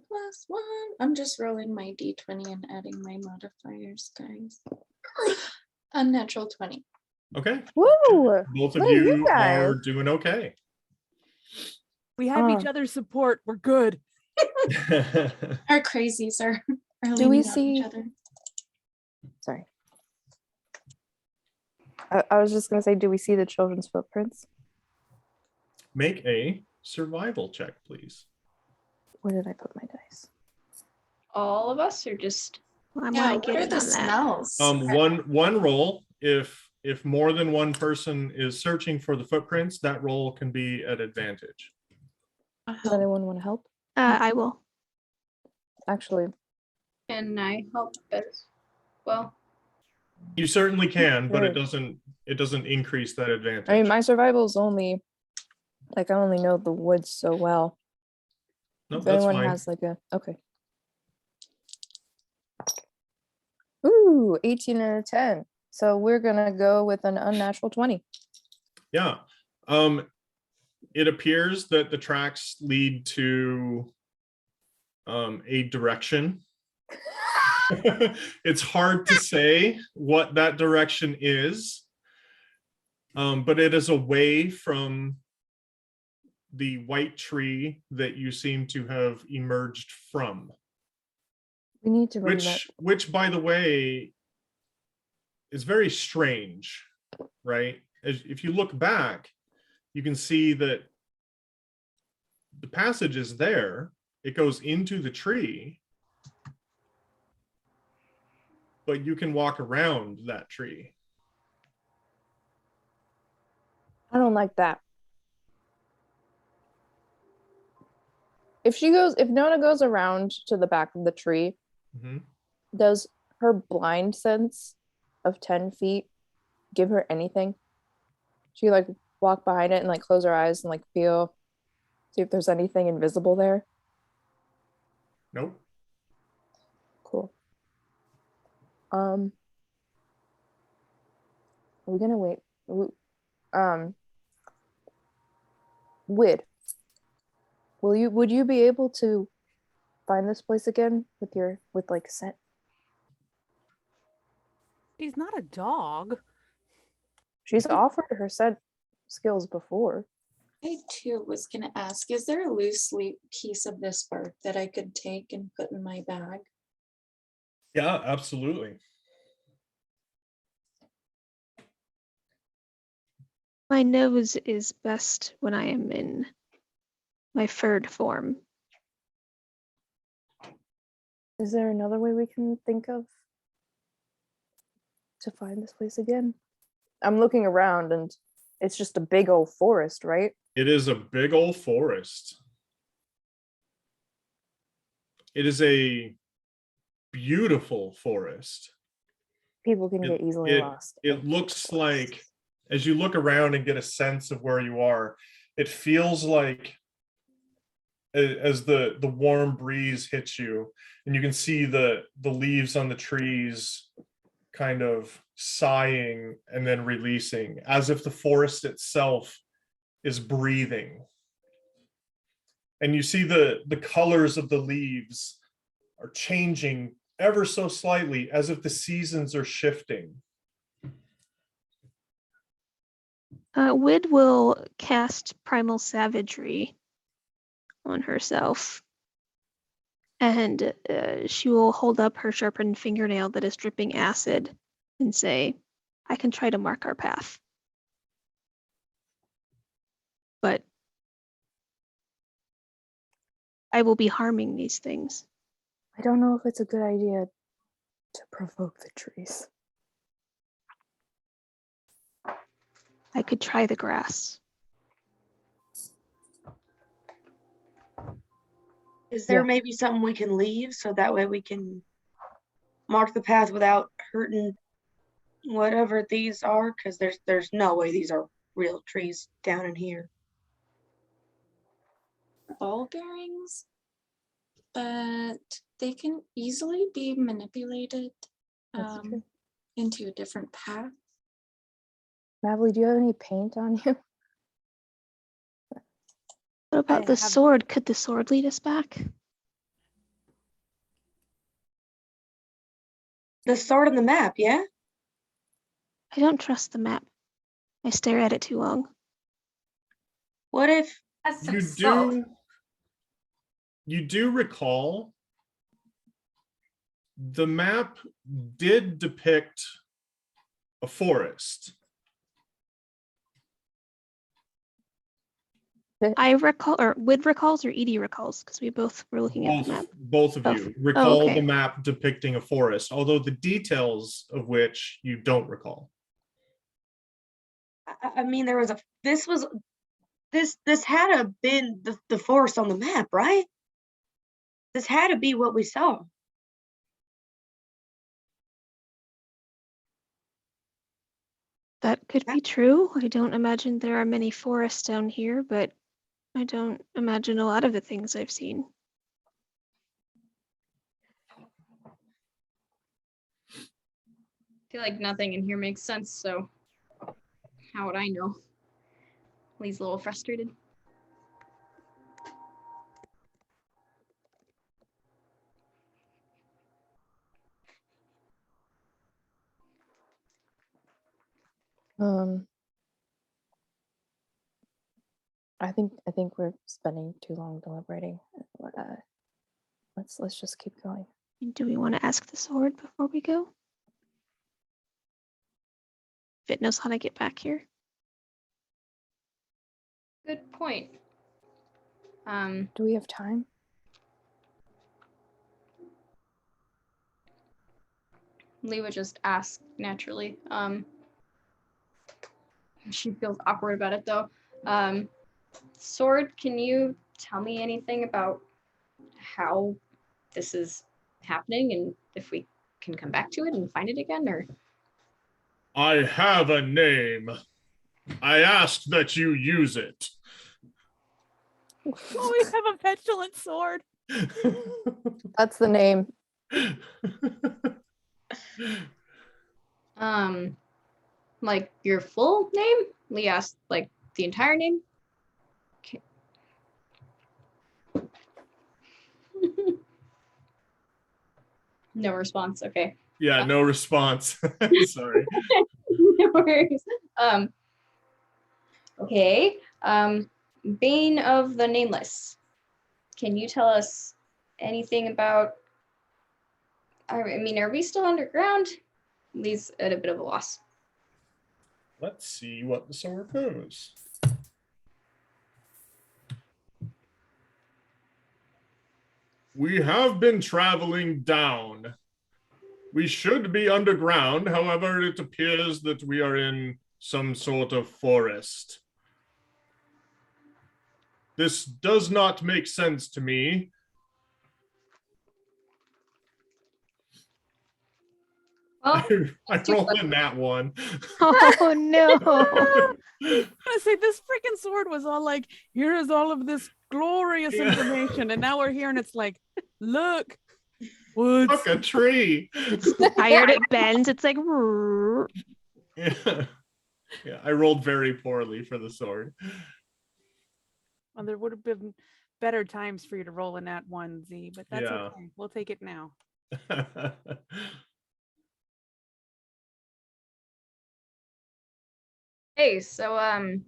I'm just rolling my d20 and adding my modifiers, guys. Unnatural 20. Okay. woo! Both of Look at you you are guys. doing okay. We have each other's support. We're good. Our crazies are Do we leaning on each see- other. Sorry. I was just gonna say, do we see the children's footprints? Make a survival check, please. Where did I put my dice? All of us are just Well, I Yeah, want what to are get in the on that. smells? One roll. If more than one person is searching for the footprints, that roll can be at advantage. Does anyone want to help? I will. Actually, Can I help as well? You certainly can, but it Sure. doesn't increase that advantage. I mean, my survival's only, like, I only know the woods so well. No, If that's anyone fine. has like a, okay. Ooh, 18 and a 10. So we're gonna go with an unnatural 20. Yeah. It appears that the tracks lead to a direction. It's hard to say what that direction is, but it is away from the white tree that you seem to have emerged from. We need to bring that. Which, by the way, is very strange, right? If you look back, you can see that the passage is there. It goes into the tree, but you can walk around that tree. I don't like that. If Nona goes around to the back of the tree, Mhm. does her blind sense of 10 feet give her anything? She like walk behind it and like close her eyes and like feel, see if there's anything invisible there. Nope. Cool. Are we gonna wait? Would you be able to find this place again with like scent? He's not a dog. She's offered her scent skills before. I too was gonna ask, is there a loose piece of this bark that I could take and put in my bag? Yeah, absolutely. My nose is best when I am in my furred form. Is there another way we can think of to find this place again? I'm looking around and it's just a big old forest, right? It is a big old forest. It is a beautiful forest. People can get easily lost. It looks like, as you look around and get a sense of where you are, it feels like as the warm breeze hits you and you can see the leaves on the trees kind of sighing and then releasing, as if the forest itself is breathing. And you see the colors of the leaves are changing ever so slightly, as if the seasons are shifting. Wid will cast Primal Savagery on herself. And she will hold up her sharpened fingernail that is dripping acid and say, I can try to mark our path. But I will be harming these things. I don't know if it's a good idea to provoke the trees. I could try the grass. Is there Yeah. maybe something we can leave so that way we can mark the path without hurting whatever these are? Because there's no way these are real trees down in here. Ball bearings, but they can easily be manipulated That's true. into a different path. Mavely, do you have any paint on you? What about the have- sword? Could the sword lead us back? The start on the map, yeah? I don't trust the map. I stare at it too long. What if That's some salt. You do recall the map did depict a forest. I recall, or Wid recalls, or Edie recalls, because we both were looking at the map. Both of Both. you recall okay. the map depicting a forest, although the details of which you don't recall. I mean there was a this had to been the forest on the map, right? This had to be what we saw. That could be true. I don't imagine there are many forests down here, but I don't imagine a lot of the things I've seen. I feel like nothing in here makes sense, so how would I know? Lee's a little frustrated. I think we're spending too long deliberating. Let's just keep going. Do we want to ask the sword before we go? If it knows how to get back here. Good point. Do we have time? Lee would just ask naturally. She feels awkward about it though. Sword, can you tell me anything about how this is happening and if we can come back to it and find it again, or? I have a name. I ask that you use it. Always have a petulant sword. That's the name. Like your full name? Lee asked, like the entire name? Okay. No response. Okay. Yeah, no response. Sorry. No worries. Okay. Bane of the Nameless. Can you tell us anything about? I mean, are we still underground? Lee's at a bit of a loss. Let's see what the sword knows. We have been traveling down. We should be underground. However, it appears that we are in some sort of forest. This does not make sense to me. Well, I roll in that one. Oh no. I want to say this freaking sword was all like, here is all of this glorious Yeah. information, and now we're here and it's like, look, woods. Fuck a tree. Tired it bends. It's like "Rrrr." Yeah. Yeah, I rolled very poorly for the sword. Well, there would have been better times for you to roll in that one, Z, but that's Yeah. okay. We'll take it now. hey, so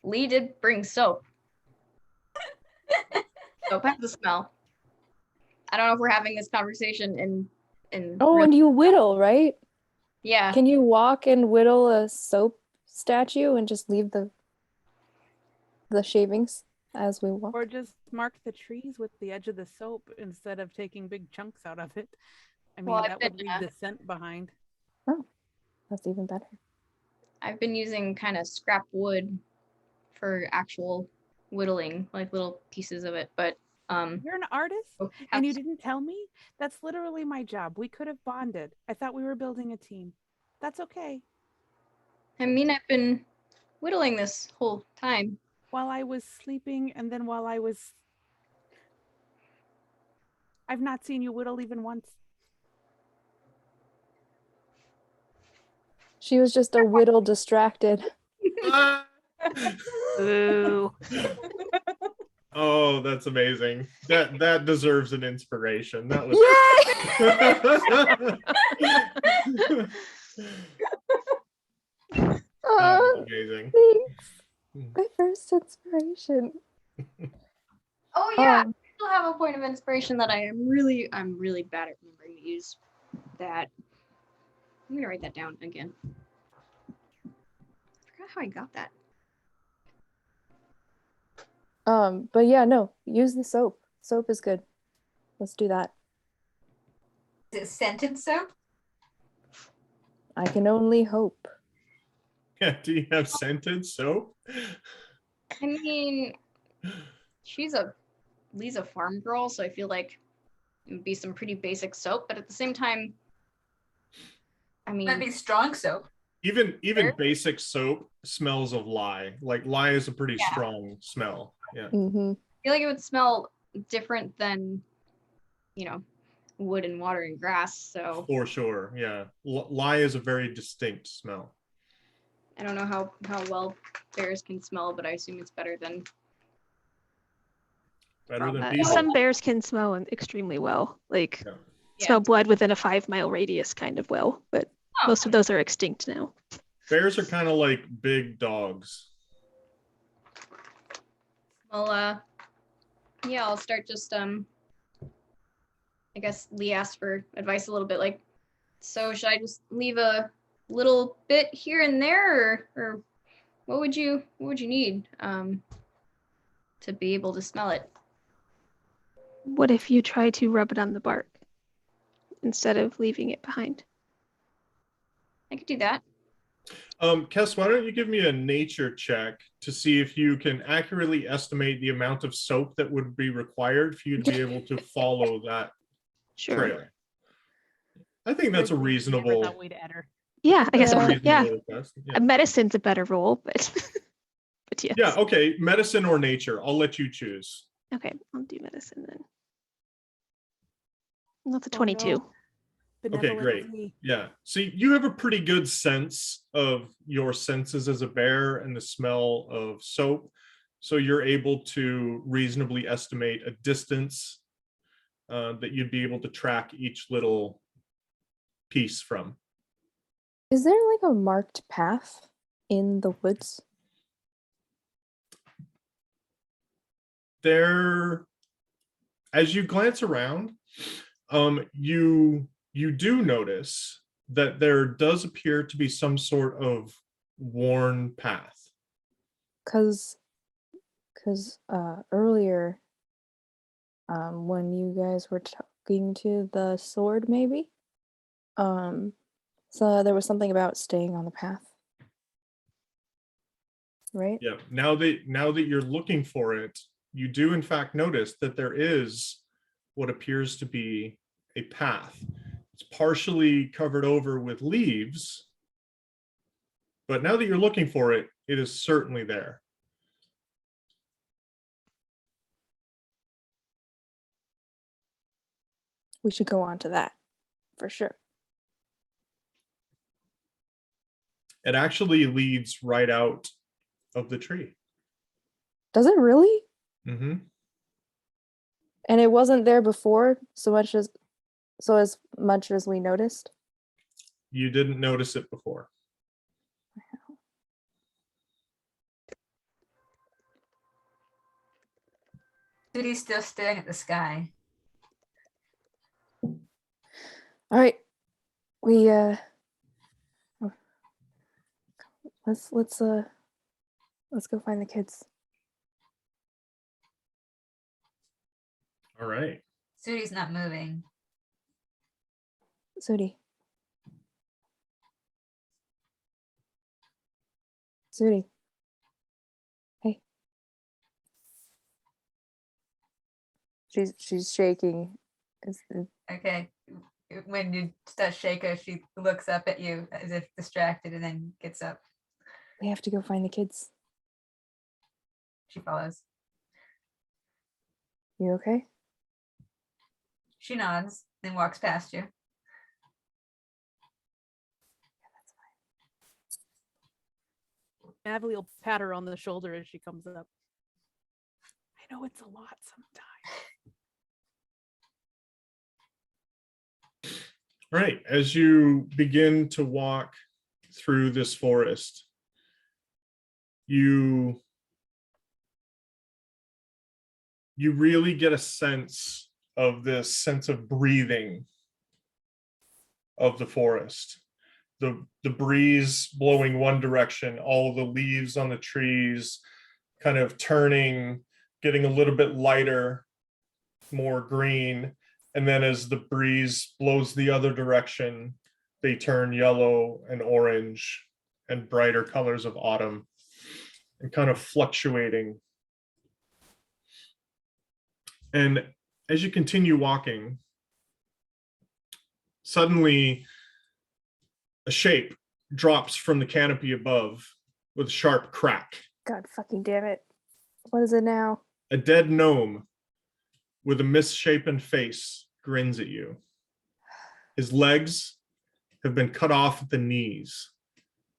Lee did bring soap. Soap has a smell. I don't know if we're having this conversation in Oh, real- and you whittle, right? yeah. Can you walk and whittle a soap statue and just leave the shavings as we walk? Or just mark the trees with the edge of the soap instead of taking big chunks out of it. I mean, Well, I've that would been, leave the scent behind. Oh, that's even better. I've been using kind of scrap wood for actual whittling, like little pieces of it, but You're an artist oh, and you didn't tell me? That's literally my job. We could have bonded. I thought we were building a team. That's okay. I mean, I've been whittling this whole time. While I was sleeping and then while I was... I've not seen you whittle even once. She was just a whittle distracted. Ooh. Oh, that's amazing. That deserves an inspiration. That was Oh, amazing. thanks. My first inspiration. Oh yeah, Um, I still have a point of inspiration that I'm really bad at remembering to use. That I'm gonna write that down again. I forgot how I got that. but yeah, no, use the soap. Soap is good. Let's do that. Is it scented soap? I can only hope. Yeah, do you have scented soap? I mean, Lee's a farm girl, so I feel like it would be some pretty basic soap, but at the same time, I mean, Might be strong soap. Even Sure. basic soap smells of lye. Like lye is a pretty Yeah. strong smell. Yeah. Mm-hmm. I feel like it would smell different than, wood and water and grass. So For sure. Yeah. Lye is a very distinct smell. I don't know how well bears can smell, but I assume it's better than. Better than Uh, people. Some bears can smell extremely well, like Yeah. smell blood within a 5-mile radius kind of well, but Oh. most of those are extinct now. Bears are kind of like big dogs. Well, yeah, I'll start just I guess Lee asked for advice a little bit, like, so should I just leave a little bit here and there, or what would you need to be able to smell it? What if you try to rub it on the bark instead of leaving it behind? I could do that. Kes, why don't you give me a nature check to see if you can accurately estimate the amount of soap that would be required for you to be able to follow that Sure. trail. I think that's a Never reasonable. thought we'd add her. Yeah, I guess. Yeah. Yeah, reasonable request. Yeah. medicine's a better role, but but yes. Yeah, okay. Medicine or nature. I'll let you choose. Okay, I'll do medicine then. That's a Oh, 22. no. Benevolent great. Z. Yeah. See, you have a pretty good sense of your senses as a bear and the smell of soap. So you're able to reasonably estimate a distance that you'd be able to track each little piece from. Is there like a marked path in the woods? There, as you glance around, you do notice that there does appear to be some sort of worn path. Cause earlier, when you guys were talking to the sword, maybe, so there was something about staying on the path, right? Yeah. Now that you're looking for it, you do in fact notice that there is what appears to be a path. It's partially covered over with leaves, but now that you're looking for it, it is certainly there. We should go on to that, for sure. It actually leads right out of the tree. Does it really? Mm-hmm. And it wasn't there before, as much as we noticed? You didn't notice it before. Sudi's still staring at the sky. All right, we let's go find the kids. All right. Sudi's not moving. Sudi. Hey. She's shaking. Okay. When you start shaking, she looks up at you as if distracted and then gets up. We have to go find the kids. She follows. You okay? She nods and walks past you. Natalie will pat her on the shoulder as she comes up. I know it's a lot sometimes. All right. As you begin to walk through this forest, you really get a sense of this sense of breathing of the forest. The breeze blowing one direction, all the leaves on the trees kind of turning, getting a little bit lighter, more green. And then as the breeze blows the other direction, they turn yellow and orange and brighter colors of autumn, and kind of fluctuating. And as you continue walking, suddenly a shape drops from the canopy above with a sharp crack. God fucking damn it. What is it now? A dead gnome with a misshapen face grins at you. His legs have been cut off at the knees.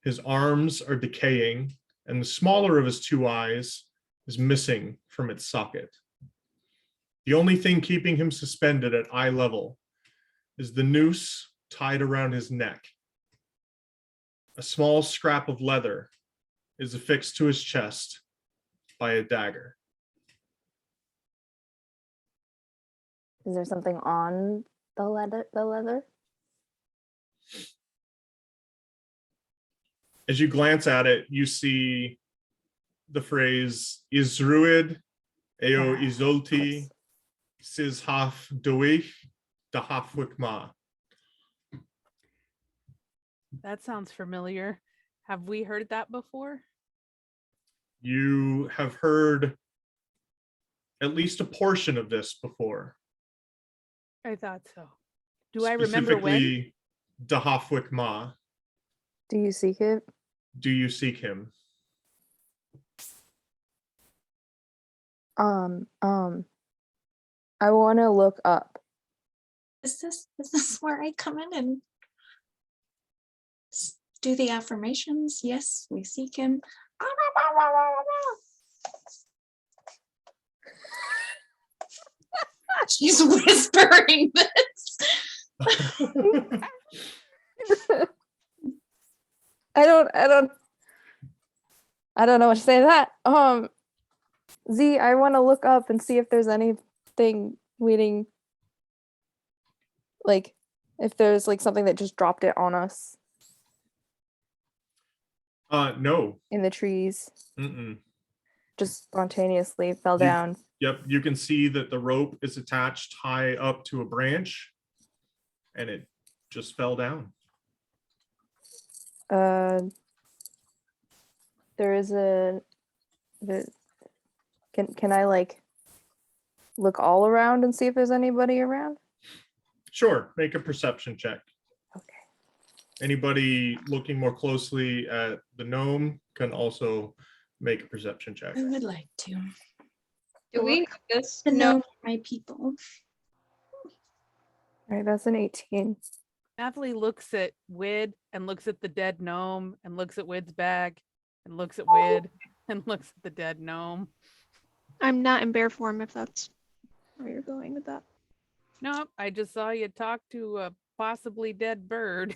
His arms are decaying, and the smaller of his two eyes is missing from its socket. The only thing keeping him suspended at eye level is the noose tied around his neck. A small scrap of leather is affixed to his chest by a dagger. Is there something on the leather? As you glance at it, you see the phrase Isruid eo isolti sis haf doich da hafwik ma. That sounds familiar. Have we heard that before? You have heard at least a portion of this before. I thought so. Do I remember when? Specifically, da hafwik ma. Do you seek it? Do you seek him? I want to look up. Is this where I come in and do the affirmations? Yes, we seek him. She's whispering this. I don't know what to say to that. Z, I want to look up and see if there's anything waiting, like if there's like something that just dropped it on us No. in the trees, Mm-mm. just spontaneously fell You- down. Yep, you can see that the rope is attached high up to a branch, and it just fell down. There is can I like look all around and see if there's anybody around? Sure, make a perception check. Okay. Anybody looking more closely at the gnome can also make a perception check. I would like to. Do we notice? To No. know my people. All right, that's an 18. Natalie looks at Wid and looks at the dead gnome and looks at Wid's bag and looks at Wid and looks at the dead gnome. I'm not in bear form if that's where you're going with that. Nope, I just saw you talk to a possibly dead bird.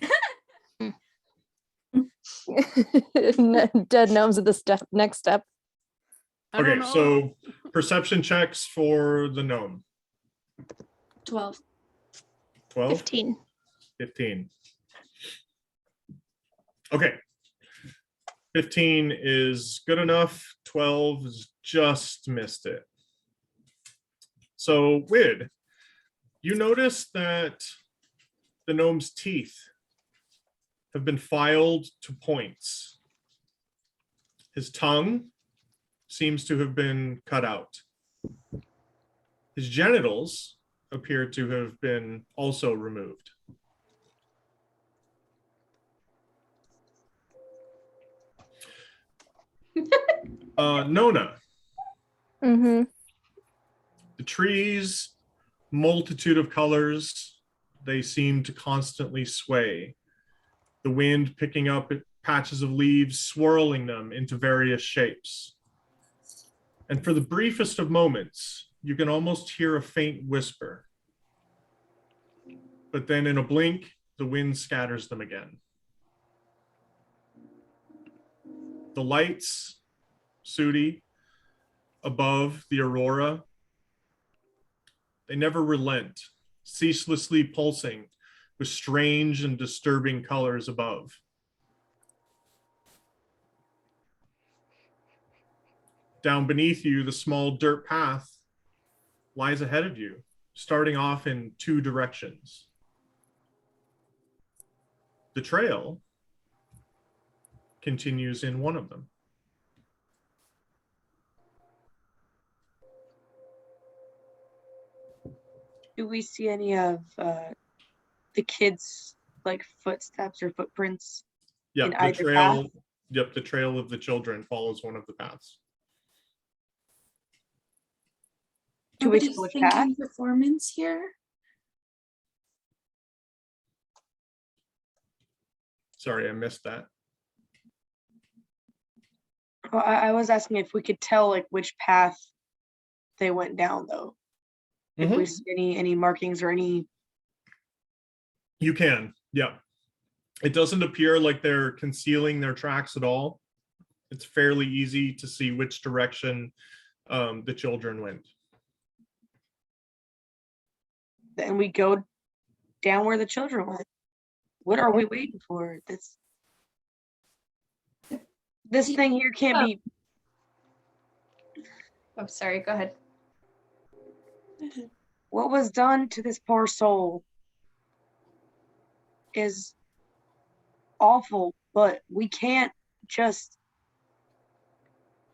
Dead gnomes at the next step. I don't Okay, know. so perception checks for the gnome. 12. 12? 15. 15. Okay. 15 is good enough. 12 is just missed it. So, Wid, you notice that the gnome's teeth have been filed to points. His tongue seems to have been cut out. His genitals appear to have been also removed. Nona, Mm-hmm. the trees, multitude of colors, they seem to constantly sway. The wind picking up patches of leaves, swirling them into various shapes. And for the briefest of moments, you can almost hear a faint whisper. But then in a blink, the wind scatters them again. The lights, Sudi, above the aurora, they never relent, ceaselessly pulsing with strange and disturbing colors above. Down beneath you, the small dirt path lies ahead of you, starting off in two directions. The trail continues in one of them. Do we see any of the kids' like footsteps or footprints? Yep, In the either trail. path? Yep, the trail of the children follows one of the paths. Do we Nobody's see which thinking path? performance here. Sorry, I missed that. Well, I was asking if we could tell like which path they went down though. If we see any markings or any. You can, yeah. It doesn't appear like they're concealing their tracks at all. It's fairly easy to see which direction the children went. And we go down where the children went. What are we waiting for? This thing here can't be. Oh, sorry. Go ahead. What was done to this poor soul is awful, but we can't just,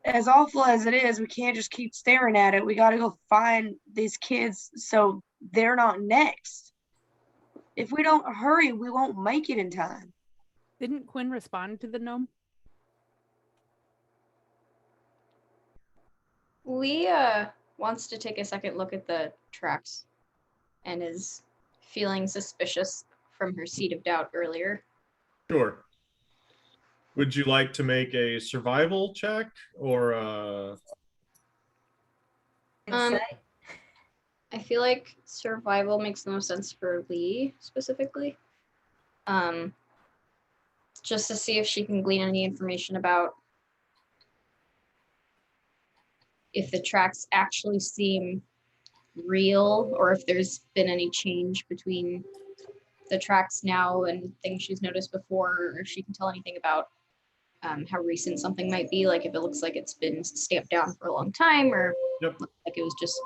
as awful as it is, we can't just keep staring at it. We got to go find these kids so they're not next. If we don't hurry, we won't make it in time. Didn't Quinn respond to the gnome? Lee wants to take a second look at the tracks and is feeling suspicious from her seed of doubt earlier. Sure. Would you like to make a survival check or Insight. I feel like survival makes the most sense for Lee specifically. Just to see if she can glean any information about if the tracks actually seem real or if there's been any change between the tracks now and things she's noticed before, or if she can tell anything about how recent something might be, like if it looks like it's been stamped down for a long time, or Yep. like it was just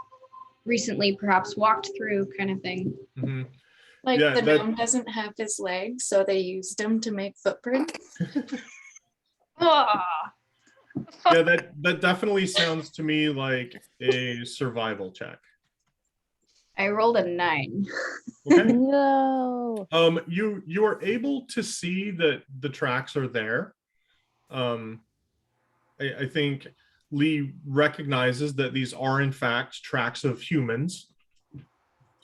recently perhaps walked through kind of thing. Mhm. Like Yeah, the that- gnome doesn't have his legs, so they used him to make footprints. Ah, Yeah, that definitely sounds to me like a survival check. I rolled a 9. Okay. No. You are able to see that the tracks are there. I think Lee recognizes that these are in fact tracks of humans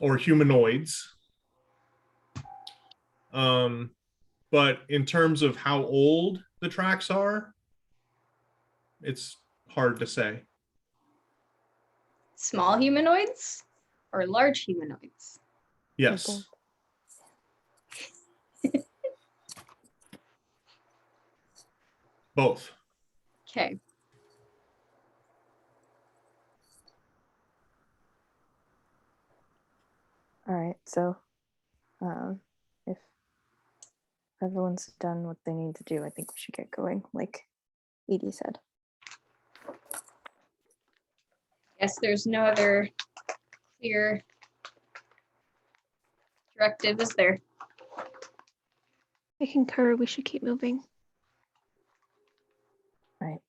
or humanoids. But in terms of how old the tracks are, it's hard to say. Small humanoids or large humanoids? Yes. Both. Okay. All right. So, if everyone's done what they need to do, I think we should get going, like Edie said. Guess there's no other clear directive, is there? I concur. We should keep moving. Right.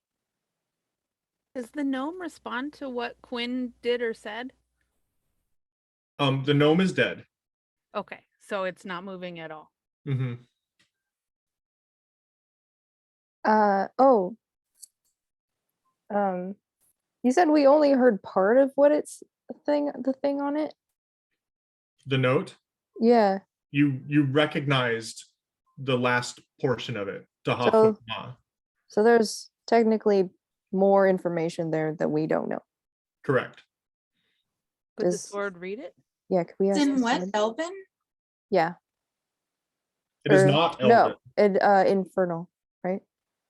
Does the gnome respond to what Quinn did or said? The gnome is dead. Okay, so it's not moving at all. Hmm. Oh. You said we only heard part of what it's the thing on it? The note, Yeah. you recognized the last portion of it. So there's technically more information there that we don't know. Correct. Could the Does- sword read it? Yeah, could we ask In the what, sword? Elven? Yeah. It is Or- not No, Elven. infernal, right?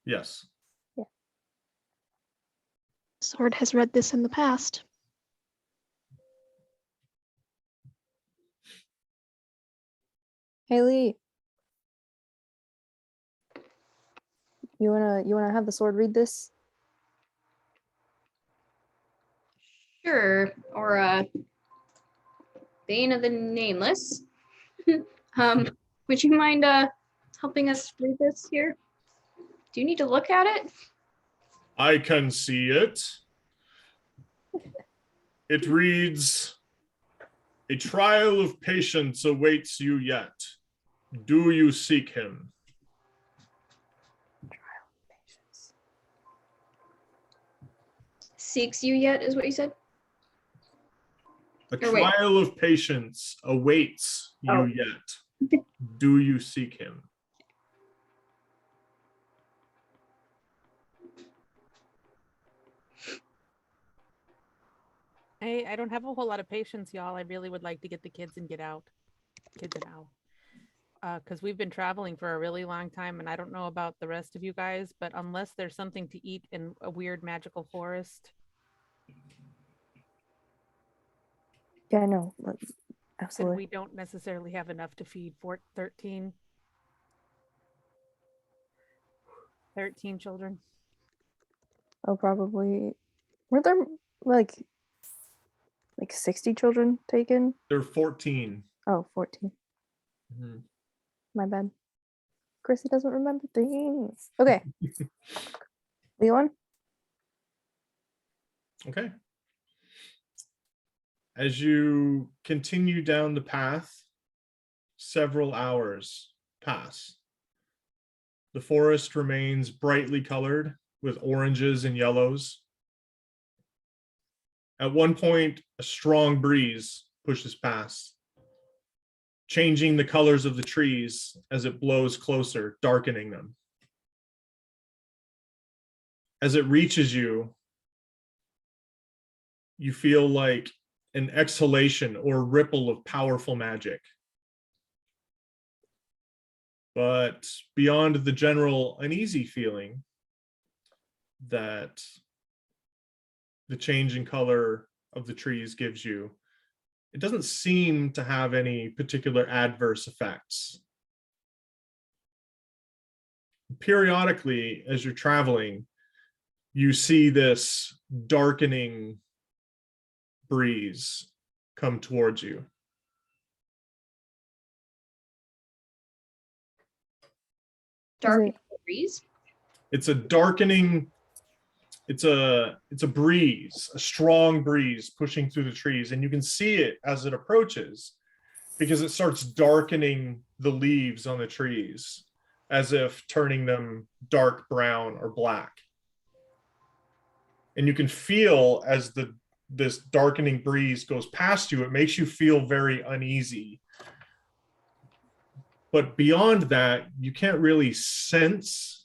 Yes. Sword has read this in the past. Haley. You wanna have the sword read this? Sure. Or Bane of the Nameless. Would you mind helping us read this here? Do you need to look at it? I can see it. It reads, "A trial of patience awaits you yet. Do you seek him?" Seeks you yet, is what you said? A Or wait. trial of patience awaits you Oh. yet. Do you seek him? I don't have a whole lot of patience, y'all. I really would like to get the kids and get out. Kids and out. Because we've been traveling for a really long time, and I don't know about the rest of you guys, but unless there's something to eat in a weird magical forest, Yeah, I know. and Absolutely. we don't necessarily have enough to feed 13 children. Oh, probably. Were there like 60 children taken? They're 14. Oh, 14. Mhm. My bad. Chrissy doesn't remember things. Okay. Leon? Okay. As you continue down the path, several hours pass. The forest remains brightly colored with oranges and yellows. At one point, a strong breeze pushes past, changing the colors of the trees as it blows closer, darkening them. As it reaches you, you feel like an exhalation or ripple of powerful magic. But beyond the general uneasy feeling that the change in color of the trees gives you, it doesn't seem to have any particular adverse effects. Periodically, as you're traveling, you see this darkening breeze come towards you. Dark breeze. It's a darkening, it's a breeze, a strong breeze pushing through the trees, and you can see it as it approaches because it starts darkening the leaves on the trees as if turning them dark brown or black. And you can feel as this darkening breeze goes past you, it makes you feel very uneasy. But beyond that, you can't really sense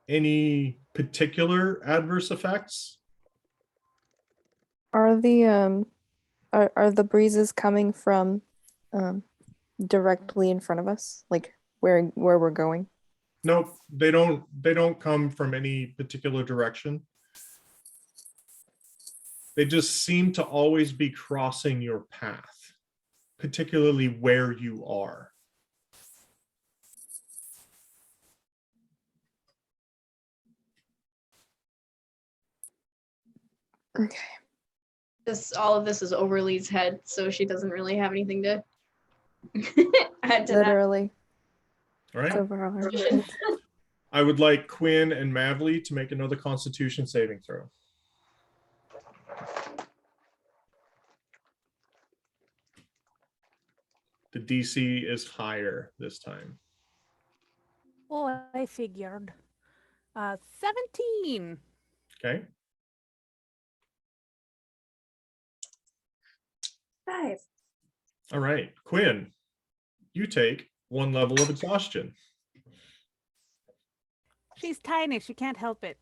any particular adverse effects. Are the are the breezes coming from directly in front of us, like where we're going? Nope, they don't come from any particular direction. They just seem to always be crossing your path, particularly where you are. Okay. All of this is over Lee's head, so she doesn't really have anything to add to Literally. All right. It's over our heads. I would like Quinn and Mavli to make another Constitution saving throw. The DC is higher this time. Oh, I figured. 17. Okay. 5. All right. Quinn, you take 1 level of exhaustion. She's tiny. She can't help it.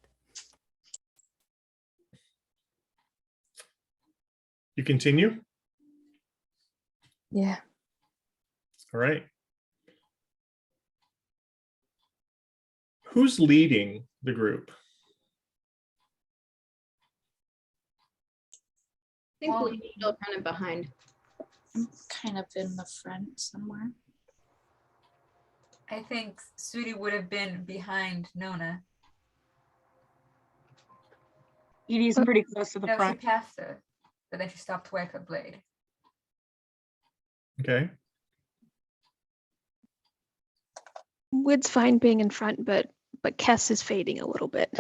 You continue? Yeah. All right. Who's leading the group? I think Well- Lee's still kind of behind. I'm kind of in the front somewhere. I think Sudi would have been behind Nona. Edie's pretty close to the No, she front. passed her, but then she stopped to wipe her blade. Okay. Wood's fine being in front, but Kess is fading a little bit.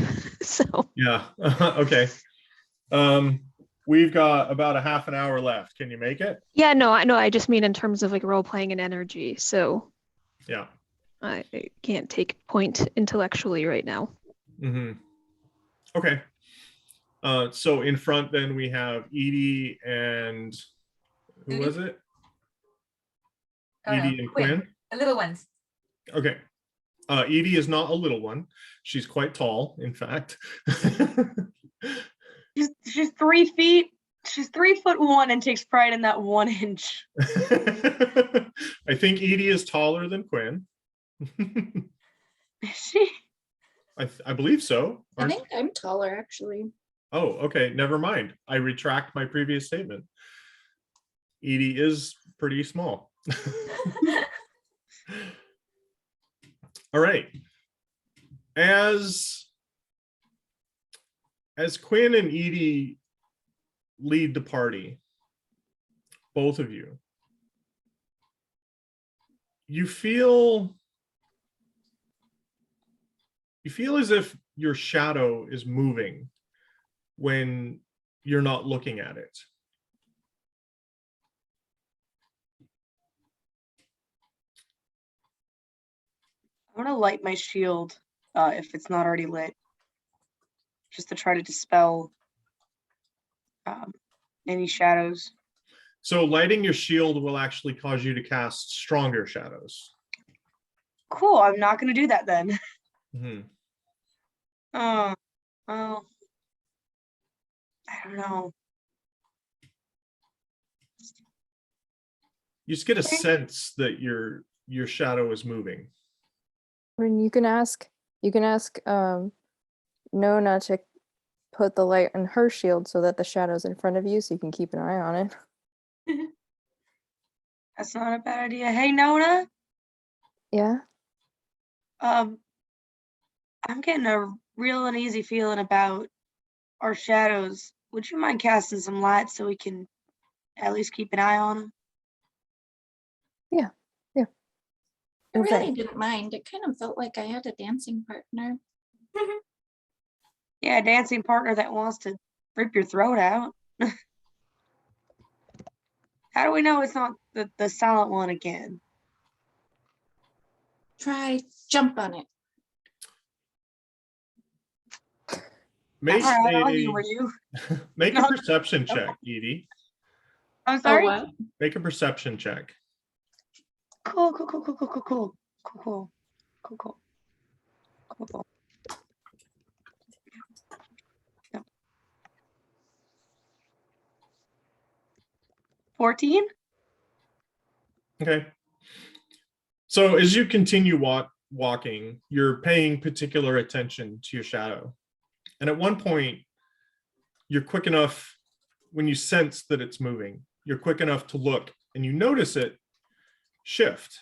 So Yeah. Okay. We've got about a half an hour left. Can you make it? yeah, no, I know. I just mean in terms of like role playing and energy. So Yeah. I can't take point intellectually right now. Mm-hmm. Okay. So in front, then we have Edie and who Edie? was it? Oh, no, Edie and Quinn. The little ones. Okay. Edie is not a little one. She's quite tall, in fact. She's 3 feet. She's 3'1" and takes pride in that 1 inch. I think Edie is taller than Quinn. Is she? I believe so. I Aren't- think I'm taller actually. Oh, okay. Never mind. I retract my previous statement. Edie is pretty small. All right. As Quinn and Edie lead the party, both of you, you feel as if your shadow is moving when you're not looking at it. I want to light my shield if it's not already lit, just to try to dispel any shadows. So lighting your shield will actually cause you to cast stronger shadows. Cool. I'm not going to do that then. Mhm. Oh, I don't know. You just get a sense that your shadow is moving. Your shadow is moving. I mean, you can ask Nona to put the light in her shield so that the shadow's in front of you, so you can keep an eye on it. That's not a bad idea. Hey, Nona. Yeah. I'm getting a real uneasy feeling about our shadows. Would you mind casting some light so we can at least keep an eye on them? Yeah. I Okay. really didn't mind. It kind of felt like I had a dancing partner. Yeah, a dancing partner that wants to rip your throat out. How do we know it's not the silent one again? Try jump on it. Make All right, I'll a humor you. make a No. perception check, Edie. I'm sorry. what? Make a perception check. Cool. 14? Okay. So as you continue walking, you're paying particular attention to your shadow. And at one point, you're quick enough, when you sense that it's moving, you're quick enough to look and you notice it shift.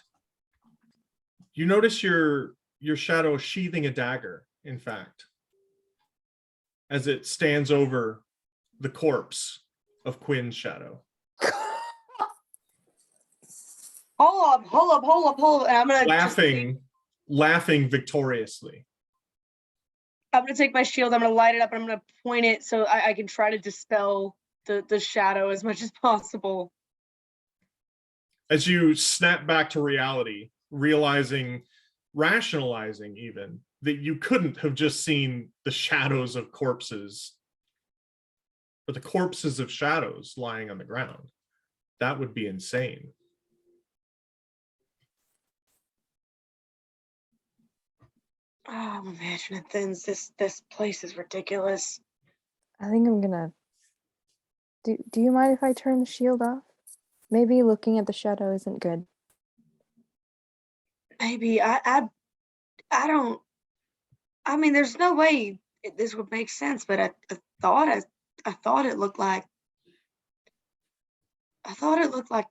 You notice your shadow sheathing a dagger, in fact, as it stands over the corpse of Quinn's shadow. Hold up. And I'm gonna Laughing victoriously. I'm gonna take my shield, I'm gonna light it up, and I'm gonna point it so I can try to dispel the shadow as much as possible. As you snap back to reality, rationalizing even, that you couldn't have just seen the shadows of corpses, but the corpses of shadows lying on the ground. That would be insane. Oh, I'm imagining things. This place is ridiculous. I think I'm gonna. Do you mind if I turn the shield off? Maybe looking at the shadow isn't good. Maybe I don't. I mean, there's no way this would make sense, but I thought it looked like. I thought it looked like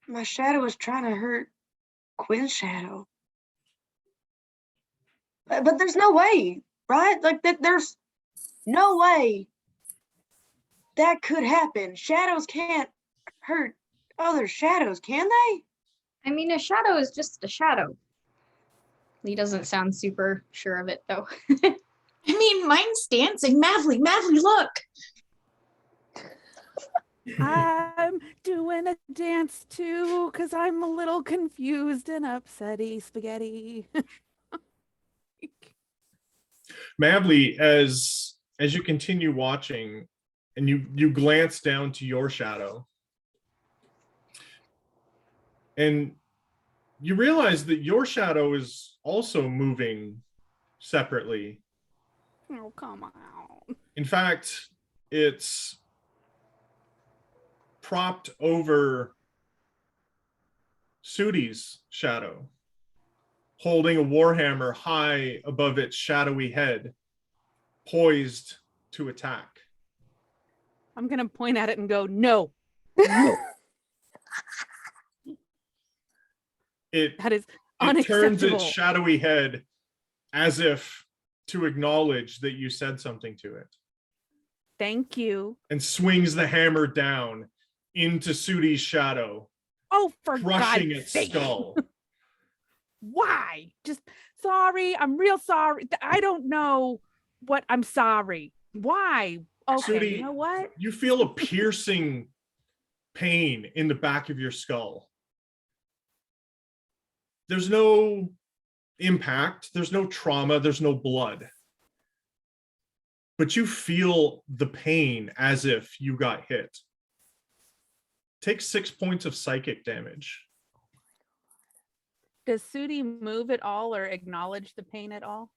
my shadow was trying to hurt Quinn's shadow. But there's no way, right? Like that. There's no way that could happen. Shadows can't hurt other shadows, can they? I mean, a shadow is just a shadow. Lee doesn't sound super sure of it, though. I mean, mine's dancing. Madly, look. I'm doing a dance too because I'm a little confused and upsetty spaghetti. Mably, as you continue watching and you glance down to your shadow, and you realize that your shadow is also moving separately. Oh, come on. In fact, it's propped over Sudi's shadow, holding a warhammer high above its shadowy head, poised to attack. I'm going to point at it and go, no. That is It unacceptable. turns its shadowy head as if to acknowledge that you said something to it. Thank you. And swings the hammer down into Sudi's shadow, Oh, for crushing God's its sake. skull. Why? Just sorry. I'm real sorry. I don't know what I'm sorry. Why? Okay, Sudi, you know what? you feel a piercing pain in the back of your skull. There's no impact, there's no trauma, there's no blood. But you feel the pain as if you got hit. Take 6 points of psychic damage. Does Sudi move at all or acknowledge the pain at all?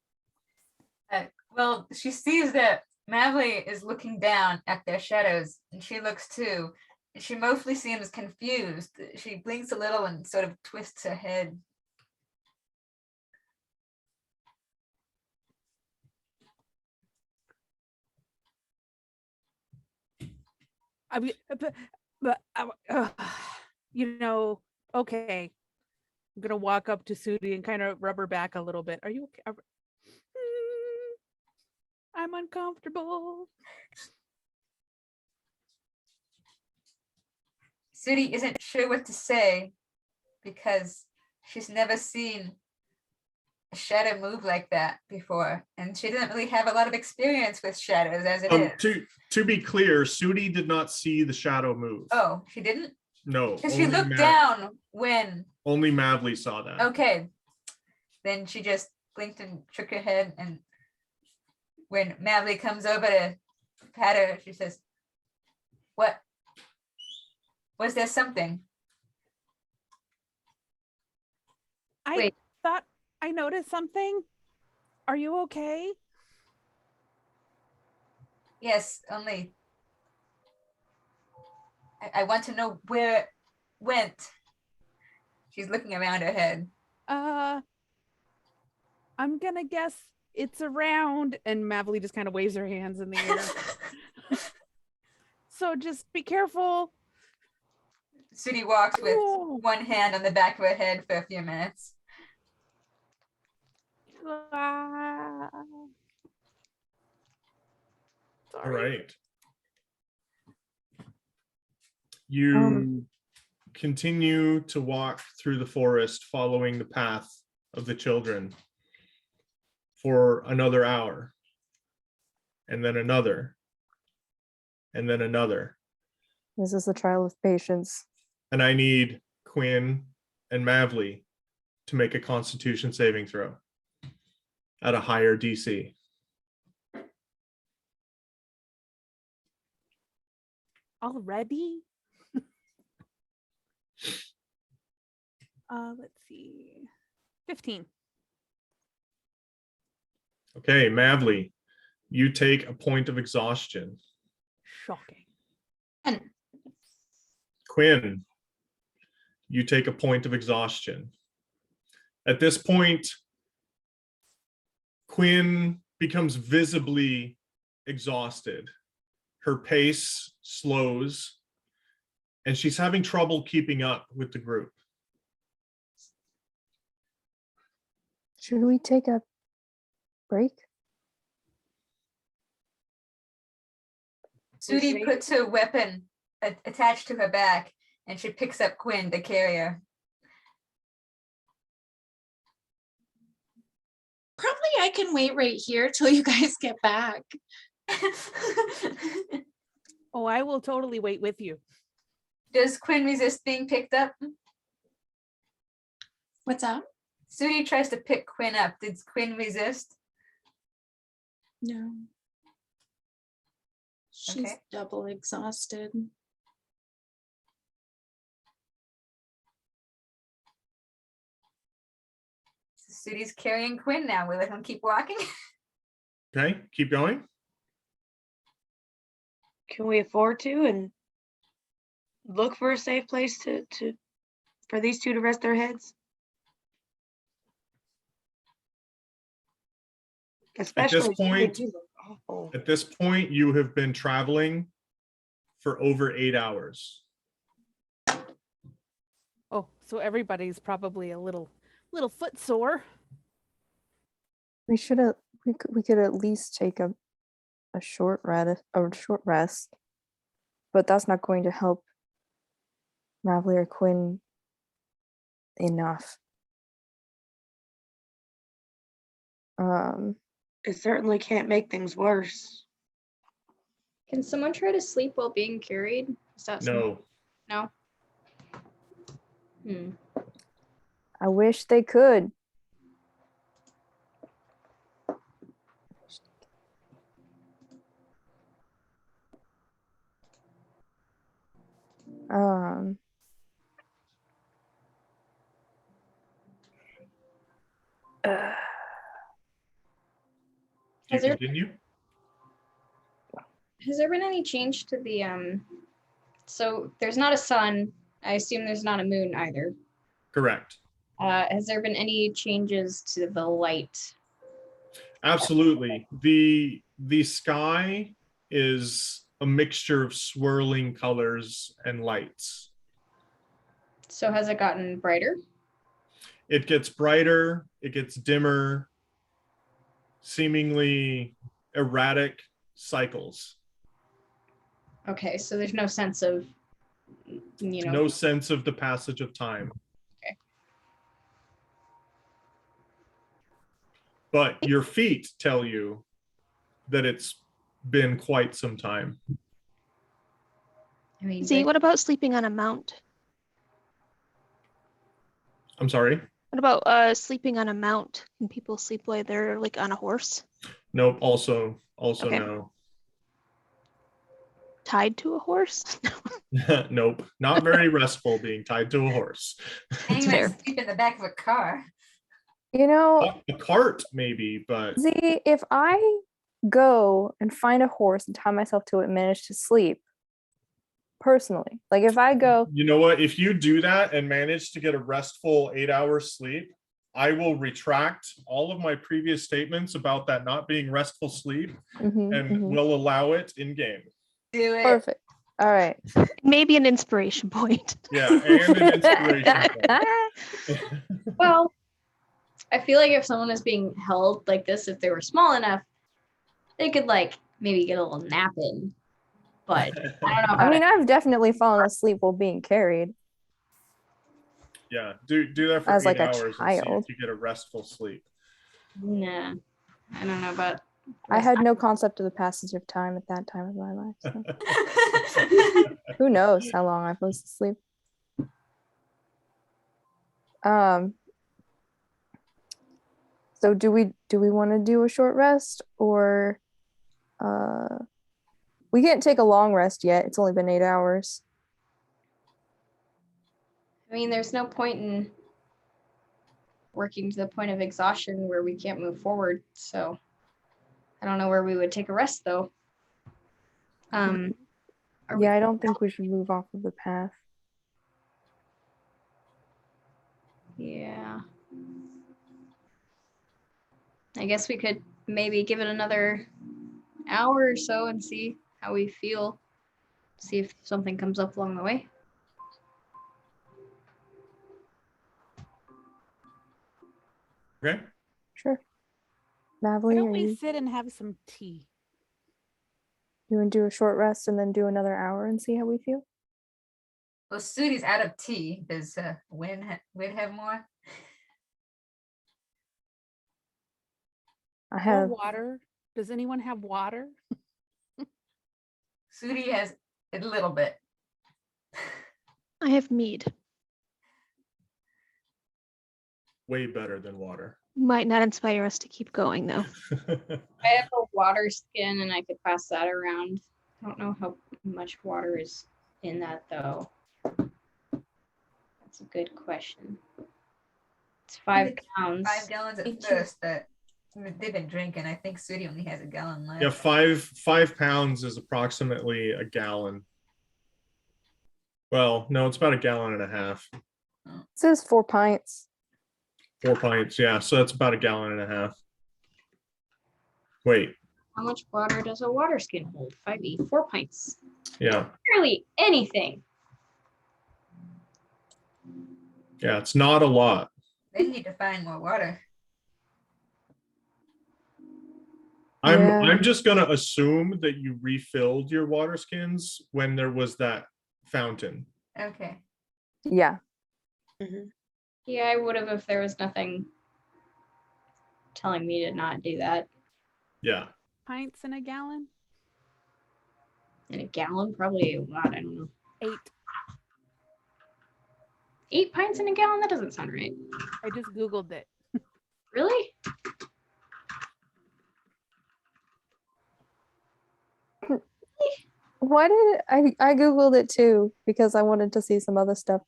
Well, she sees that Mavli is looking down at their shadows, and she looks too, She mostly seems confused. She blinks a little and sort of twists her head. I mean, you know, okay. I'm gonna walk up to Sudi and kind of rub her back a little bit. Are you okay? I'm uncomfortable. Sudi isn't sure what to say because she's never seen a shadow move like that before, and she doesn't really have a lot of experience with shadows as it is. To be clear, Sudi did not see the shadow move. Oh, she didn't? No. Because she looked down when. Only Mavli saw that. Okay. Then she just blinked and shook her head, and when Mavli comes over to pat her, she says, "What? Was there something?" I Wait. thought I noticed something. Are you okay? Yes, only I want to know where it went. She's looking around her head. I'm gonna guess it's around, and Mavli just kind of waves her hands in the air. So just be careful. Sudi walks with Ooh. one hand on the back of her head for a few minutes. Ah. All Sorry. right. You continue to walk through the forest following the path of the children for another hour, and then another, and then another. This is the trial of patience. And I need Quinn and Mavli to make a Constitution saving throw at a higher DC. Already? Let's see. 15. Okay, Mavli, you take a point of exhaustion. Shocking. And Quinn, you take a point of exhaustion. At this point, Quinn becomes visibly exhausted. Her pace slows, and she's having trouble keeping up with the group. Should we take a break? Sudi puts her weapon attached to her back, and she picks up Quinn to carry her. probably I can wait right here till you guys get back. Oh, I will totally wait with you. Does Quinn resist being picked up? What's up? Sudi tries to pick Quinn up. Did Quinn resist? No. She's Okay. double exhausted. Sudi's carrying Quinn now. We let him keep walking. Okay, keep going. Can we afford to and look for a safe place for these two to rest their heads? Especially point- they do look awful. At this point, you have been traveling for over 8 hours. Oh, so everybody's probably a little footsore. We should have. We could at least take a short rest, but that's not going to help Mavli or Quinn enough. It certainly can't make things worse. Can someone try to sleep while being carried? Is that No, no? Hmm. I wish they could. do you Has there- continue? Has there been any change to So there's not a sun. I assume there's not a moon either. Correct. Has there been any changes to the light? Absolutely. The sky is a mixture of swirling colors and lights. So has it gotten brighter? It gets brighter, it gets dimmer, seemingly erratic cycles. Okay, so there's no sense of, you know. No sense of the passage of time. Okay. But your feet tell you that it's been quite some time. I mean, See, what about sleeping on a mount? I'm sorry? What about sleeping on a mount? Can people sleep while they're like on a horse? Nope, also Okay. no. Tied to a horse? Nope, not very restful being tied to a horse. and you fair. might sleep in the back of a car. You know, A cart maybe, but see, if I go and find a horse and tie myself to it and manage to sleep, personally, like if I go, you know what? If you do that and manage to get a restful 8 hours sleep, I will retract all of my previous statements about that not being restful sleep mhm, and mhm, will allow it in game. Do it. perfect. All right. Maybe an inspiration point. Yeah, and an inspiration point. Well, I feel like if someone is being held like this, if they were small enough, they could like maybe get a little nap in. But I don't know I about mean, I've definitely fallen asleep while being carried. Yeah, do that for As 8 like a hours and see child. if you get a restful sleep. Nah, I don't know about. I had no concept of the passage of time at that time of my life. So. Who knows how long I'm supposed to sleep? So do we want to do a short rest, or we can't take a long rest yet? It's only been 8 hours. I mean, there's no point in working to the point of exhaustion where we can't move forward. So I don't know where we would take a rest though. Are we- Yeah, I don't think we should move off of the path. Yeah. I guess we could maybe give it another hour or so and see how we feel. See if something comes up along the way. Okay. Sure. Why Mavely, don't are we you sit and have some tea? want to do a short rest and then do another hour and see how we feel? Well, Sudi's out of tea. Does Win have more? I Or have water? Does anyone have water? Sudi has a little bit. I have mead. Way better than water. Might not inspire us to keep going though. I have a water skin and I could pass that around. I don't know how much water is in that though. That's a good question. It's 5 pounds. 5 gallons at first that they've been drinking. I think Sudi only has a gallon left. Yeah, 5 pounds is approximately a gallon. Well, no, it's about a gallon and a half. it says 4 pints. 4 pints, yeah. So that's about a gallon and a half. Wait, How much water does a water skin hold? 5e, 4 pints. yeah. Barely anything. Yeah, it's not a lot. They need to find more water. Yeah. I'm just gonna assume that you refilled your water skins when there was that fountain. Okay. Yeah. Yeah, I would have if there was nothing telling me to not do that. Yeah. Pints in a gallon? In a gallon, probably a lot. I don't know. 8. 8 pints in a gallon? That doesn't sound right. I just Googled it. Really? Why did I googled it too because I wanted to see some other stuff.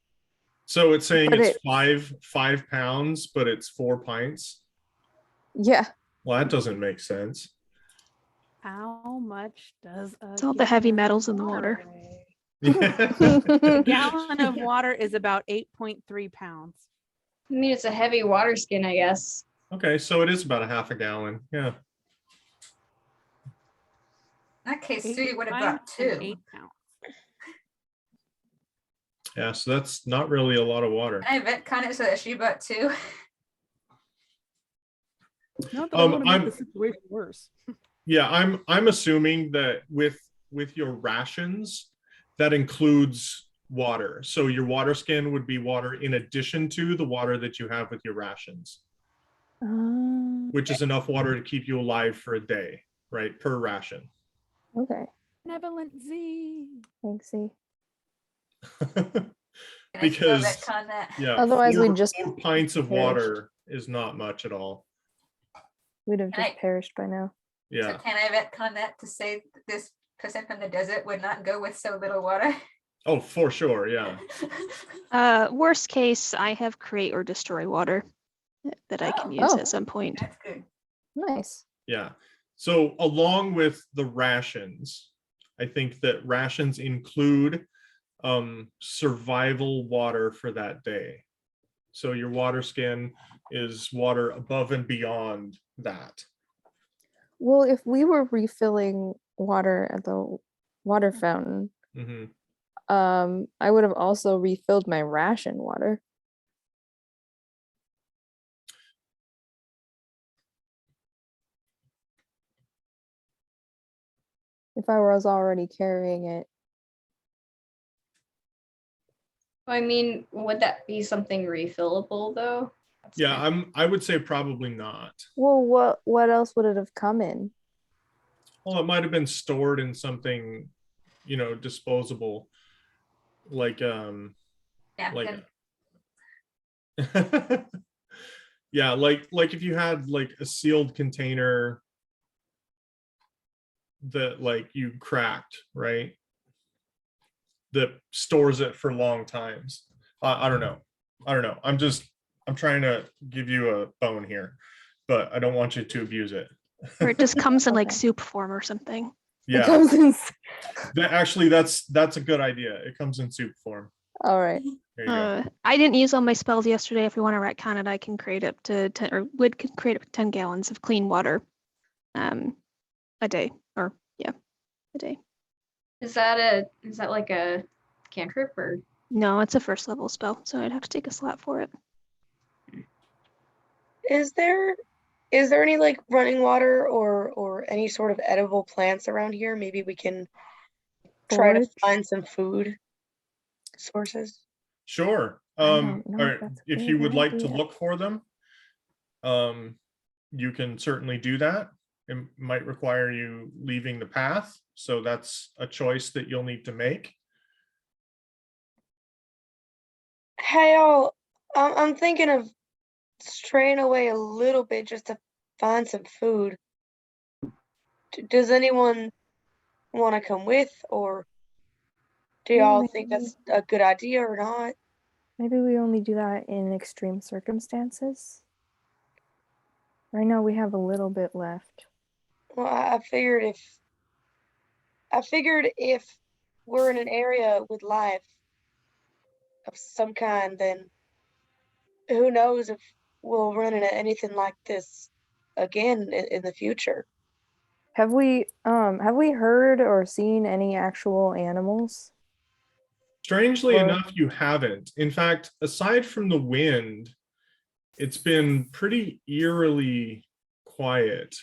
So it's saying But it's 5 pounds, but it's 4 pints. Yeah. Well, that doesn't make sense. How much does a It's all the heavy gallon metals in of the water. weigh? A gallon of water is about 8.3 pounds. I mean, it's a heavy water skin, I guess. Okay, so it is about a half a gallon. Yeah. In that case, 8 Sue would have pints brought and 2. 8 pounds. Yeah, so that's not really a lot of water. Can I retcon it so that she brought 2? Not that I want to make I'm the situation worse. yeah, I'm assuming that with your rations, that includes water. So your water skin would be water in addition to the water that you have with your rations, which is enough water to keep you alive for a day, right? Per ration. Okay. Benevolent Z. Thanks, Z. Can I still Because retcon that? yeah, Otherwise, we'd 4 just 4 pints of perish. water is not much at all. We'd have Can just perished by now. So Yeah. can I retcon that to say that this person from the desert would not go with so little water? Oh, for sure. Yeah. Worst case, I have create or destroy water that I can use Oh. at some point. That's good. Nice. Yeah. So along with the rations, I think that rations include survival water for that day. So your water skin is water above and beyond that. Well, if we were refilling water at the water fountain, Hmm. I would have also refilled my ration water. If I was already carrying it. I mean, would that be something refillable though? That's Yeah, kind I would say probably not. Well, what else would it have come in? Well, it might have been stored in something, disposable, like Napkin. yeah, like if you had like a sealed container that like you cracked, right? That stores it for long times. I don't know. I'm trying to give you a bone here, but I don't want you to abuse it. Or it just comes in like Okay. soup form or something. It Yeah, comes in. actually that's a good idea. It comes in soup form. All right. There you go. I didn't use all my spells yesterday. If we want to retcon it, I can create up to 10 or could create up to 10 gallons of clean water a day, or yeah, a day. Is that like a cantrip or? No, it's a first level spell, so I'd have to take a slot for it. Is there any like running water or any sort of edible plants around here? Maybe we can try to Forage? find some food sources. Sure. I don't know Or if that's a if good you would like to idea. look for them, you can certainly do that. It might require you leaving the path, so that's a choice that you'll need to make. Hey, y'all, I'm thinking of straying away a little bit just to find some food. Does anyone want to come with, or do Yeah, y'all think that's a good idea or not? Maybe we only do that in extreme circumstances. Right now we have a little bit left. Well, I figured if we're in an area with life of some kind, then who knows if we'll run into anything like this again in the future. Have we heard or seen any actual animals? Strangely Or- enough, you haven't. In fact, aside from the wind, it's been pretty eerily quiet.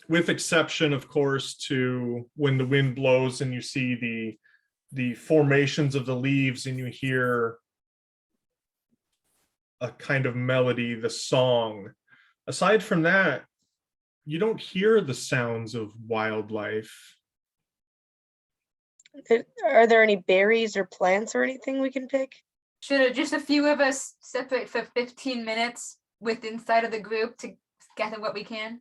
With exception, of course, to when the wind blows and you see the formations of the leaves and you hear a kind of melody, the song. Aside from that, you don't hear the sounds of wildlife. Are there any berries or plants or anything we can pick? Should just a few of us separate for 15 minutes with inside of the group to gather what we can?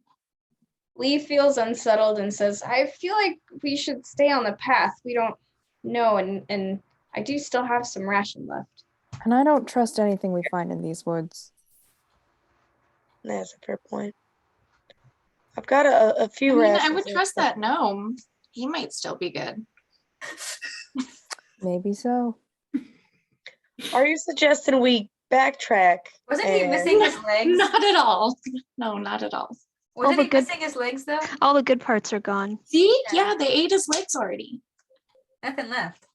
Lee feels unsettled and says, I feel like we should stay on the path. We don't know, and I do still have some ration left. And I don't trust anything we find in these woods. That's a fair point. I've got a I few mean, I rations would and trust stuff. that gnome. He might still be good. Maybe so. Are you suggesting we backtrack? Wasn't he and- missing his legs? Not at all. No, not at all. Wasn't the he good- missing his legs though? All the good parts are gone. See? Yeah. Yeah, they ate his legs already. Nothing left.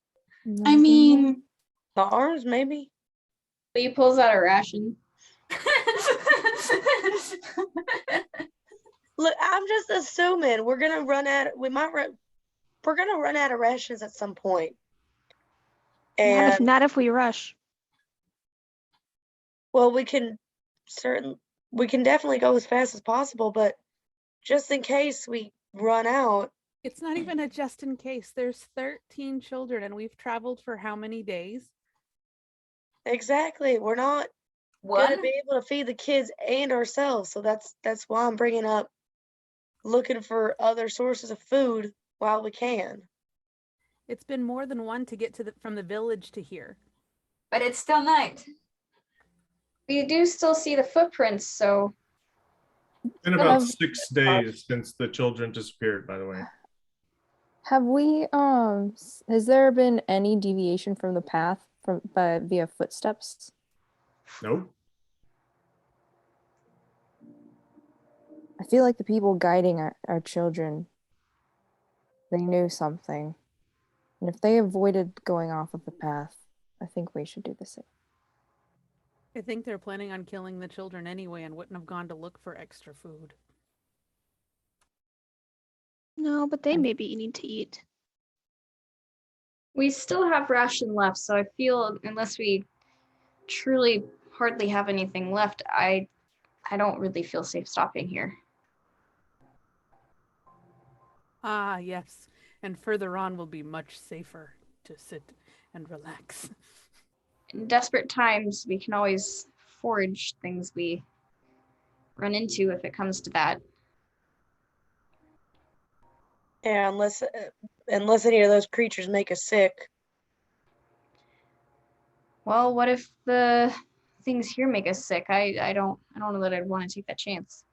I mean, The arms, maybe. Lee pulls out a ration. Look, I'm just assuming we're gonna run out. We're gonna run out of rations at some point. And Not if we rush. well, we can definitely go as fast as possible, but just in case we run out, It's not even a just in case. There's 13 children and we've traveled for how many days? exactly, we're not gonna One? be able to feed the kids and ourselves. So that's why I'm bringing up looking for other sources of food while we can. It's been more than one to get from the village to here. But it's still night. We do still see the footprints, so It's been about Um, 6 days since the children disappeared, by the way. Have we has there been any deviation from the path via footsteps? Nope. I feel like the people guiding our children, they knew something. And if they avoided going off of the path, I think we should do the same. I think they're planning on killing the children anyway and wouldn't have gone to look for extra food. No, but they maybe need to eat. we still have ration left. So I feel unless we truly hardly have anything left, I don't really feel safe stopping here. Ah, yes. And further on will be much safer to sit and relax. In desperate times, we can always forage things we run into if it comes to that. Yeah, unless any of those creatures make us sick. Well, what if the things here make us sick? I don't know that I'd want to take that chance.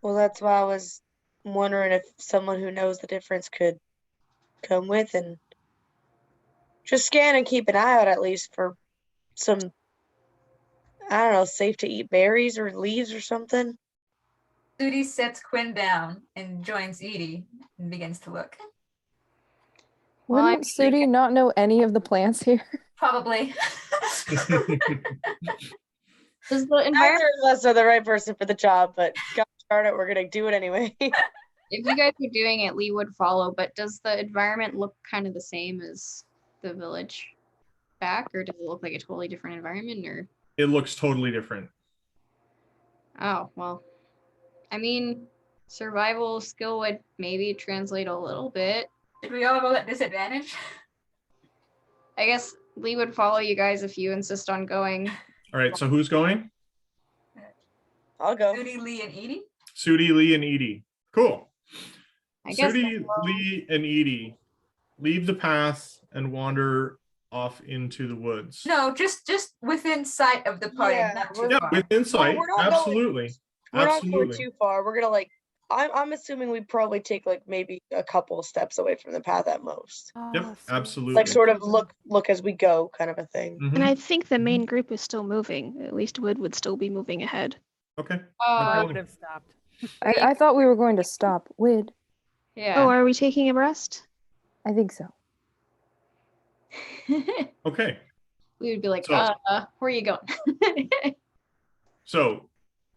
Well, that's why I was wondering if someone who knows the difference could come with and just scan and keep an eye out at least for some, I don't know, safe to eat berries or leaves or something. Sudi sets Quinn down and joins Edie and begins to look. Well, Wouldn't Sudi not know any of the plants here? Probably. Does the Neither environment, of us are the right person for the job, but gosh darn it, we're gonna do it anyway. if you guys are doing it, Lee would follow, but does the environment look kind of the same as the village back, or does it look like a totally different environment, or? It looks totally different. Oh, well, I mean, survival skill would maybe translate a little bit. Did we all roll at disadvantage? I guess Lee would follow you guys if you insist on going. All right, so who's going? I'll go. Sudi, Lee, and Edie? Sudi, Lee, and Edie. Cool. I guess Sudi, Lee, and Edie leave the path and wander off into the woods. No, just within sight of the party. Yeah, Not too we're- Yeah, far. within sight. we're not going- Absolutely. We're not going Absolutely. too far. We're gonna I'm assuming we probably take like maybe a couple of steps away from the path at most. Yep, Oh, absolutely. Like sort of look as we go kind of a thing. Mhm. And I think the main group is still moving. At least Wood would still be moving ahead. Okay. I problem. would have stopped. I thought we were going to stop. Wid, Yeah. Oh, are we taking a rest? I think so. Okay. We would be like, So- where are you going? So,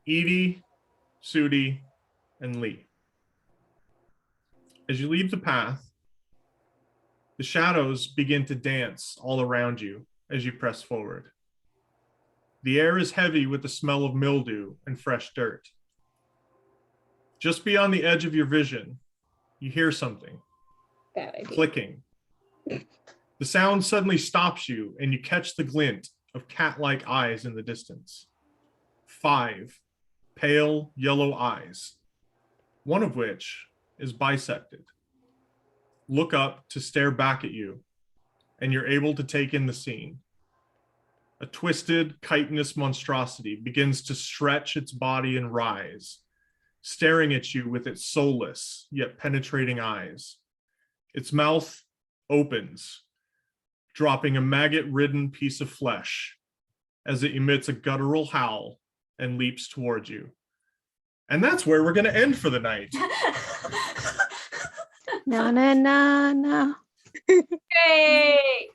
Edie, Sudi, and Lee. As you leave the path, the shadows begin to dance all around you as you press forward. The air is heavy with the smell of mildew and fresh dirt. Just beyond the edge of your vision, you hear something Bad idea. clicking. The sound suddenly stops you, and you catch the glint of cat-like eyes in the distance. 5 pale yellow eyes, one of which is bisected. Look up to stare back at you, and you're able to take in the scene. A twisted, chitinous monstrosity begins to stretch its body and rise, staring at you with its soulless yet penetrating eyes. Its mouth opens, dropping a maggot-ridden piece of flesh as it emits a guttural howl and leaps towards you. And that's where we're going to end for the night. Na na na na. Great.